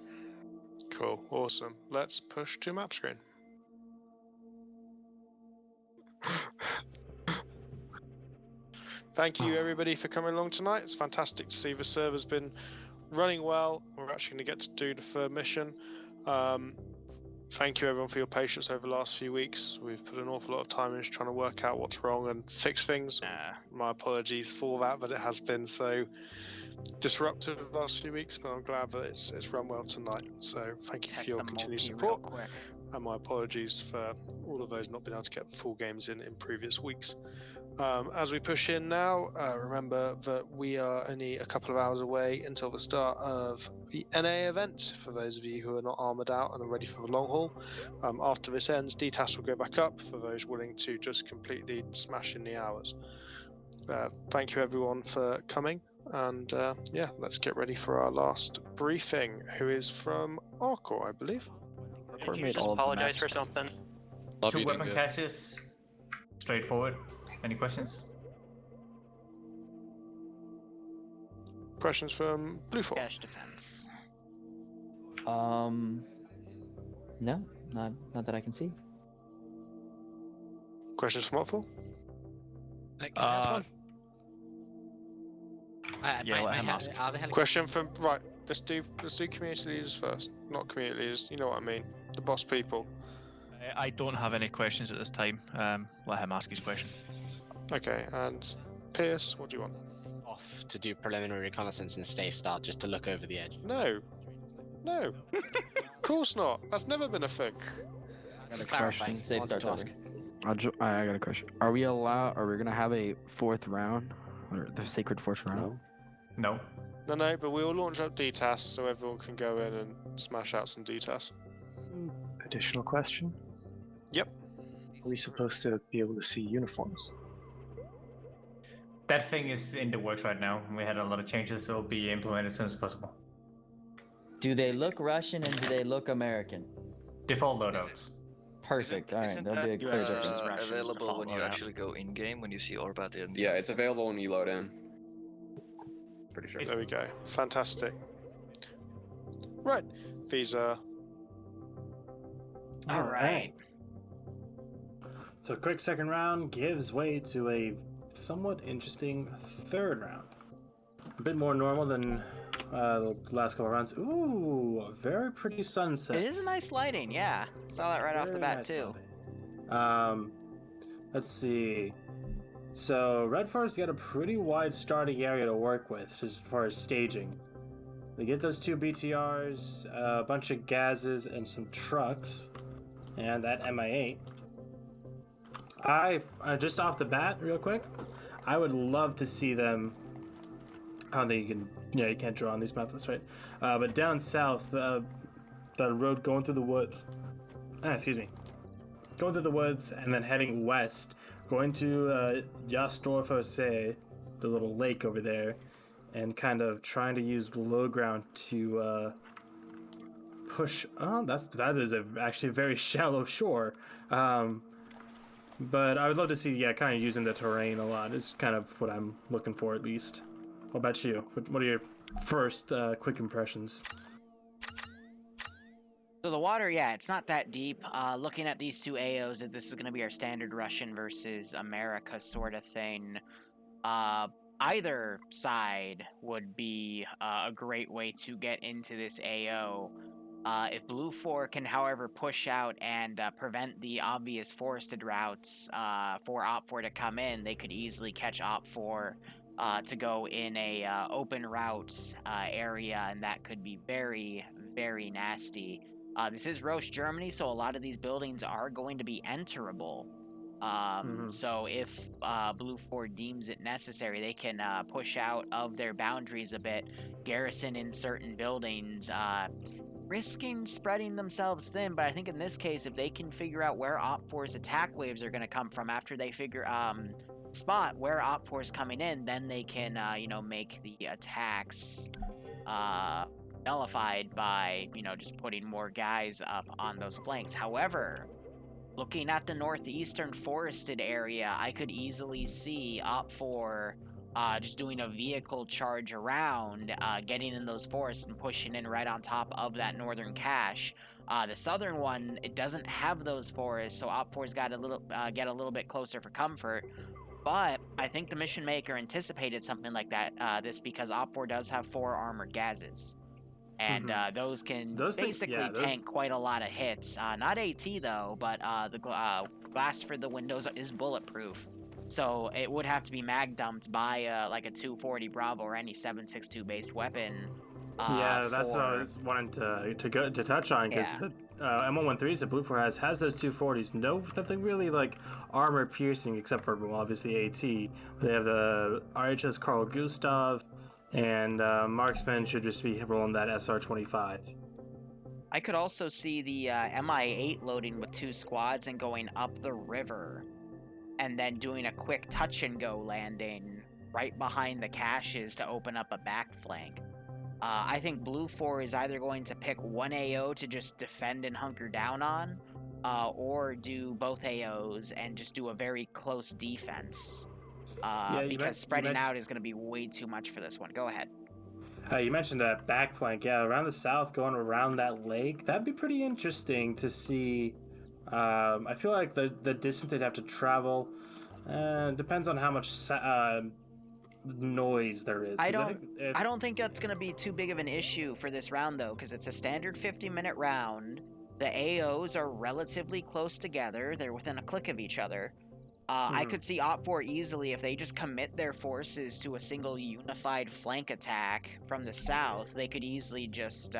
Cool, awesome. Let's push to map screen. Thank you everybody for coming along tonight. It's fantastic to see the server's been running well. We're actually going to get to do the third mission. Thank you everyone for your patience over the last few weeks. We've put an awful lot of time into trying to work out what's wrong and fix things. My apologies for that, but it has been so disruptive the last few weeks, but I'm glad that it's run well tonight. So thank you for your continued support. And my apologies for all of those not being able to get full games in previous weeks. As we push in now, remember that we are only a couple of hours away until the start of the NA event, for those of you who are not armoured out and are ready for the long haul. After this ends, DTAS will go back up for those willing to just completely smash in the hours. Thank you everyone for coming, and yeah, let's get ready for our last briefing, who is from Arcor, I believe. Can you just apologize for something? 2 weapon caches, straightforward. Any questions? Questions from Blueform? Cache defense. No, not that I can see. Questions from Hotful? Question from Let's do community leaders first. Not community leaders. You know what I mean. The boss people. I don't have any questions at this time. Let him ask his question. Okay, and Pierce, what do you want? Off to do preliminary reconnaissance and safe start, just to look over the edge. No, of course not. That's never been a thing. I got a question. Safe start task. I got a question. Are we gonna have a 4th round, or the sacred 4th round? No. No, but we will launch up DTAS so everyone can go in and smash out some DTAS. Additional question? Yep. Are we supposed to be able to see uniforms? That thing is in the works right now. We had a lot of changes, so it'll be implemented as soon as possible. Do they look Russian and do they look American? Default loadouts. Perfect. All right, there'll be a clear difference. Available when you actually go in game, when you see Orbat in. Yeah, it's available when you load in. Pretty sure. There we go. Fantastic. Right, these are. All right. So a quick second round gives way to a somewhat interesting third round. A bit more normal than the last couple of rounds. Ooh, very pretty sunset. It is a nice lighting, yeah. Saw that right off the bat, too. Let's see. So Red Forest got a pretty wide starting area to work with as far as staging. They get those 2 BTRs, a bunch of gases, and some trucks, and that MI8. Just off the bat, real quick, I would love to see them. I don't think you can't draw on these maps, that's right. But down south, the road going through the woods. Going through the woods and then heading west, going to Jastorf Ose, the little lake over there, and kind of trying to use the low ground to push. Oh, that is actually a very shallow shore. But I would love to see, kind of using the terrain a lot is kind of what I'm looking for, at least. What about you? What are your first quick impressions? So the water, it's not that deep. Looking at these two AOs, this is going to be our standard Russian versus America sort of thing. Either side would be a great way to get into this AO. If Blue 4 can, however, push out and prevent the obvious forested routes for Op4 to come in, they could easily catch Op4 to go in a open route area, and that could be very, very nasty. This is Roche, Germany, so a lot of these buildings are going to be enterable. So if Blue 4 deems it necessary, they can push out of their boundaries a bit, garrison in certain buildings, risking spreading themselves thin. But I think in this case, if they can figure out where Op4's attack waves are going to come from after they spot where Op4 is coming in, then they can, make the attacks nullified by, just putting more guys up on those flanks. However, looking at the northeastern forested area, I could easily see Op4 just doing a vehicle charge around, getting in those forests and pushing in right on top of that northern cache. The southern one, it doesn't have those forests, so Op4's got to get a little bit closer for comfort. But I think the mission maker anticipated something like that, because Op4 does have 4 armored gazes. And those can basically tank quite a lot of hits. Not AT though, but the glass for the windows is bulletproof. So it would have to be mag dumped by like a 240 Bravo or any 7.62 based weapon. That's what I was wanting to touch on, because the M113s that Blue 4 has those 240s. Nothing really like armor piercing except for obviously AT. They have the RHS Carl Gustav. And marksman should just be rolling that SR-25. I could also see the MI-8 loading with 2 squads and going up the river, and then doing a quick touch-and-go landing right behind the caches to open up a back flank. I think Blue 4 is either going to pick one AO to just defend and hunker down on, or do both AOs and just do a very close defense. Because spreading out is going to be way too much for this one. Go ahead. You mentioned that back flank. Yeah, around the south, going around that lake. That'd be pretty interesting to see. I feel like the distance they'd have to travel depends on how much noise there is. I don't think that's going to be too big of an issue for this round, though, because it's a standard 50-minute round. The AOs are relatively close together. They're within a click of each other. I could see Op4 easily, if they just commit their forces to a single unified flank attack from the south, they could easily just,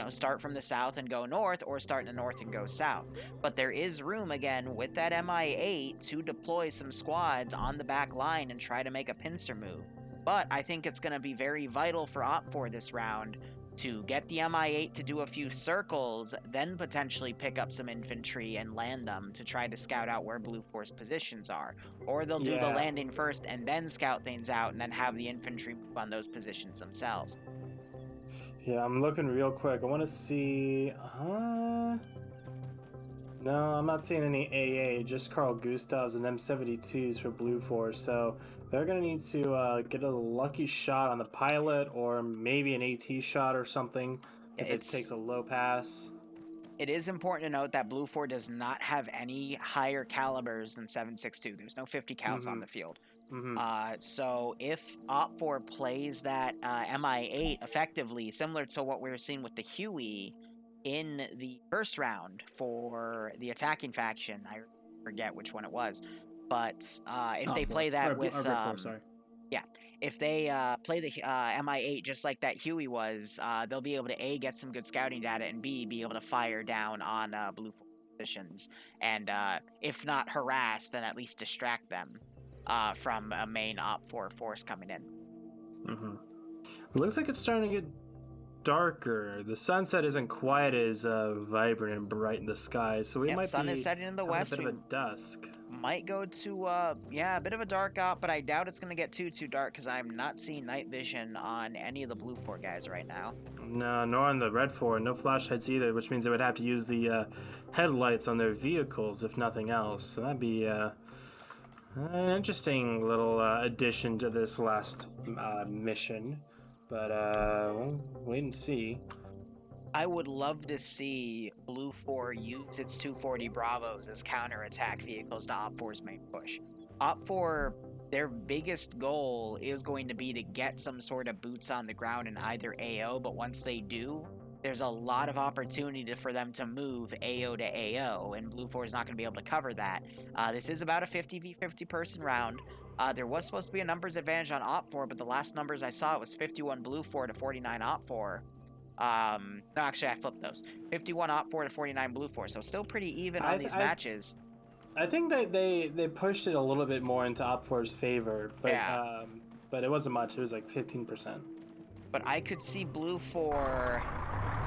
start from the south and go north, or start in the north and go south. But there is room, again, with that MI-8 to deploy some squads on the back line and try to make a pincer move. But I think it's going to be very vital for Op4 this round to get the MI-8 to do a few circles, then potentially pick up some infantry and land them to try to scout out where Blue 4's positions are. Or they'll do the landing first and then scout things out and then have the infantry move on those positions themselves. Yeah, I'm looking real quick. I want to see... No, I'm not seeing any AA, just Carl Gustavs and M72s for Blue 4, so they're going to need to get a lucky shot on the pilot, or maybe an AT shot or something if it takes a low pass. It is important to note that Blue 4 does not have any higher calibers than 7.62. There's no 50 counts on the field. So if Op4 plays that MI-8 effectively, similar to what we were seeing with the Huey in the first round for the attacking faction, I forget which one it was, but if they play that with if they play the MI-8 just like that Huey was, they'll be able to A, get some good scouting data, and B, be able to fire down on Blue 4 positions, and if not harass, then at least distract them from a main Op4 force coming in. It looks like it's starting to get darker. The sunset isn't quite as vibrant and bright in the sky, so we might sun be is setting in the west. A bit of a dusk. might go to, yeah, a bit of a dark op, but I doubt it's going to get too dark because I'm not seeing night vision on any of the blue 4 guys right now. No, nor on the red 4. No flashlights either, which means they would have to use the headlights on their vehicles, if nothing else. So that'd be an interesting little addition to this last mission. But we'll wait and see. I would love to see Blue 4 use its 240 Bravos as counterattack vehicles to Op 4's main push. Op 4, their biggest goal is going to be to get some sort of boots on the ground in either AO, but once they do, there's a lot of opportunity for them to move AO to AO, and Blue 4 is not going to be able to cover that. This is about a 50v50 person round. There was supposed to be a numbers advantage on Op 4, but the last numbers I saw, it was 51 Blue 4 to 49 Op 4. No, actually, I flipped those. 51 Op 4 to 49 Blue 4, so still pretty even on these matches. I think that they pushed it a little bit more into Op 4's favor, but but it wasn't much. It was like 15%. But I could see Blue 4,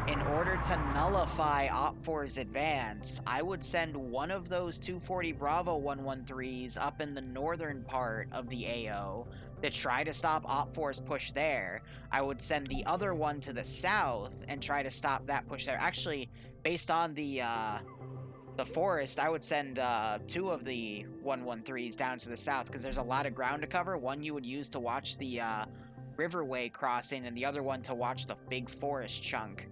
in order to nullify Op 4's advance, I would send one of those 240 Bravo 113s up in the northern part of the AO to try to stop Op 4's push there. I would send the other one to the south and try to stop that push there. Actually, based on the forest, I would send 2 of the 113s down to the south because there's a lot of ground to cover. One you would use to watch the riverway crossing and the other one to watch the big forest chunk.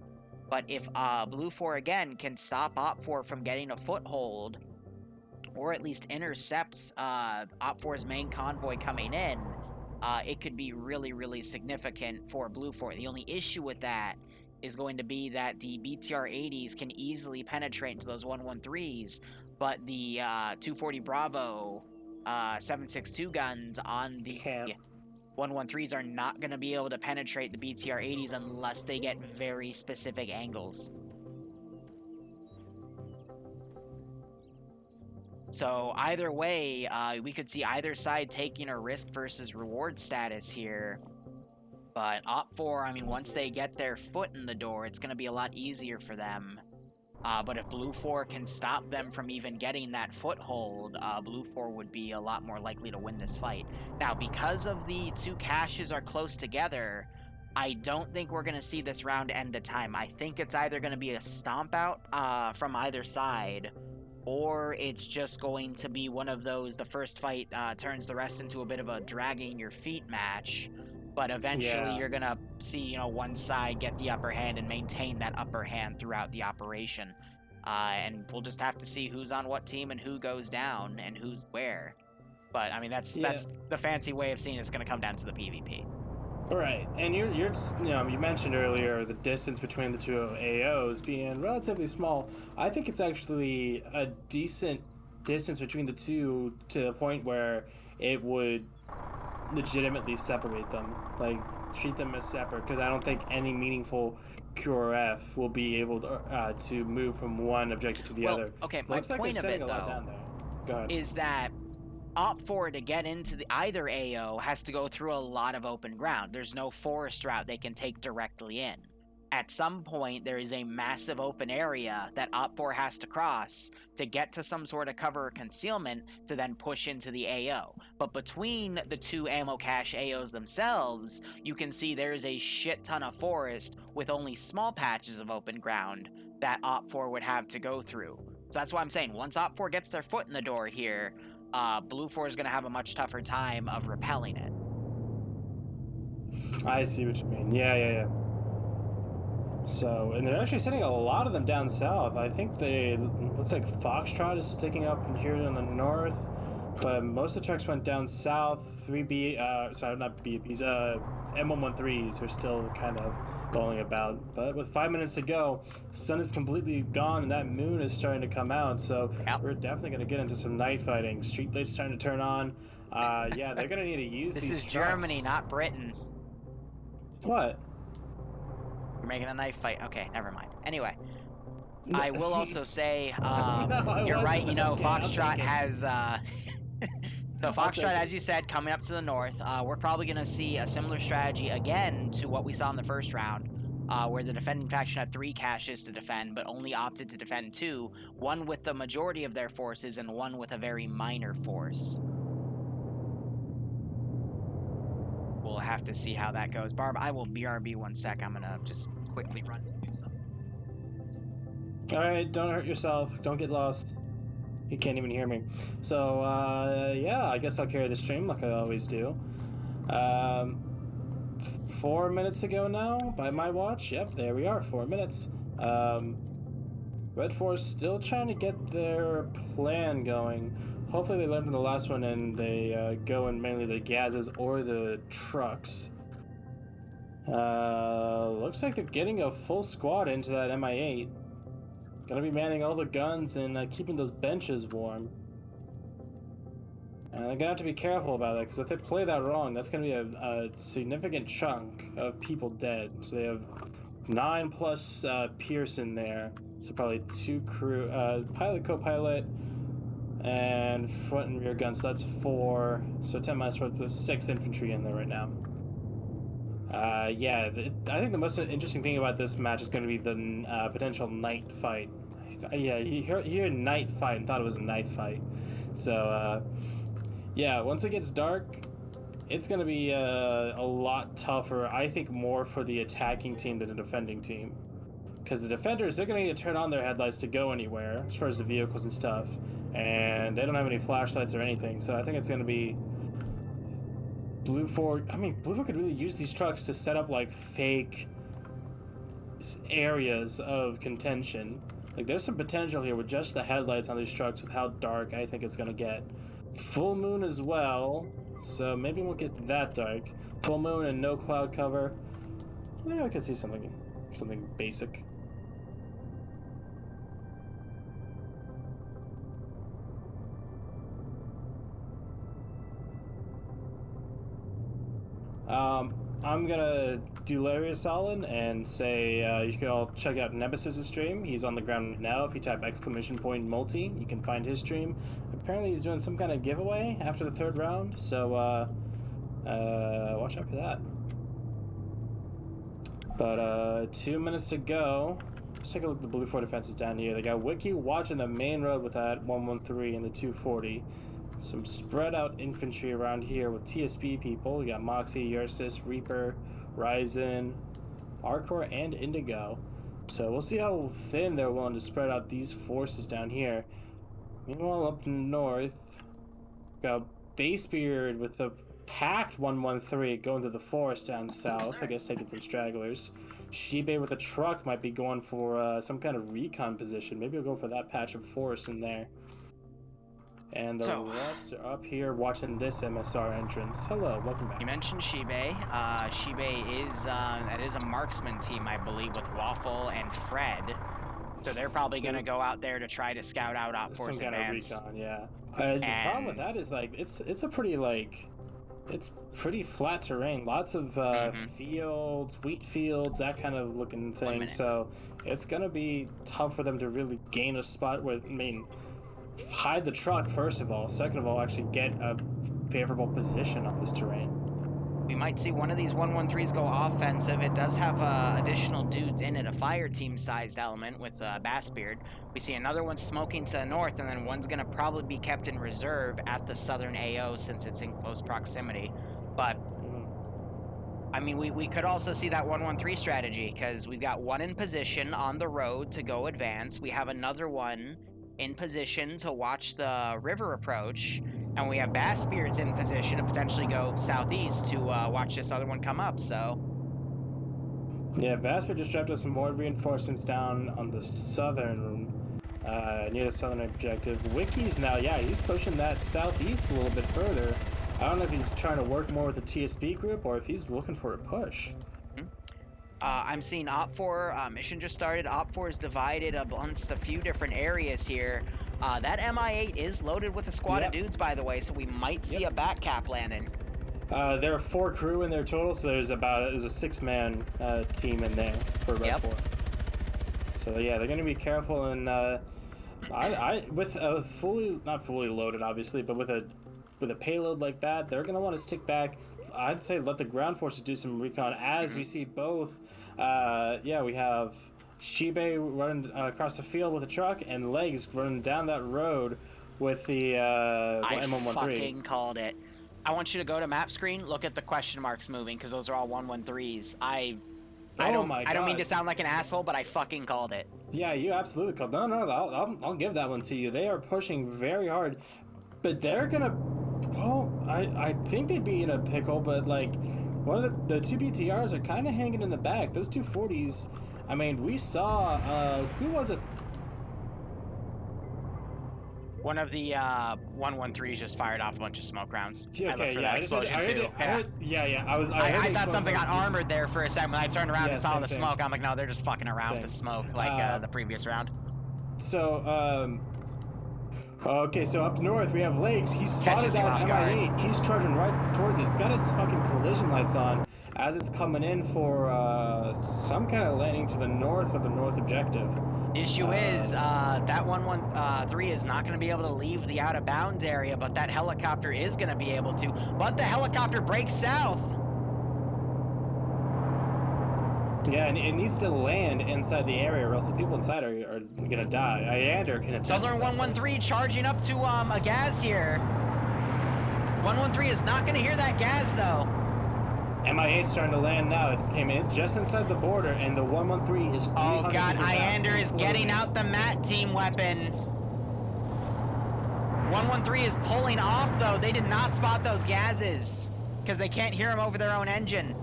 But if Blue 4 again can stop Op 4 from getting a foothold, or at least intercepts Op 4's main convoy coming in, it could be really, really significant for Blue 4. The only issue with that is going to be that the BTR-80s can easily penetrate into those 113s, but the 240 Bravo 7.62 guns on the 113s are not going to be able to penetrate the BTR-80s unless they get very specific angles. So either way, we could see either side taking a risk versus reward status here. But Op 4, I mean, once they get their foot in the door, it's going to be a lot easier for them. But if Blue 4 can stop them from even getting that foothold, Blue 4 would be a lot more likely to win this fight. Now, because of the 2 caches are close together, I don't think we're going to see this round end to time. I think it's either going to be a stomp out from either side, or it's just going to be one of those, the first fight turns the rest into a bit of a dragging your feet match. But eventually you're going to see, you know, one side get the upper hand and maintain that upper hand throughout the operation. And we'll just have to see who's on what team and who goes down and who's where. But, I mean, that's the fancy way of seeing it's going to come down to the PvP. Right, and you mentioned earlier the distance between the 2 AOs being relatively small. I think it's actually a decent distance between the 2 to the point where it would legitimately separate them, like treat them as separate, because I don't think any meaningful QRF will be able to move from one objective to the other. Okay, So my looks like point they're of it, setting a lot though, down there. Go ahead. is that Op 4 to get into either AO has to go through a lot of open ground. There's no forest route they can take directly in. At some point, there is a massive open area that Op 4 has to cross to get to some sort of cover or concealment to then push into the AO. But between the 2 ammo cache AOs themselves, you can see there's a shit ton of forest with only small patches of open ground that Op 4 would have to go through. So that's why I'm saying, once Op 4 gets their foot in the door here, Blue 4 is going to have a much tougher time of repelling it. I see what you mean. Yeah. So, and they're actually sending a lot of them down south. I think looks like Foxtrot is sticking up here in the north, but most of the trucks went down south. 3B, sorry, not BBs, M113s are still kind of rolling about. But with 5 minutes to go, sun is completely gone and that moon is starting to come out. So we're definitely going to get into some night fighting. Street lights starting to turn on. Yeah, they're going to need to use This these is trucks. Germany, not Britain. What? You're making a knife fight. Okay, never mind. Anyway, I will also say, No, you're right. You know, Okay, I'll Foxtrot take it. has. So Foxtrot, as you said, coming up to the north. We're probably going to see a similar strategy again to what we saw in the first round. where the defending faction had 3 caches to defend, but only opted to defend 2, one with the majority of their forces and one with a very minor force. We'll have to see how that goes. Barb, I will BRB 1 sec. I'm gonna just quickly run to do something. Alright, don't hurt yourself. Don't get lost. You can't even hear me. So, yeah, I guess I'll carry the stream like I always do. 4 minutes ago now, by my watch. Yep, there we are, 4 minutes. Red Force still trying to get their plan going. Hopefully they learn from the last one and they go in mainly the Gazes or the trucks. Looks like they're getting a full squad into that MI8. Gonna be manning all the guns and keeping those benches warm. And they're gonna have to be careful about that, because if they play that wrong, that's gonna be a significant chunk of people dead. So they have 9 plus Pearson there. So probably 2 crew, pilot, co-pilot, and front and rear guns. So that's 4. So 10 minus 4, there's 6 infantry in there right now. Yeah, I think the most interesting thing about this match is going to be the potential night fight. Yeah, he heard night fight and thought it was a knife fight. So, yeah, once it gets dark, it's going to be a lot tougher, I think, more for the attacking team than the defending team. Because the defenders, they're going to need to turn on their headlights to go anywhere, as far as the vehicles and stuff. And they don't have any flashlights or anything, so I think it's going to be Blue 4. I mean, Blue 4 could really use these trucks to set up like fake areas of contention. Like, there's some potential here with just the headlights on these trucks with how dark I think it's gonna get. Full moon as well, so maybe we'll get that dark. Full moon and no cloud cover. Yeah, we could see something basic. I'm gonna do Larry a solid and say you can all check out Nemesis' stream. He's on the ground now. If you type !multi, you can find his stream. Apparently he's doing some kind of giveaway after the 3rd round, so watch out for that. But 2 minutes to go. Let's take a look at the Blue 4 defenses down here. They got Wiki watching the main road with that 113 and the 240. Some spread out infantry around here with TSP people. We got Moxie, Ursus, Reaper, Ryzen, Arcor, and Indigo. So we'll see how thin they're willing to spread out these forces down here. Meanwhile, up north, we got Basebeard with the packed 113 going through the forest down south. I guess taking some stragglers. Shibe with a truck might be going for some kind of recon position. Maybe we'll go for that patch of forest in there. And the rest are up here watching this MSR entrance. Hello, welcome back. You mentioned Shibe. Shibe is that is a marksman team, I believe, with Waffle and Fred. So they're probably going to go out there to try to scout out Op Force advance. Some kind of recon, yeah. The problem with that is like it's a pretty it's pretty flat terrain. Lots of fields, wheat fields, that kind of looking thing. So it's gonna be tough for them to really gain a spot where hide the truck, first of all. Second of all, actually get a favorable position on this terrain. We might see one of these 113s go offensive. It does have additional dudes in it, a fire team sized element with Bassbeard. We see another one smoking to the north, and then one's gonna probably be kept in reserve at the southern AO since it's in close proximity. But I mean, we could also see that 113 strategy, because we've got one in position on the road to go advance. We have another one in position to watch the river approach, and we have Bassbeards in position to potentially go southeast to watch this other one come up. So yeah, Bassbeard just dropped us some more reinforcements down on the southern near the southern objective. Wiki's now, yeah, he's pushing that southeast a little bit further. I don't know if he's trying to work more with the TSB group or if he's looking for a push. I'm seeing Op4 mission just started. Op4 is divided amongst a few different areas here. That MI8 is loaded with a squad of dudes, by the way, so we might see a back cap landing. There are 4 crew in there total, so there's a 6-man team in there for Red 4. So yeah, they're going to be careful, and with a not fully loaded, obviously, but with a payload like that, they're going to want to stick back. I'd say let the ground forces do some recon as we see both Yeah, we have Shibe running across the field with a truck, and Legs running down that road with the I M113. fucking called it. I want you to go to map screen, look at the question marks moving, because those are all 113s. I don't mean to sound like an asshole, but I fucking called it. Yeah, you absolutely called. No, I'll give that one to you. They are pushing very hard, but they're gonna. Well, I think they'd be in a pickle, but like, one of the two BTRs are kind of hanging in the back. Those 240s. I mean, we saw who was it? One of the 113s just fired off a bunch of smoke rounds. Yeah, I looked for that explosion too. I thought something got armored there for a second. When I turned around and saw the same smoke, I'm like, no, they're just fucking around with the smoke like the previous round. So, okay, so up north we have Lakes. He spotted that MI8. He's charging right towards it. It's got its fucking collision lights on as it's coming in for some kind of landing to the north of the north objective. Issue is that 113 is not going to be able to leave the out of bounds area, but that helicopter is going to be able to. But the helicopter breaks south. Yeah, and it needs to land inside the area, or else the people inside are gonna die. Iander can attest. Southern 113 charging up to a gas here. 113 is not going to hear that gas though. MI8's starting to land now. It came in just inside the border, and the 113 is. Oh god, Iander is getting out the MAT team weapon. 113 is pulling off though. They did not spot those gases because they can't hear them over their own engine.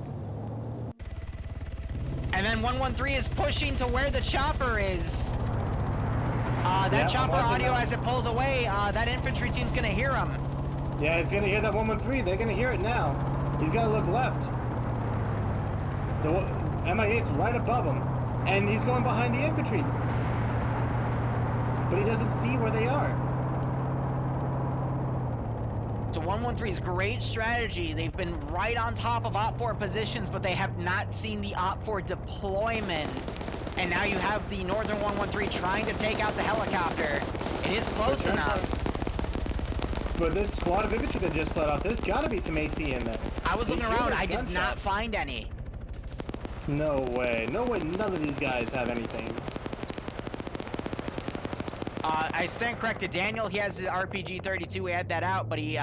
And then 113 is pushing to where the chopper is. That chopper audio as it pulls away, that infantry team's gonna hear him. Yeah, it's gonna hear that 113. They're gonna hear it now. He's gotta look left. The MI8's right above him, and he's going behind the infantry. But he doesn't see where they are. So 113's great strategy. They've been right on top of Op 4 positions, but they have not seen the Op 4 deployment. And now you have the Northern 113 trying to take out the helicopter. It is close enough. But this squad of infantry that just let off, there's gotta be some AT in there. I was looking around, I did not find any. No way, none of these guys have anything. I stand corrected. Daniel, he has the RPG-32. We had that out, but he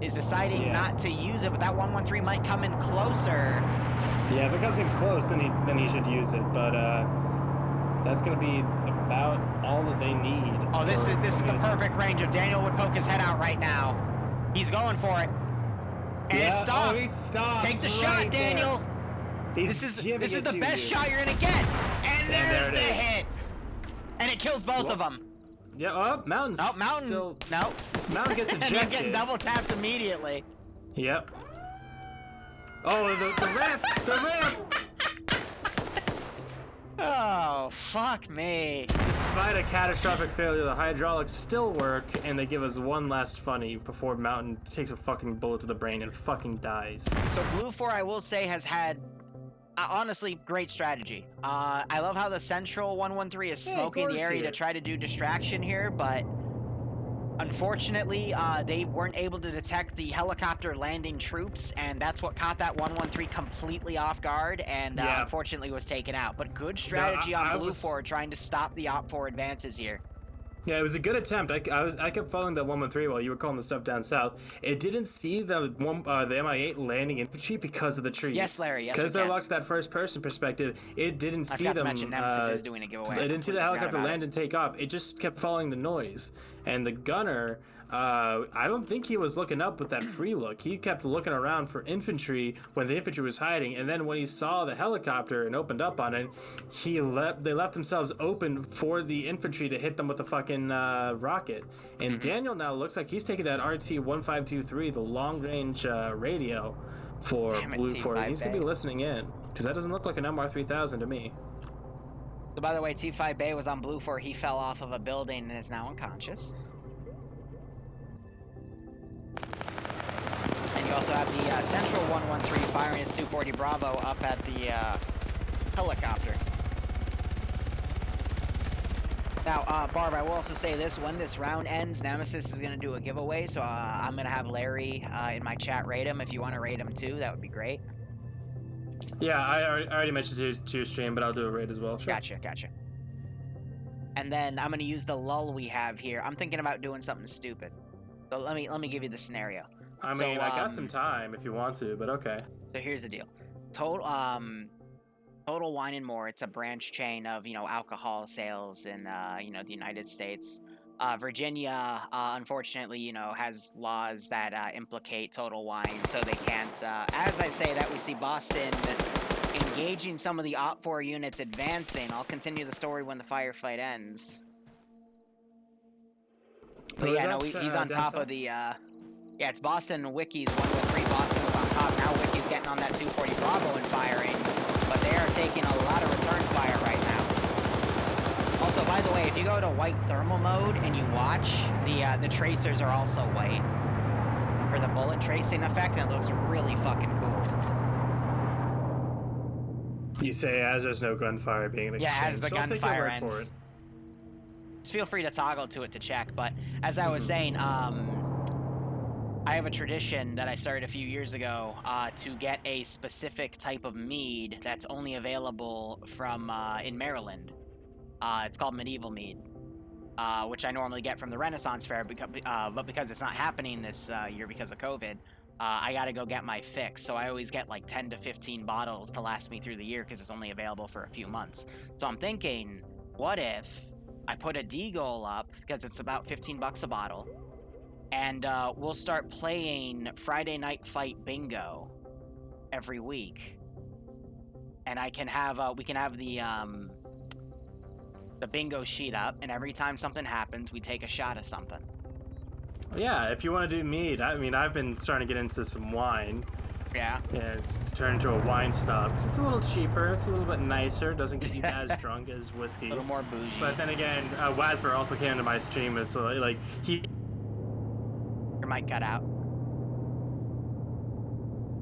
is deciding not to use it. But that 113 might come in closer. Yeah, if it comes in close, then he should use it. But that's gonna be about all that they need. Oh, this is the perfect range. If Daniel would poke his head out right now, he's going for it. And it stops. Oh, he stops. Take the shot, Daniel. This is the best shot you're gonna get. And there's the hit. And it kills both of them. Yeah, Mountain's Mountain. still... No. Mountain gets ejected. And he's getting double tapped immediately. Yep. Oh, the ramp! Oh, fuck me. Despite a catastrophic failure, the hydraulics still work, and they give us one last funny before Mountain takes a fucking bullet to the brain and fucking dies. So Blue 4, I will say, has had... honestly, great strategy. I love how the central 113 is smoking the area to try to do distraction here, but unfortunately, they weren't able to detect the helicopter landing troops, and that's what caught that 113 completely off guard, and unfortunately was taken out. But good strategy on Blue 4 trying to stop the Op 4 advances here. Yeah, it was a good attempt. I kept following the 113 while you were calling the stuff down south. It didn't see the MI8 landing infantry because of the trees. Yes, Larry. Yes, because they're locked to that first-person perspective. It didn't see them. I forgot to mention Nemesis is doing a giveaway. It didn't see the helicopter land and take off. It just kept following the noise. And the gunner, I don't think he was looking up with that free look. He kept looking around for infantry when the infantry was hiding, and then when he saw the helicopter and opened up on it, they left themselves open for the infantry to hit them with a fucking rocket. And Daniel now looks like he's taking that RT-1523, the long-range radio for Blue 4. He's gonna be listening in, because that doesn't look like an MR3000 to me. So by the way, T5 Bay was on Blue 4. He fell off of a building and is now unconscious. And you also have the Central 113 firing its 240 Bravo up at the helicopter. Now, Barb, I will also say this. When this round ends, Nemesis is going to do a giveaway, so I'm going to have Larry in my chat rate him. If you want to rate him too, that would be great. Yeah, I already mentioned to your stream, but I'll do a raid as well. Sure. Gotcha. And then I'm gonna use the lull we have here. I'm thinking about doing something stupid. So let me give you the scenario. I mean, I got some time if you want to, but okay. So here's the deal. Total Wine and More. It's a branch chain of alcohol sales in the United States. Virginia, unfortunately, has laws that implicate Total Wine, so they can't. As I say that, we see Boston engaging some of the OPFOR units advancing. I'll continue the story when the firefight ends. But yeah, no, he's on top of the. Yeah, it's Boston and Wiki's 1-3. Boston was on top. Now Wiki's getting on that 240 Bravo and firing, but they are taking a lot of return fire right now. Also, by the way, if you go to white thermal mode and you watch, the tracers are also white for the bullet tracing effect, and it looks really fucking cool. You say as there's no gunfire being exchanged. Yeah, as the so gunfire ends. Just feel free to toggle to it to check. But as I was saying, I have a tradition that I started a few years ago to get a specific type of mead that's only available from in Maryland. It's called medieval mead, which I normally get from the Renaissance Fair, but because it's not happening this year because of COVID, I gotta go get my fix. So I always get like 10 to 15 bottles to last me through the year because it's only available for a few months. So I'm thinking, what if I put a D goal up, because it's about $15 a bottle, and we'll start playing Friday Night Fight Bingo every week, and I can have we can have the bingo sheet up, and every time something happens, we take a shot of something. Yeah, if you want to do mead, I mean, I've been starting to get into some wine. Yeah. Yeah, it's turned into a wine snob. It's a little cheaper, it's a little bit nicer, doesn't get you as drunk as whiskey. A little more bougie. But then again, Wasper also came into my stream as well. Like, he... Your mic cut out.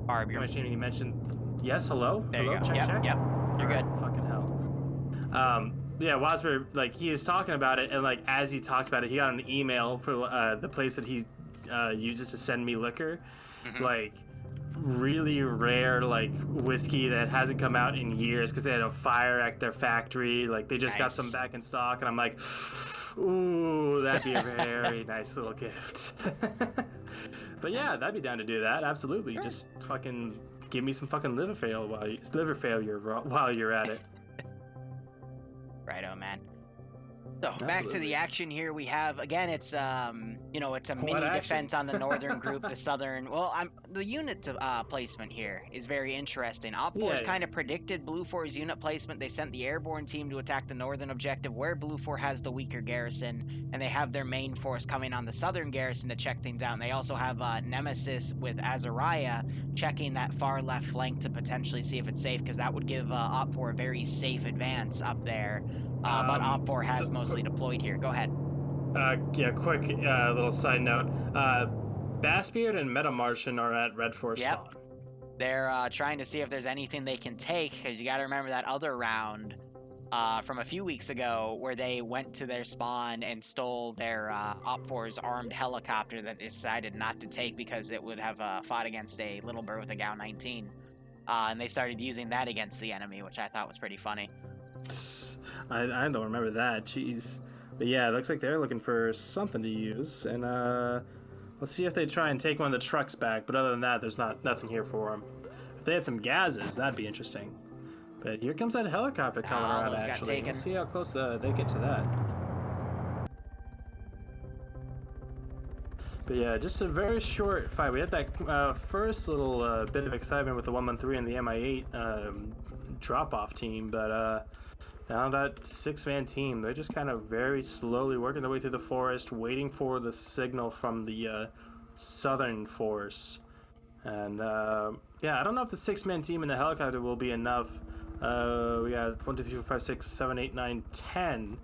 Barb, my stream, you mentioned... Yes, hello? There hello? You go. Check, check? Yep, you're All good. Right, fucking hell. Yeah, Wasper, like, he is talking about it, and, like, as he talked about it, he got an email for the place that he uses to send me liquor. Mm-hmm. Like, really rare, like, whiskey that hasn't come out in years because they had a fire at their factory. Like, they just got some back in stock, and I'm like, ooh, that'd be a very nice little gift. But yeah, that'd be down to do that, absolutely. Sure. Just fucking give me some fucking liver failure while you're at it. Righto, man. So back to the action here. We have again. It's it's a mini defense on the northern group. The southern. Well, the unit placement here is very interesting. OPFOR's kind of predicted Blue 4's unit placement. They sent the airborne team to attack the northern objective, where Blue 4 has the weaker garrison, and they have their main force coming on the southern garrison to check things out. And they also have Nemesis with Azariah checking that far left flank to potentially see if it's safe, because that would give OPFOR a very safe advance up there. But OPFOR has mostly deployed here. Go ahead. Yeah, quick little side note. Bassbeard and Metamartian are at Red Force spawn. They're trying to see if there's anything they can take, because you got to remember that other round from a few weeks ago where they went to their spawn and stole their OPFOR's armed helicopter that they decided not to take because it would have fought against a little bird with a GAU 19. And they started using that against the enemy, which I thought was pretty funny. I don't remember that, jeez. But yeah, it looks like they're looking for something to use, and let's see if they try and take one of the trucks back, but other than that, there's nothing here for them. If they had some gases, that'd be interesting. But here comes that helicopter coming around, actually. Let's see how close they get to that. But yeah, just a very short fight. We had that first little bit of excitement with the 113 and the MI8 drop-off team, but now that 6-man team, they're just kind of very slowly working their way through the forest, waiting for the signal from the southern force. And yeah, I don't know if the 6-man team and the helicopter will be enough. We got 1, 2, 3, 4, 5, 6, 7, 8, 9, 10,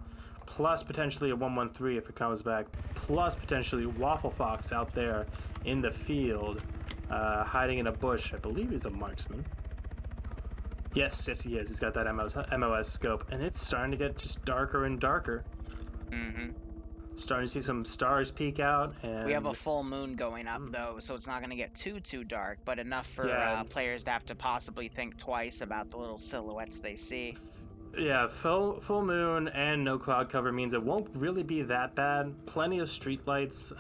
plus potentially a 113 if it comes back, plus potentially Waffle Fox out there in the field, hiding in a bush. I believe he's a marksman. Yes, he is. He's got that MOS scope, and it's starting to get just darker and darker. Mm-hmm. Starting to see some stars peek out, and We have a full moon going up though, so it's not going to get too dark, but enough for players to have to possibly think twice about the little silhouettes they see. Yeah, full moon and no cloud cover means it won't really be that bad. Plenty of street lights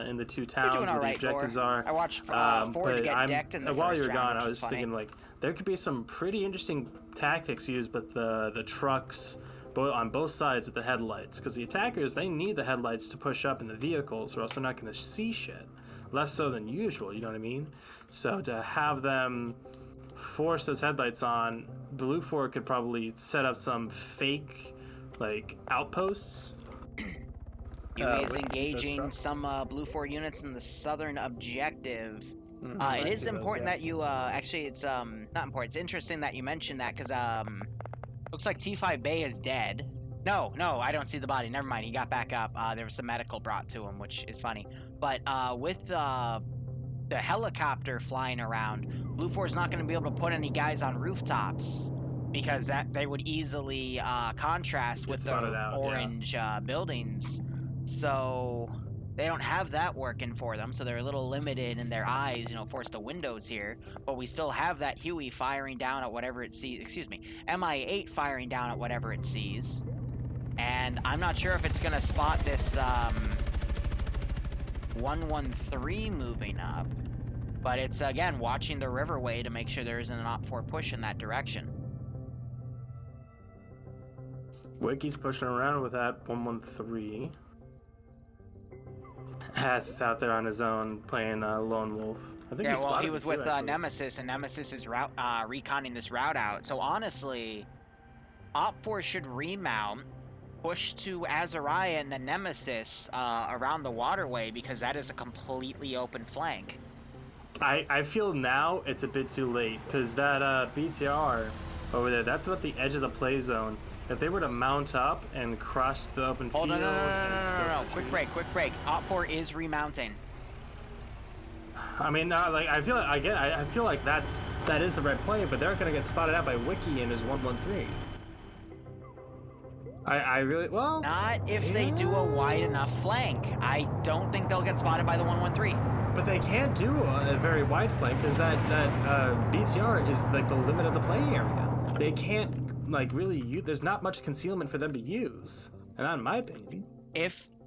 in the two towns where the objectives are. I watched Ford get decked in the while first you were round, gone, I was thinking like there could be some pretty interesting tactics used, but the trucks on both sides with the headlights, because the attackers, they need the headlights to push up in the vehicles, or else they're not going to see shit. Less so than usual, you know what I mean? So to have them force those headlights on, Blue 4 could probably set up some fake like outposts. UA is engaging some Blue 4 units in the southern objective. It is important that you actually it's not important, it's interesting that you mentioned that, because looks like T5 Bay is dead. No, I don't see the body. Never mind. He got back up. There was some medical brought to him, which is funny. But with the helicopter flying around, Blue 4 is not going to be able to put any guys on rooftops, because that they would easily contrast with the orange buildings. So they don't have that working for them, so they're a little limited in their eyes, forced to windows here. But we still have that Huey firing down at whatever it sees, MI8 firing down at whatever it sees. And I'm not sure if it's going to spot this 113 moving up. But it's, again, watching the riverway to make sure there isn't an Op4 push in that direction. Wiki's pushing around with that 113. Haas is out there on his own playing Lone Wolf. I think he was with Nemesis, and Nemesis is reconning this route out. So honestly, Op4 should remount, push to Azariah and the Nemesis around the waterway, because that is a completely open flank. I feel now it's a bit too late, because that BTR over there, that's about the edge of the play zone. If they were to mount up and cross the open field... Hold on, no. Quick break. Op4 is remounting. I mean, I feel like that is the right play, but they're gonna get spotted out by Wiki and his 113. I really not if they do a wide enough flank. I don't think they'll get spotted by the 113. But they can't do a very wide flank, because that BTR is like the limit of the play area. They can't there's not much concealment for them to use, and not in my opinion.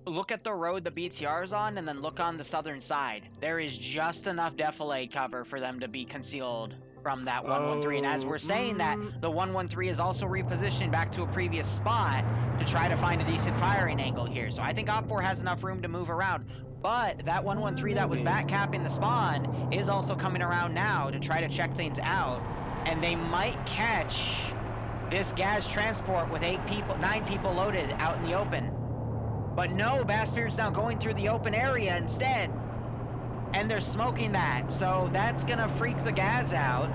Look at the road the BTR's on, and then look on the southern side. There is just enough defilade cover for them to be concealed from that 113. And as we're saying that, the 113 is also repositioning back to a previous spot to try to find a decent firing angle here. So I think Op4 has enough room to move around. But that 113 that was back capping the spawn is also coming around now to try to check things out. And they might catch this gas transport with 9 people loaded out in the open. But no, Bassbeard's now going through the open area instead. And they're smoking that, so that's gonna freak the gas out.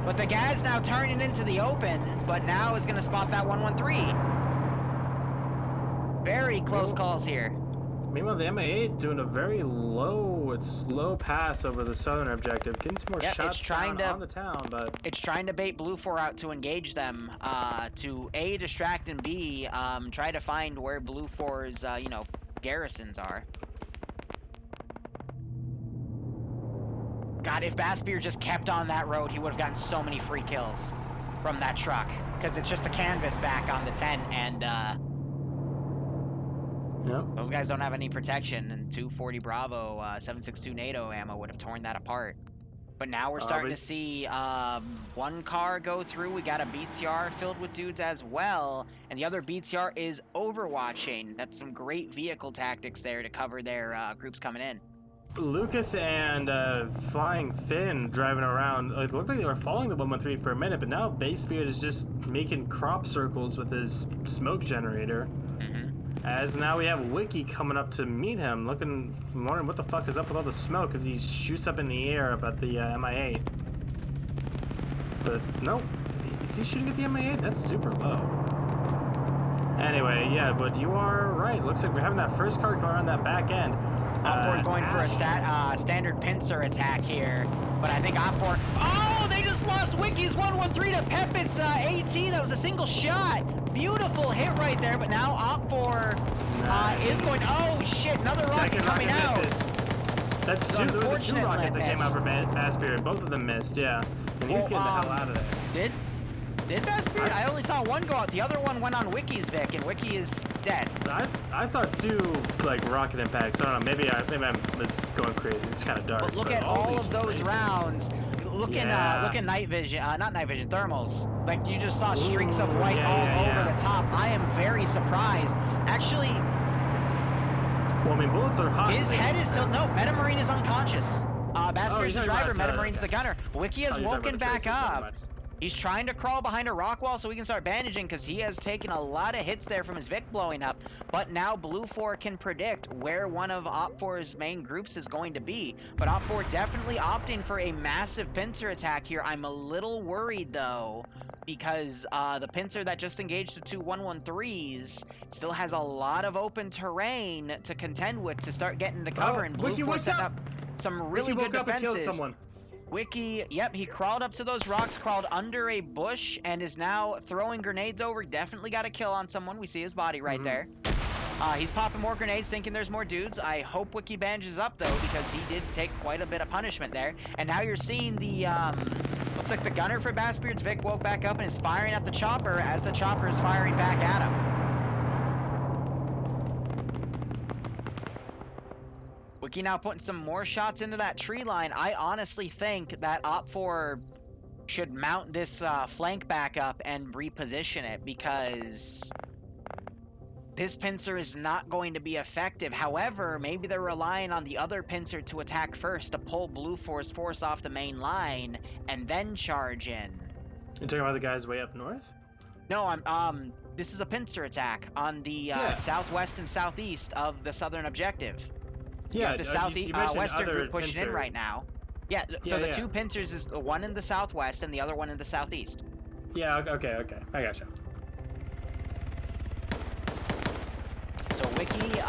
But the gas now turning into the open, but now is gonna spot that 113. Very close calls here. Meanwhile, the MA8 doing a very slow pass over the southern objective, getting some more shots on the town, but it's trying to bait Blue 4 out to engage them, to A, distract, and B, try to find where Blue 4's, garrisons are. God, if Bassbeard just kept on that road, he would have gotten so many free kills from that truck, because it's just a canvas back on the 10, and those guys don't have any protection, and 240 Bravo, 7.62 NATO ammo would have torn that apart. But now we're starting to see one car go through. We got a BTR filled with dudes as well, and the other BTR is overwatching. That's some great vehicle tactics there to cover their groups coming in. Lucas and Flying Finn driving around. It looked like they were following the 113 for a minute, but now Basebeard is just making crop circles with his smoke generator. As now we have Wiki coming up to meet him, wondering what the fuck is up with all the smoke, as he shoots up in the air up at the MI8. But no, is he shooting at the MI8? That's super low. Anyway, yeah, but you are right. Looks like we're having that first car going on that back end. Op4 is going for a standard pincer attack here, but I think Op4... Oh, they just lost Wiki's 113 to Pepit's AT. That was a single shot. Beautiful hit right there, but now Op4 is going... Oh, shit, another rocket coming out. That's two. There was two rockets that came out for Bassbeard. Both of them missed, yeah. And he's getting the hell out of there. Did Bassbeard? I only saw one go out. The other one went on Wiki's Vic, and Wiki is dead. I saw two like rocket impacts. I don't know. Maybe I was going crazy. It's kind of dark. But look at all of those rounds. Look in night vision. Not night vision. Thermals. Like you just saw streaks of white all over the top. I am very surprised. Actually. Well, I mean, bullets are hot. His head is still no. Metamarine is unconscious. Bassbeard's the driver. Metamarine's the gunner. Wiki has woken back up. He's trying to crawl behind a rock wall so we can start bandaging because he has taken a lot of hits there from his Vic blowing up. But now Blue 4 can predict where one of Op4's main groups is going to be. But Op4 definitely opting for a massive pincer attack here. I'm a little worried though because the pincer that just engaged the two 113s still has a lot of open terrain to contend with to start getting to cover. And Blue 4 set up some really good defenses. Wiki, yep, he crawled up to those rocks, crawled under a bush, and is now throwing grenades over. Definitely got a kill on someone. We see his body right there. He's popping more grenades, thinking there's more dudes. I hope Wiki bandages up, though, because he did take quite a bit of punishment there. And now you're seeing the, looks like the gunner for Bassbeard's Vic woke back up and is firing at the chopper as the chopper is firing back at him. Wiki now putting some more shots into that tree line. I honestly think that Op4 should mount this flank back up and reposition it because this pincer is not going to be effective. However, maybe they're relying on the other pincer to attack first to pull Blue 4's force off the main line and then charge in. You talking about the guys way up north? No, this is a pincer attack on the southwest and southeast of the southern objective. Yeah, the western group pushing in right now. Yeah, so the two pincers is the one in the southwest and the other one in the southeast. Yeah, okay. I gotcha. So Wiki,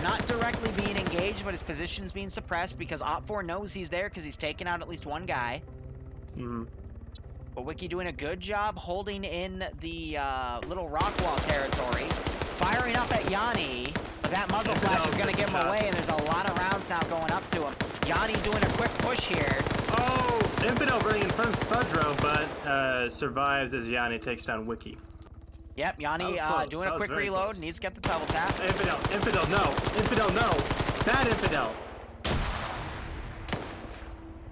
not directly being engaged, but his position's being suppressed because Op4 knows he's there because he's taken out at least one guy. But Wiki doing a good job holding in the little rock wall territory. Firing up at Yanni. But that muzzle flash is going to give him away, and there's a lot of rounds now going up to him. Yanni doing a quick push here. Oh, Infidel running in front of Spudro, but survives as Yanni takes down Wiki. Yep, Yanni doing a quick reload. Close. Needs to get the double tap. Infidel, no. Infidel, no. Bad Infidel.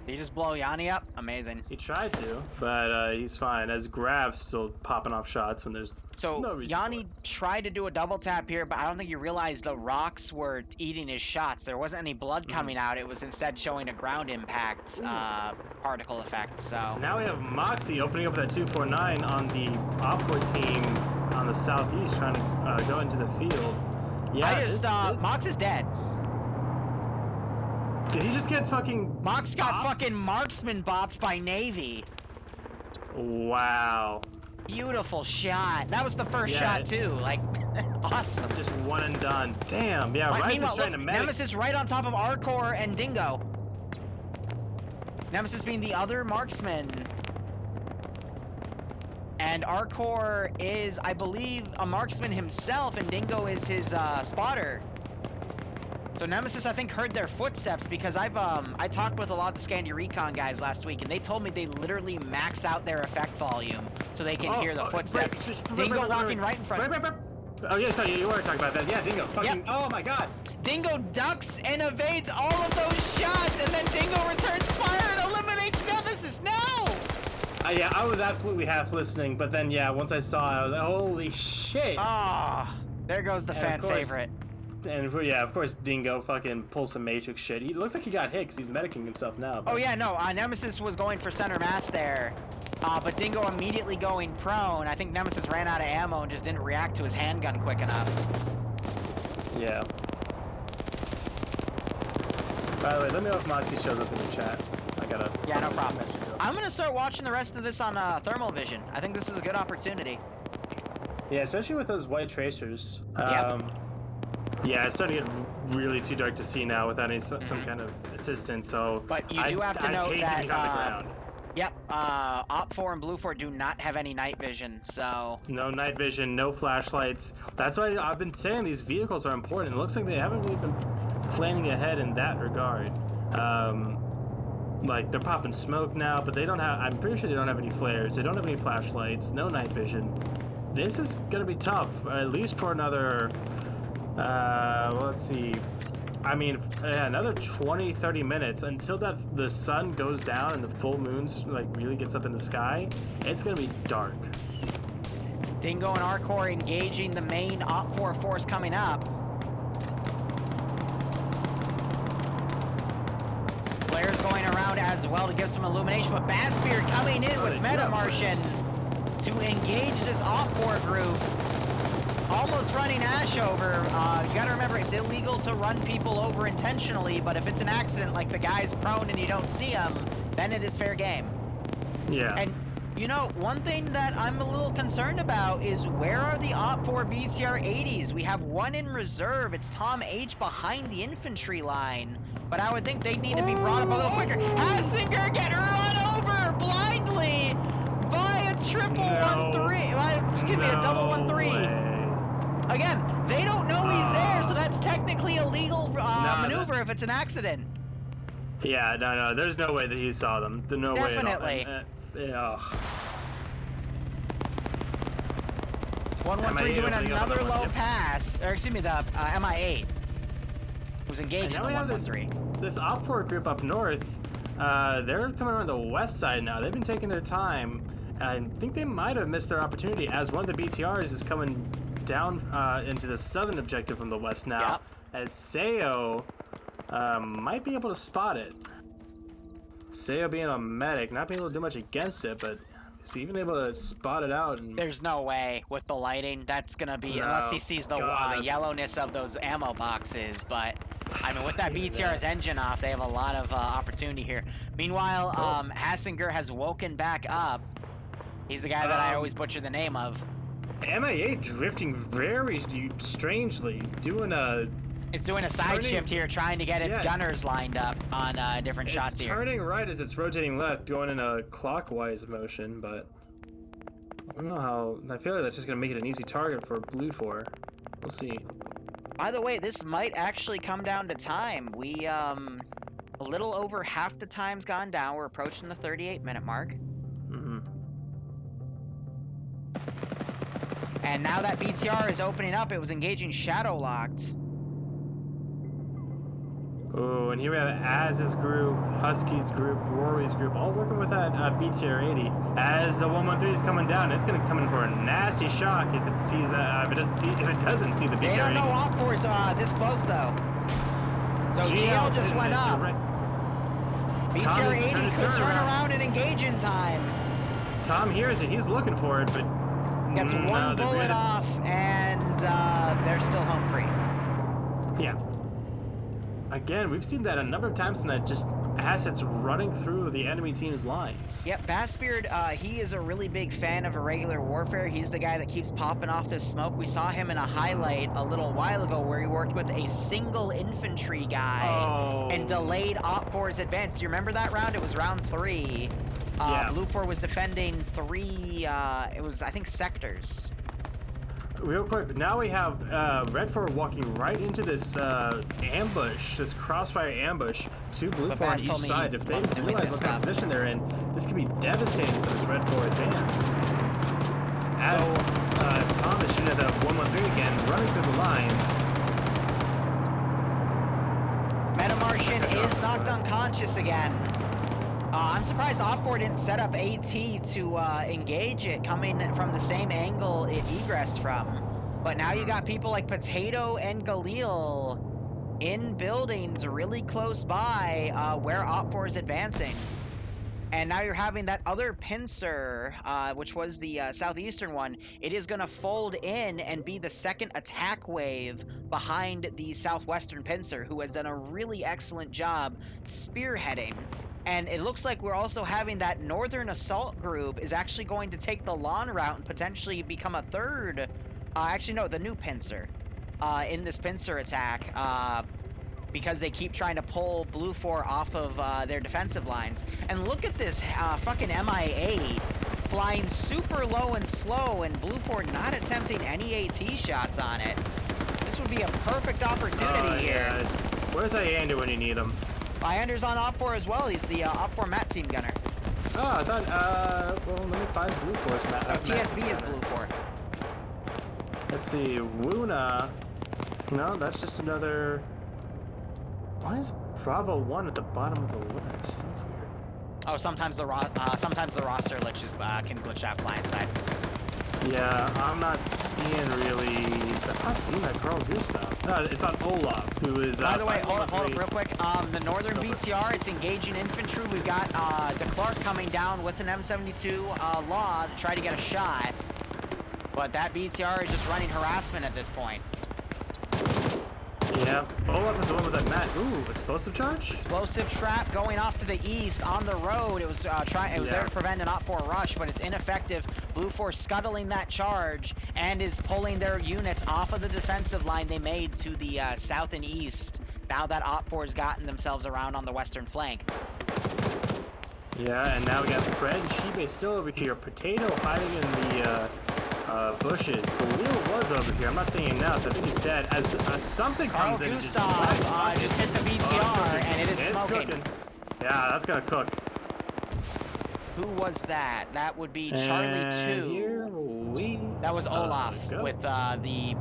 Did he just blow Yanni up? Amazing. He tried to, but he's fine. As Grav's still popping off shots when there's no reason. Yanni tried to do a double tap here, but I don't think he realized the rocks were eating his shots. There wasn't any blood coming out. It was instead showing a ground impact particle effect. So now we have Moxie opening up that 249 on the Op4 team on the southeast, trying to go into the field. Yeah, Mox is dead. Did he just get fucking Mox got fucking marksman bopped by Navy. Wow. Beautiful shot. That was the first shot too. Like, awesome. Just one and done. Damn. Yeah. Meanwhile, look, Nemesis right on top of Arcor and Dingo. Nemesis being the other marksman. And Arcor is, I believe, a marksman himself, and Dingo is his spotter. So Nemesis, I think, heard their footsteps because I talked with a lot of the Scandi Recon guys last week, and they told me they literally max out their effect volume so they can hear the footsteps. Dingo walking right in front. Oh yeah, sorry, you were talking about that. Yeah, Dingo. Fucking. Yep. Oh my God. Dingo ducks and evades all of those shots, and then Dingo returns fire and eliminates Nemesis. No. Yeah, I was absolutely half listening, but then once I saw it, I was like, holy shit. There goes the fan favorite. And of course, Dingo fucking pulls some Matrix shit. He looks like he got hit because he's medicing himself now. But... Oh yeah, no, Nemesis was going for center mass there, but Dingo immediately going prone. I think Nemesis ran out of ammo and just didn't react to his handgun quick enough. Yeah. By the way, let me know if Moxie shows up in the chat. I gotta... Yeah, no problem. I'm gonna start watching the rest of this on thermal vision. I think this is a good opportunity. Yeah, especially with those white tracers. Yep. Yeah, it's starting to get really too dark to see now without any some kind of assistance. So, but you do have to note hate that to be on the ground. Yep, Op4 and Blue4 do not have any night vision, so... No night vision, no flashlights. That's why I've been saying these vehicles are important. It looks like they haven't really been planning ahead in that regard. Like, they're popping smoke now, but they don't have... I'm pretty sure they don't have any flares. They don't have any flashlights, no night vision. This is gonna be tough, at least for another... well, let's see... I mean, yeah, another 20-30 minutes until the sun goes down and the full moon's like really gets up in the sky. It's gonna be dark. Dingo and Arcor engaging the main Op4 force coming up. Flares going around as well to give some illumination, but Bassbeard coming in with Metamartian to engage this Op4 group. Almost running Ash over. You gotta remember, it's illegal to run people over intentionally, but if it's an accident, like the guy's prone and you don't see him, then it is fair game. Yeah. And, you know, one thing that I'm a little concerned about is where are the Op4 BTR 80s? We have one in reserve. It's Tom H behind the infantry line, but I would think they'd need to be brought up a little quicker. Hasinger getting run over blindly by a triple 1-3. Excuse me, a double 1-3. Again, they don't know he's there, so that's technically a legal maneuver if it's an accident. Yeah, no, there's no way that he saw them. There's no way at all. Definitely. 113 doing another low pass, or excuse me, the MI8 was engaged in the 113. This Op4 group up north, they're coming around the west side now. They've been taking their time. I think they might have missed their opportunity as one of the BTRs is coming down into the southern objective from the west now, as Sayo might be able to spot it. Sayo being a medic, not being able to do much against it, but is he even able to spot it out? And... There's no way with the lighting that's gonna be, unless he sees the yellowness of those ammo boxes, but I mean, with that BTR's engine off, they have a lot of opportunity here. Meanwhile, Hasinger has woken back up. He's the guy that I always butcher the name of. MIA drifting very strangely, doing a... It's doing a side shift here, trying to get its gunners lined up on different shots here. It's turning right as it's rotating left, going in a clockwise motion, but... I don't know how... I feel like that's just going to make it an easy target for Blue 4. We'll see. By the way, this might actually come down to time. We, a little over half the time's gone down. We're approaching the 38-minute mark. And now that BTR is opening up, it was engaging Shadow Locked. Oh, and here we have Az's group, Husky's group, Rory's group, all working with that BTR 80. As the 113 is coming down, it's going to come in for a nasty shock if it sees that. If it doesn't see the BTR 80. They don't know Op4's this close though. So GL just went up. BTR 80 could turn around and engage in time. Tom hears it. He's looking for it, but gets one bullet off, and they're still home free. Yeah. Again, we've seen that a number of times tonight, just assets running through the enemy team's lines. Yep, Bassbeard, he is a really big fan of irregular warfare. He's the guy that keeps popping off this smoke. We saw him in a highlight a little while ago where he worked with a single infantry guy and delayed Op4's advance. Do you remember that round? It was round 3. Blue 4 was defending 3, it was, I think, sectors. Real quick, now we have Red 4 walking right into this ambush, this crossfire ambush to Blue 4 on each side. If they realize what kind of position they're in, this could be devastating for this Red 4 advance. As Thomas shooting at the 113 again, running through the lines. Metamartian is knocked unconscious again. I'm surprised Op4 didn't set up AT to engage it coming from the same angle it egressed from. But now you got people like Potato and Galil in buildings really close by where Op4 is advancing. And now you're having that other pincer, which was the southeastern one. It is going to fold in and be the second attack wave behind the southwestern pincer, who has done a really excellent job spearheading. And it looks like we're also having that northern assault group is actually going to take the lawn route and potentially become a third Actually, no, the new pincer. In this pincer attack, because they keep trying to pull Blue 4 off of their defensive lines. And look at this fucking MIA flying super low and slow, and Blue 4 not attempting any AT shots on it. This would be a perfect opportunity here. Yeah. Where's Iander when you need him? Iander's on Op 4 as well. He's the Op 4 Mat team gunner. Oh, I thought, well, let me find Blue 4's Mat. TSB is Blue 4. Let's see, Wuna. No, that's just another. Why is Bravo 1 at the bottom of the list? That's weird. Oh, sometimes the roster glitches, can glitch out client side. Yeah, I'm not seeing really. I'm not seeing that Carl Gustav. No, it's on Olaf, who is. By the way, hold up real quick. The Northern BTR, it's engaging infantry. We've got DeClark coming down with an M72 Law to try to get a shot. But that BTR is just running harassment at this point. Yeah, Olaf is the one with that mat. Ooh, explosive charge? Explosive trap going off to the east on the road. It was there to prevent an Op 4 rush, but it's ineffective. Blue 4 scuttling that charge and is pulling their units off of the defensive line they made to the south and east. Now that Op 4 has gotten themselves around on the western flank. Yeah, and now we got Fred and Shibe still over here. Potato hiding in the bushes. The wheel was over here. I'm not seeing him now, so I think he's dead. As something comes in. Gustav just hit the BTR, and it is smoking. Cooking. Yeah, that's gonna cook. Who was that? That would be Charlie 2. That was Olaf with the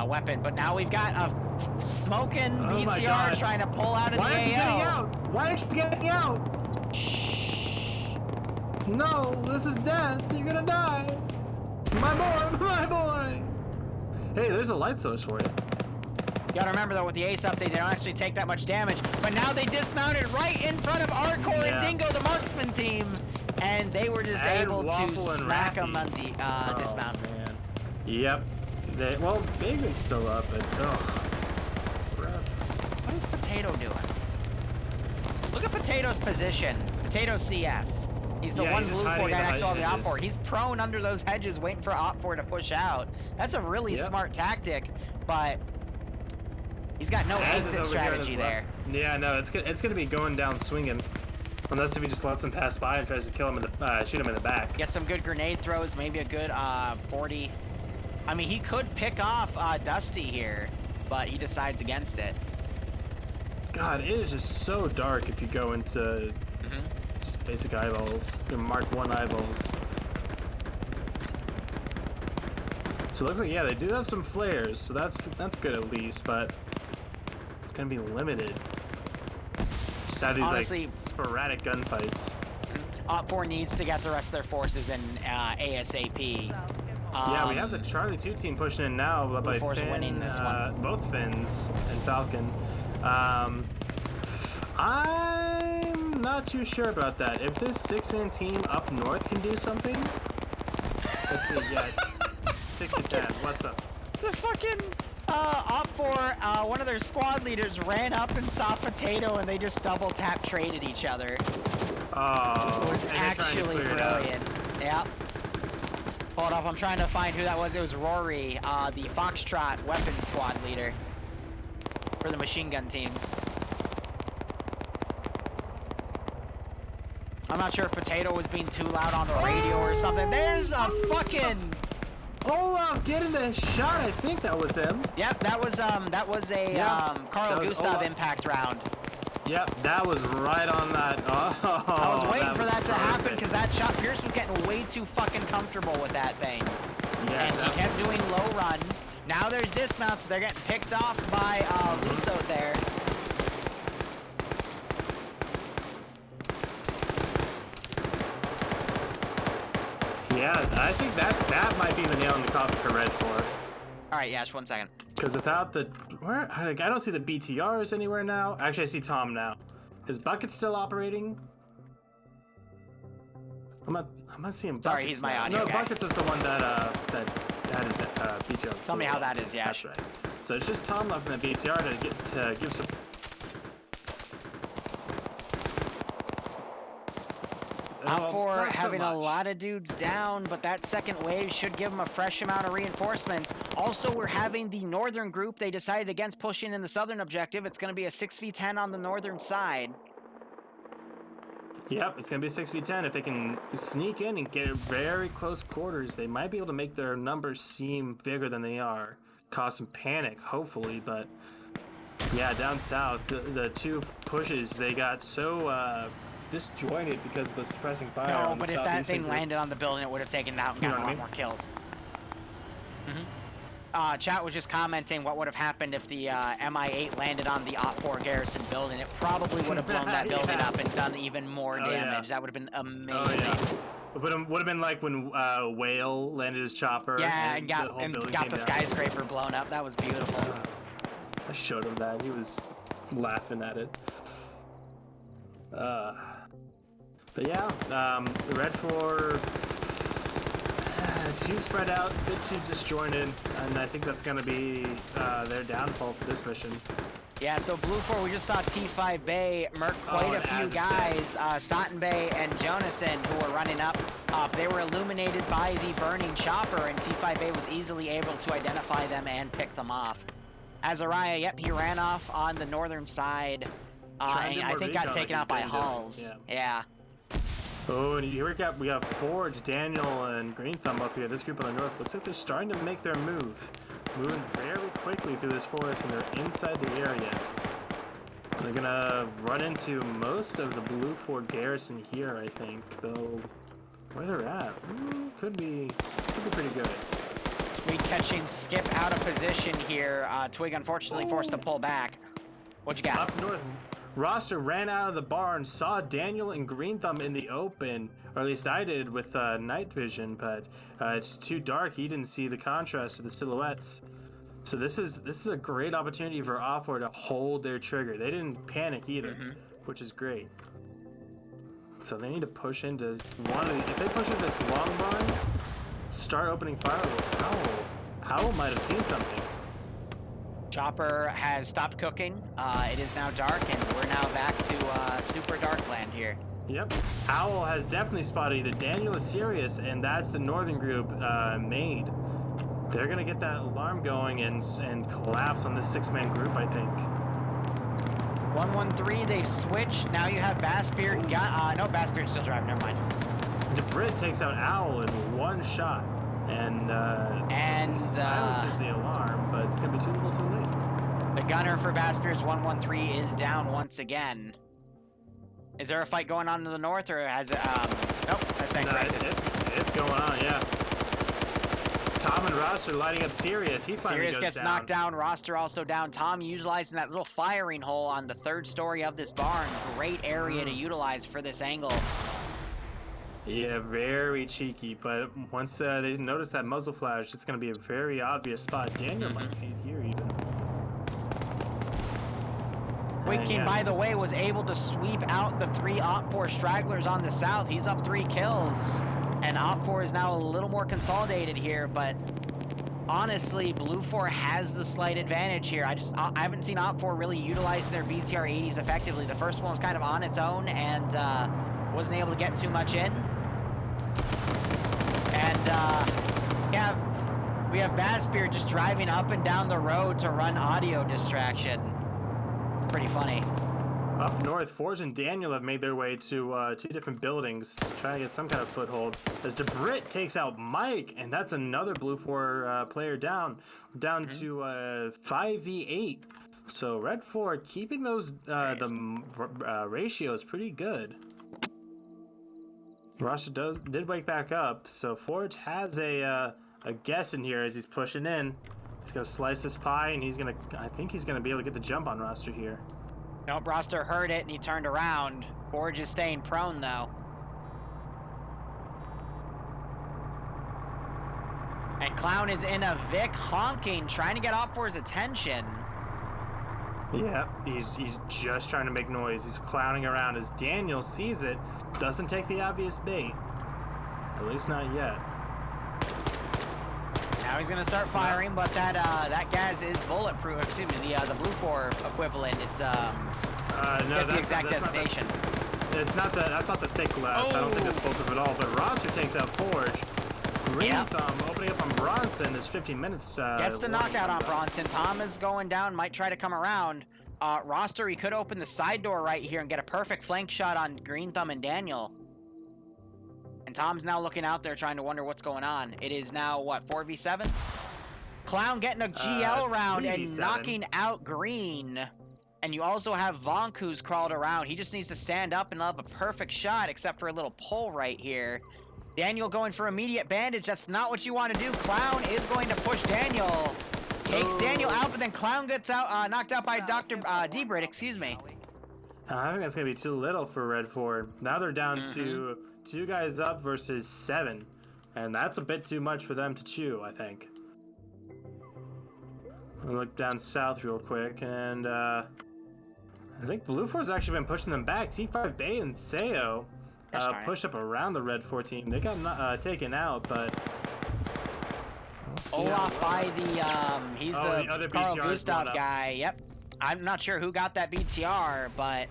weapon. But now we've got a smoking BTR trying to pull out of the AO. Why aren't you getting out? Why aren't you getting out? Shh. No, this is death. You're gonna die. My boy! Hey, there's a light source for you. You gotta remember though, with the ace up, they don't actually take that much damage. But now they dismounted right in front of Arcor and Dingo, the marksman team, and they were just able to smack them on dismount. Man. Yep. Well, Vagrant's still up, but What is Potato doing? Look at Potato's position. Potato CF. He's the one Blue 4 guy next to all the Op 4. He's prone under those hedges waiting for Op 4 to push out. That's a really smart tactic, but he's got no exit strategy there. Yeah, no, it's gonna be going down swinging. Unless if he just lets him pass by and tries to kill him in the, shoot him in the back. Get some good grenade throws, maybe a good 40. I mean, he could pick off Dusty here, but he decides against it. God, it is just so dark if you go into just basic eyeballs, Mark 1 eyeballs. So it looks like, yeah, they do have some flares, so that's good at least, but it's gonna be limited. Just have these honestly, like sporadic gunfights. Op 4 needs to get the rest of their forces in ASAP. Yeah, we have the Charlie 2 team pushing in now by Finn, winning this one. Both Finns and Falcon. I'm not too sure about that. If this 6-man team up north can do something, let's see. Yeah, it's 6 to 10. What's up? The fucking Op 4, one of their squad leaders ran up and saw Potato, and they just double tap traded each other. Oh, it was actually brilliant. Yep. Hold up, I'm trying to find who that was. It was Rory, the Foxtrot weapon squad leader for the machine gun teams. I'm not sure if Potato was being too loud on the radio or something. There's a fucking Olaf getting the shot. I think that was him. Yep, that was a Carl Gustav impact round. Yep, that was right on that. Oh, I was waiting for that to happen because that shot, Pierce was getting way too fucking comfortable with that thing. Yes, and he kept doing low runs. Now there's dismounts, but they're getting picked off by Russo there. Yeah, I think that might be the nail in the coffin for Red 4. All right, Yash, 1 second. Because without the I don't see the BTRs anywhere now. Actually, I see Tom now. His bucket's still operating. I'm not seeing buckets. Sorry, he's my audio. No, guy. buckets is the one that had his BTR. Tell me how that is, Yash. That's right. So it's just Tom left in the BTR to give some. OpFor not so having a much. lot of dudes down, but that second wave should give them a fresh amount of reinforcements. Also, we're having the northern group. They decided against pushing in the southern objective. It's going to be a 6v10 on the northern side. Yep, it's going to be a 6v10. If they can sneak in and get very close quarters, they might be able to make their numbers seem bigger than they are. Cause some panic, hopefully, but yeah, down south, the two pushes, they got so disjointed because of the suppressing fire. No, on the but if that thing group. landed on the building, it would have taken out and You know gotten a what I lot mean? more kills. Chat was just commenting what would have happened if the MI8 landed on the OpFor garrison building. It probably would have blown that building Yeah. up and done even more damage. yeah. That would have been amazing. Oh, yeah. Would have been like when Whale landed his chopper. Yeah, and and the whole got building the came down. skyscraper blown up. That was beautiful. I showed him that. He was laughing at it. But yeah, the Red 4 too spread out, a bit too disjointed, and I think that's going to be their downfall for this mission. Yeah, so Blue 4, we just saw T5 Bay murk quite a few guys. Sotten Bay and Jonason, who were running up. They were illuminated by the burning chopper, and T5 Bay was easily able to identify them and pick them off. Azariah, yep, he ran off on the northern side, and I think got taken out by Hulls. Yeah. Oh, and here we got Forge, Daniel, and Green Thumb up here. This group on the north looks like they're starting to make their move. Moving very quickly through this forest, and they're inside the area. They're gonna run into most of the Blue 4 garrison here, I think, though where they're at could be pretty good. Tweed catching Skip out of position here. Twig unfortunately forced to pull back. What you got? Up north, Roster ran out of the barn, saw Daniel and Green Thumb in the open, or at least I did with night vision, but it's too dark. He didn't see the contrast of the silhouettes. So this is a great opportunity for OpFor to hold their trigger. They didn't panic either, which is great. So they need to push into one of the, if they push into this long barn, start opening fire. Howl might have seen something. Chopper has stopped cooking. It is now dark, and we're now back to super dark land here. Yep. Owl has definitely spotted either Daniel or Sirius, and that's the northern group made. They're going to get that alarm going and collapse on this six-man group, I think. 113, they've switched. Now you have Bassbeard. No, Bassbeard's still driving. Never mind. DeBrit takes out Owl in one shot. And silences the alarm, but it's going to be too little too late. The gunner for Bassbeard's 113 is down once again. Is there a fight going on to the north, or has it, nope, that's it's going on, yeah. Tom and Roster lighting up Sirius. He finally Sirius goes gets down. knocked down. Roster also down. Tom utilizing that little firing hole on the third story of this barn. Great area to utilize for this angle. Yeah, very cheeky, but once they notice that muzzle flash, it's going to be a very obvious spot. Daniel might see it here even. Quake King, by the way, was able to sweep out the 3 OpFor stragglers on the south. He's up 3 kills, and OpFor is now a little more consolidated here, but honestly, Blue 4 has the slight advantage here. I haven't seen OpFor really utilizing their BTR-80s effectively. The first one was kind of on its own and wasn't able to get too much in. And we have Bassbeard just driving up and down the road to run audio distraction. Pretty funny. Up north, Forge and Daniel have made their way to 2 different buildings, trying to get some kind of foothold. As DeBrit takes out Mike, and that's another Blue 4 player down to 5v8. So Red 4 keeping those the ratios pretty good. Roster did wake back up, so Forge has a guess in here as he's pushing in. He's gonna slice this pie, and I think he's gonna be able to get the jump on Roster here. Nope, Roster heard it and he turned around. Forge is staying prone though. And Clown is in a Vic honking, trying to get OpFor's attention. Yeah, he's just trying to make noise. He's clowning around as Daniel sees it, doesn't take the obvious bait. At least not yet. Now he's gonna start firing, but that gas is bulletproof. Excuse me, the Blue 4 equivalent. It's no, the exact designation. It's not the that's not the thick glass. I don't think that's bulletproof at all. But Roster takes out Forge. Green Thumb opening up on Bronson. There's 15 minutes. Gets the knockout on Bronson. Tom is going down. Might try to come around. Roster, he could open the side door right here and get a perfect flank shot on Green Thumb and Daniel. And Tom's now looking out there trying to wonder what's going on. It is now, what, 4v7? Clown getting a GL round and knocking out Green. And you also have Vonk who's crawled around. He just needs to stand up and have a perfect shot, except for a little pull right here. Daniel going for immediate bandage. That's not what you want to do. Clown is going to push Daniel. Takes Daniel out, but then Clown gets out, knocked out by Dr. Debrit, excuse me. I think that's going to be too little for Red 4. Now they're down to 2 guys up versus 7. And that's a bit too much for them to chew, I think. I'll look down south real quick, and I think Blue 4's actually been pushing them back. T5 Bay and Seo pushed up around the Red 4 team. They got taken out, but... Olaf by the, he's the Carl Gustav guy. Yep. I'm not sure who got that BTR, but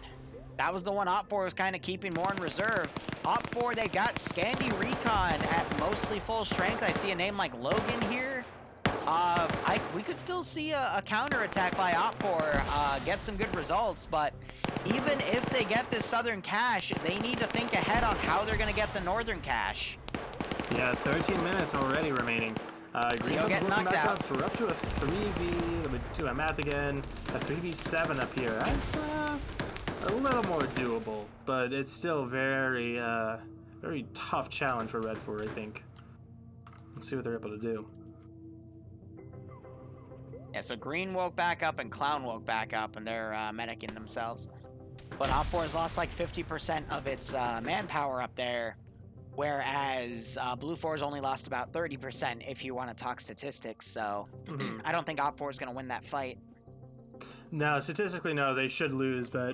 that was the one Op4 was kind of keeping more in reserve. Op4, they got Scandi Recon at mostly full strength. I see a name like Logan here. We could still see a counterattack by Op4 get some good results, but even if they get this southern cache, they need to think ahead on how they're going to get the northern cache. Yeah, 13 minutes already remaining. Green getting knocked out. Up, so we're up to a 3v. Let me do my math again. A 3v7 up here. That's a little more doable, but it's still very, very tough challenge for Red 4, I think. Let's see what they're able to do. Yeah, so Green woke back up and Clown woke back up, and they're medicing themselves. But Op4 has lost like 50% of its manpower up there, whereas Blue 4's only lost about 30% if you want to talk statistics. So I don't think Op4 is going to win that fight. No, statistically, no, they should lose, but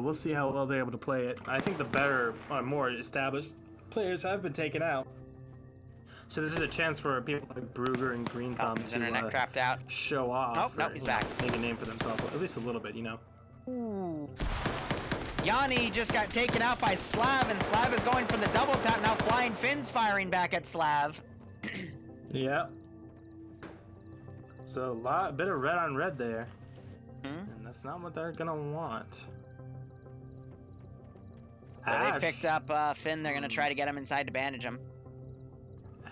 we'll see how well they're able to play it. I think the better, more established players have been taken out. So this is a chance for people like Brugger and Green Thumb to out. Show off. Oh, no, he's back. Make a name for themselves, at least a little bit, you know. Ooh. Yanni just got taken out by Slav, and Slav is going for the double tap. Now Flying Finn's firing back at Slav. Yeah. So a bit of red on red there. And that's not what they're going to want. So they picked up Finn. They're going to try to get him inside to bandage him.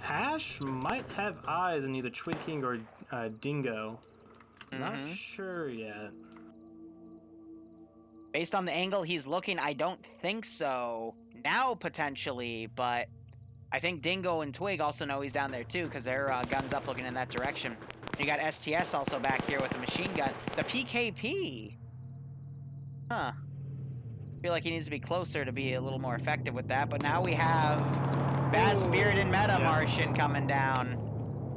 Ash might have eyes on either Twig King or Dingo. Not sure yet. Based on the angle he's looking, I don't think so. Now, potentially, but I think Dingo and Twig also know he's down there, too, because their gun's up looking in that direction. You got STS also back here with the machine gun. The PKP! Huh. I feel like he needs to be closer to be a little more effective with that, but now we have Bad Spirit and Meta Martian coming down.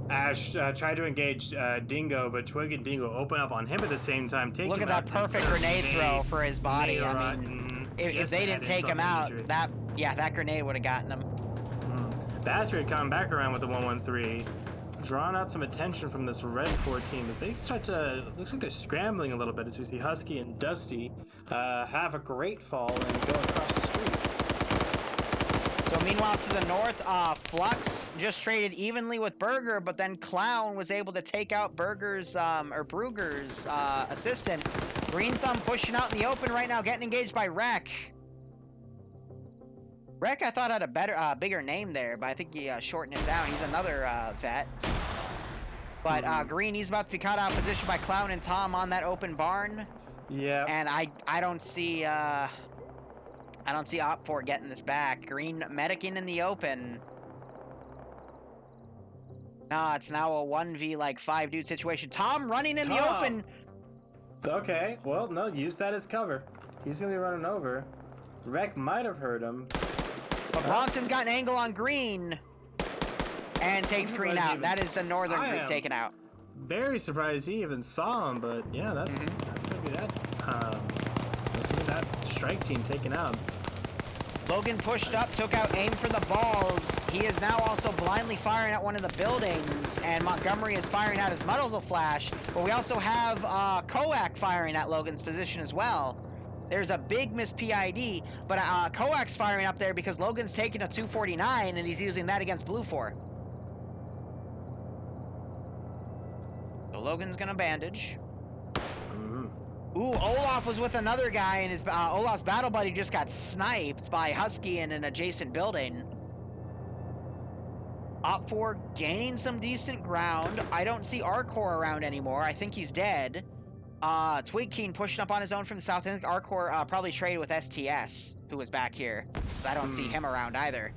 Ash tried to engage Dingo, but Twig and Dingo open up on him at the same time. Look at that perfect grenade throw for his body. I mean, if they didn't take him out, that grenade would have gotten him. Bad Spirit coming back around with the 113. Drawing out some attention from this Red 4 team as they start to, looks like they're scrambling a little bit as we see Husky and Dusty have a great fall and go across the street. So meanwhile to the north, Flux just traded evenly with Burger, but then Clown was able to take out Burger's, Brugger's assistant. Green Thumb pushing out in the open right now, getting engaged by Rek. Rek, I thought had a bigger name there, but I think he shortened it down. He's another vet. But Green, he's about to be caught out of position by Clown and Tom on that open barn. Yeah. And I don't see Op4 getting this back. Green medicing in the open. No, it's now a 1v like 5 dude situation. Tom running in the open. Okay, well, no, use that as cover. He's gonna be running over. Rek might have heard him. But Bronson's got an angle on Green. And takes Green out. That is the northern Green taken out. Very surprised he even saw him, but yeah, that's gonna be that. That's gonna be that strike team taken out. Logan pushed up, took out aim for the balls. He is now also blindly firing at one of the buildings, and Montgomery is firing out his muzzle flash. But we also have Koak firing at Logan's position as well. There's a big miss PID, but Coax firing up there because Logan's taking a 249 and he's using that against Blue 4. So Logan's gonna bandage. Ooh, Olaf was with another guy, and his Olaf's battle buddy just got sniped by Husky in an adjacent building. Op4 gaining some decent ground. I don't see Arcor around anymore. I think he's dead. Twig Keen pushing up on his own from the south. I think Arcor probably traded with STS, who was back here. I don't see him around either.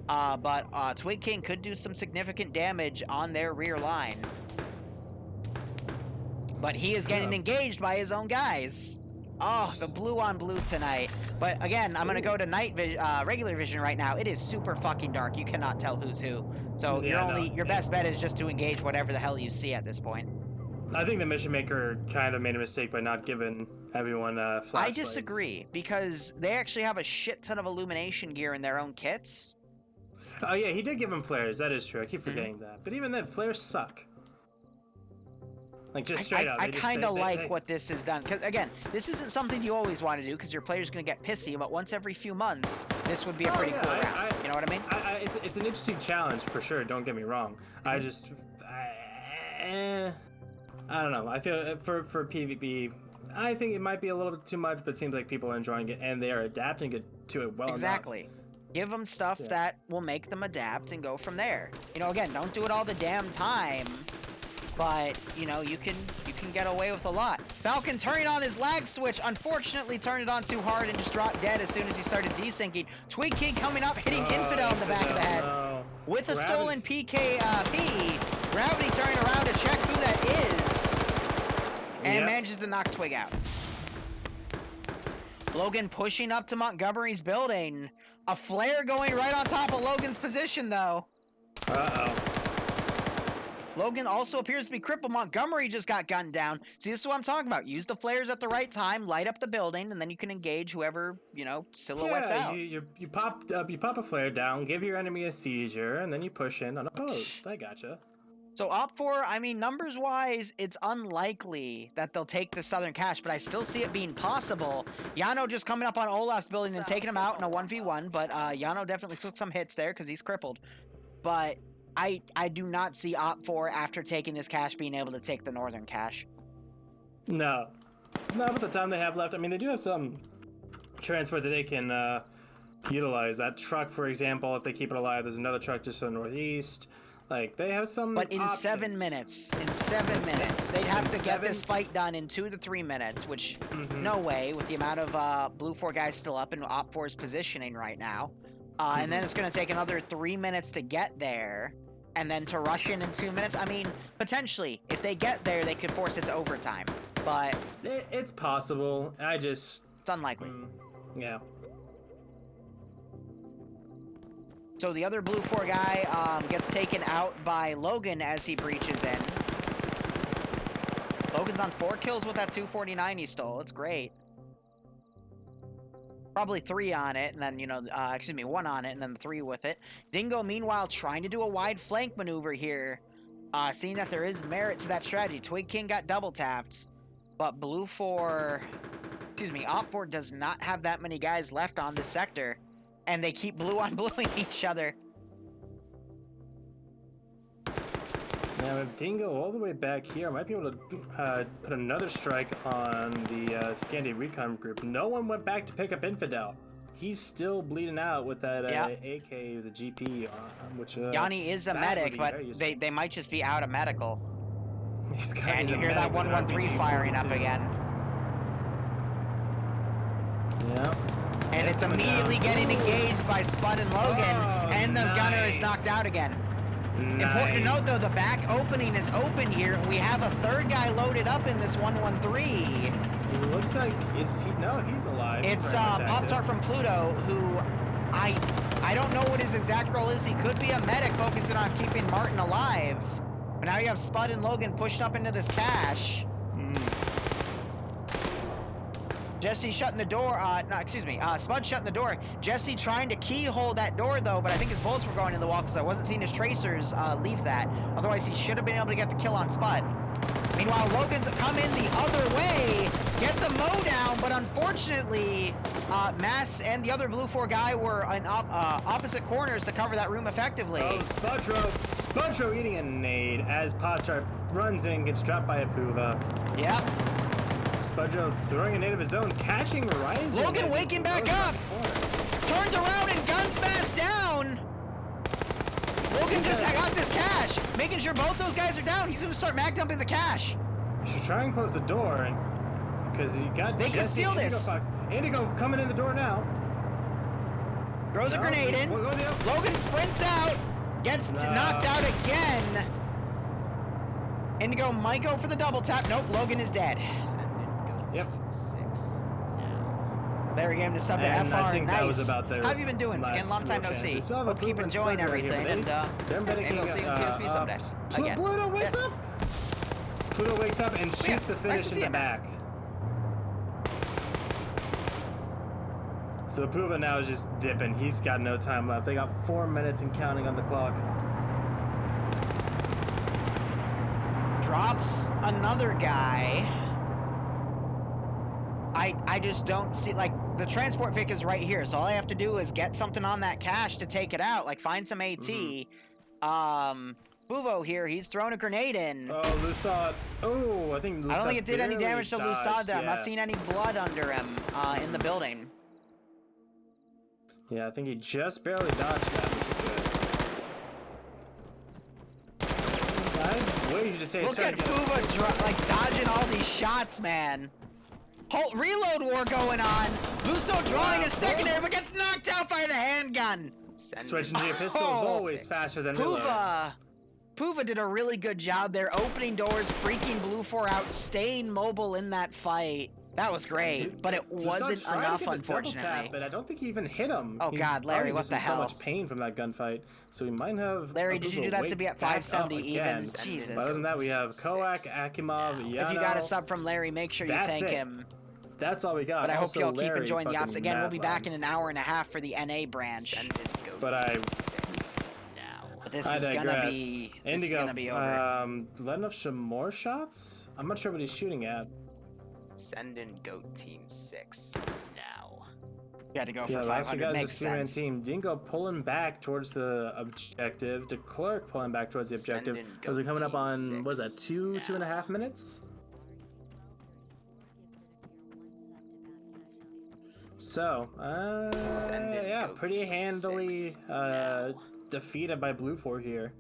But Twig King could do some significant damage on their rear line. But he is getting engaged by his own guys. Oh, the blue on blue tonight. But again, I'm gonna go to night regular vision right now. It is super fucking dark. You cannot tell who's who. So your best bet is just to engage whatever the hell you see at this point. I think the mission maker kind of made a mistake by not giving everyone flashlights. I disagree, because they actually have a shit ton of illumination gear in their own kits. Oh yeah, he did give them flares. That is true. I keep forgetting that. But even then, flares suck. Like, just straight up. I kind of like what this has done. Because, again, this isn't something you always want to do because your player's going to get pissy, but once every few months, this would be a pretty cool round. You know what I mean? It's an interesting challenge, for sure. Don't get me wrong. I just... I don't know. I feel for PvP, I think it might be a little bit too much, but it seems like people are enjoying it, and they are adapting to it well Exactly. enough. Give them stuff that will make them adapt and go from there. You know, again, don't do it all the damn time. But, you know, you can get away with a lot. Falcon turning on his lag switch, unfortunately turned it on too hard and just dropped dead as soon as he started desyncing. Twig King coming up, hitting Infidel in the back of the head. No. With a stolen PKP, Gravity turning around to check who that is. And manages to knock Twig out. Logan pushing up to Montgomery's building. A flare going right on top of Logan's position, though. Uh-oh. Logan also appears to be crippled. Montgomery just got gunned down. See, this is what I'm talking about. Use the flares at the right time, light up the building, and then you can engage whoever, you know, silhouettes out. You pop a flare down, give your enemy a seizure, and then you push in unopposed. I gotcha. So Op4, I mean, numbers-wise, it's unlikely that they'll take the Southern Cache, but I still see it being possible. Yano just coming up on Olaf's building and taking him out in a 1v1, but Yano definitely took some hits there because he's crippled. But I do not see Op4 after taking this cache being able to take the Northern Cache. No. Not with the time they have left. I mean, they do have some transport that they can utilize. That truck, for example, if they keep it alive, there's another truck just to the northeast. Like, they have some But in options. 7 minutes, they'd have to get this fight done in 2 to 3 minutes, which no way with the amount of Blue 4 guys still up in Op4's positioning right now. And then it's going to take another 3 minutes to get there. And then to rush in 2 minutes. I mean, potentially, if they get there, they could force it to overtime. But it's possible. It's unlikely. Yeah. So the other Blue 4 guy gets taken out by Logan as he breaches in. Logan's on 4 kills with that 249 he stole. It's great. Probably 3 on it, and then, you know, 1 on it, and then 3 with it. Dingo, meanwhile, trying to do a wide flank maneuver here. Seeing that there is merit to that strategy. Twig King got double tapped, but Op4 does not have that many guys left on this sector, and they keep blue on bluing each other. Now, if Dingo all the way back here, I might be able to put another strike on the Scandi Recon group. No one went back to pick up Infidel. He's still bleeding out with that AK, the GP, which... Yanni is a medic, but they might just be out of medical. And you hear that 113 firing up again. Yeah. And it's immediately getting engaged by Spud and Logan, and the gunner is knocked out again. Nice. Important to note, though, the back opening is open here. We have a 3rd guy loaded up in this 113. Looks like he's alive. It's Pop-Tart from Pluto, who I don't know what his exact role is. He could be a medic focusing on keeping Martin alive. But now you have Spud and Logan pushing up into this cache. Jesse shutting the door. Spud shutting the door. Jesse trying to keyhole that door, though, but I think his bullets were going in the wall because I wasn't seeing his tracers leave that. Otherwise, he should have been able to get the kill on Spud. Meanwhile, Logan's come in the other way, gets a mow down, but unfortunately, Mass and the other Blue 4 guy were in opposite corners to cover that room effectively. Oh, Spudro eating a nade as Pop-Tart runs in, gets dropped by a Puva. Yep. Spudro throwing a nade of his own, catching Rising. Logan waking back up! Turns around and guns Mass down! Logan just got this cash, making sure both those guys are down. He's gonna start mag dumping the cash. You should try and close the door, and because you got they could steal this. Fox. Indigo coming in the door now. Throws a grenade in. Logan sprints out, gets knocked out again. Indigo might go for the double tap. Nope, Logan is dead. Yep. Larry gave him to sub to FR. I think nice. that was about their How have you been doing, Skin? Long time no see. Hope keep enjoying everything, and maybe we'll see you in TSP someday. Again. Pluto wakes up. Pluto wakes up and shoots the finish in the back. So Puva now is just dipping. He's got no time left. They got 4 minutes and counting on the clock. Drops another guy. I just don't see, like, the transport Vic is right here, so all I have to do is get something on that cache to take it out, like find some AT. Buvo here, he's thrown a grenade in. Oh, Lusad. Oh, I think Lusad I don't think it did any damage to Lusad there. Yeah. I'm not seeing any blood under him in the building. Yeah, I think he just barely dodged that, which is good. I waited you to say. Look at Fuva like dodging all these shots, man. Whole reload war going on. Luso drawing a secondary, but gets knocked out by the handgun. Switching to your pistol is always faster than reload. Puva did a really good job there, opening doors, freaking Blue 4 out, staying mobile in that fight. That was great, but it wasn't enough, unfortunately. But I don't think he even hit him. Oh God, Larry, what the hell? So much pain from that gunfight, so we might have. Larry, did you do that to be at 570 even? Jesus. But other than that, we have Koak, Akimov, Yano. If you got a sub from Larry, make sure you thank him. That's all we got. But I hope y'all keep enjoying the ops. Again, we'll be back in an hour and a half for the NA branch. But this is gonna be. This is gonna be over. Letting off some more shots. I'm not sure what he's shooting at. Send in Goat Team 6 now. You had to go for 500. Makes sense. Team Dingo pulling back towards the objective. DeClerc pulling back towards the objective. Because we're coming up on, what is that, 2.5 minutes? So, yeah, pretty handily defeated by Blue 4 here.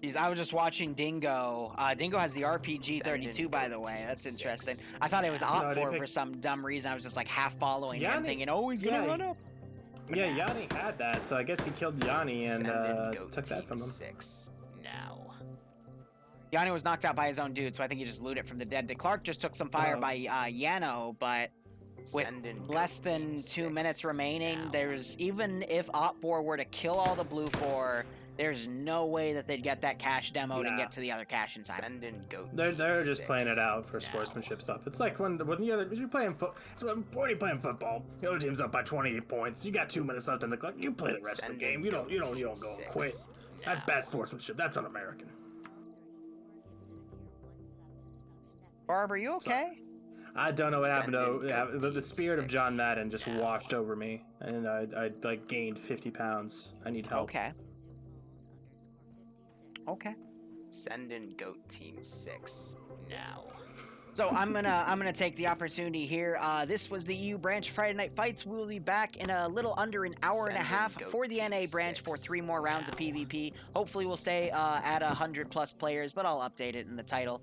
Jeez, I was just watching Dingo. Dingo has the RPG-32, by the way. That's interesting. I thought it was Op4 for some dumb reason. I was just like half following him, thinking, oh, he's gonna run up. Yeah, Yanni had that, so I guess he killed Yanni and took that from him. 6 now. Yanni was knocked out by his own dude, so I think he just looted from the dead. DeClerc just took some fire by Yano, but with less than 2 minutes remaining, there's, even if Op4 were to kill all the Blue 4, there's no way that they'd get that cache demoed and get to the other cache in time. They're just playing it out for sportsmanship stuff. It's like when the other, you're playing when you're playing football, the other team's up by 28 points. You got 2 minutes left in the clock. You play the rest of the game. You don't go and quit. That's bad sportsmanship. That's un-American. Barb, are you okay? I don't know what happened to the spirit of John Madden just washed over me, and I like gained 50 pounds. I need help. Okay. Send in Goat Team 6 now. So I'm gonna take the opportunity here. This was the EU branch Friday Night Fights. We will be back in a little under an hour and a half for the NA branch for 3 more rounds of PvP. Hopefully we'll stay at 100+ players, but I'll update it in the title.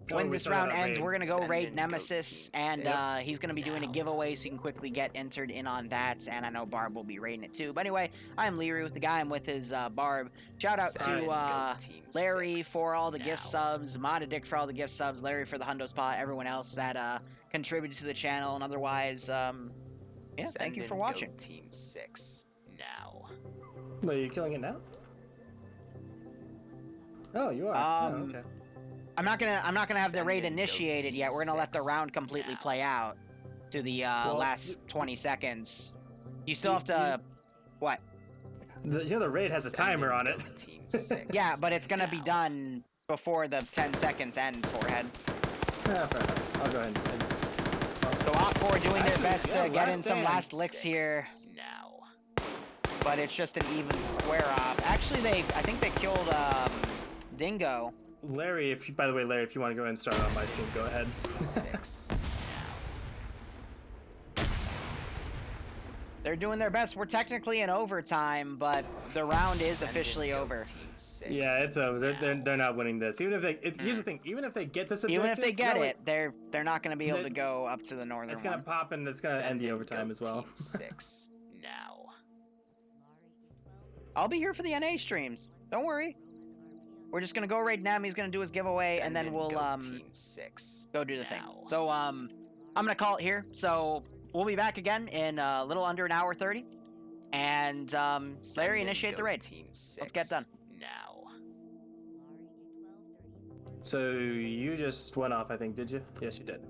When this round ends, we're going to go raid Nemesis, and he's going to be doing a giveaway, so you can quickly get entered in on that, and I know Barb will be raiding it too. But anyway, I'm Liru, the guy I'm with is Barb. Shout out to Larry for all the gift subs, Modadick for all the gift subs, Larry for the Hundo Spot, everyone else that contributed to the channel, and otherwise, yeah, thank you for watching. Team 6 now. Wait, are you killing it now? Oh, you are. Okay. I'm not gonna have the raid initiated yet. We're gonna let the round completely play out to the last 20 seconds. You still have to what? The raid has a timer on it. Yeah, but it's gonna be done before the 10 seconds end, Forehead. Yeah, fair enough. I'll go ahead and So Op4 doing their best yeah, to get in some stand. last licks here. Now. But it's just an even square off. Actually, I think they killed Dingo. Larry, by the way, Larry, if you want to go ahead and start on my stream, go ahead. 6. They're doing their best. We're technically in overtime, but the round is officially over. Yeah, it's over. They're not winning this. Even if here's the thing. Even if they get this objective, even if they get it, they're not going to be able to go up to the northern. It's gonna pop and it's gonna end the overtime as well. 6 now. I'll be here for the NA streams. Don't worry. We're just gonna go raid Nem. He's gonna do his giveaway, and then we'll Team 6 go do the thing. So I'm gonna call it here. So we'll be back again in a little under an hour 30, and Larry, initiate the raid. Team 6 Let's get done. now. So you just went off, I think, did you? Yes, you did.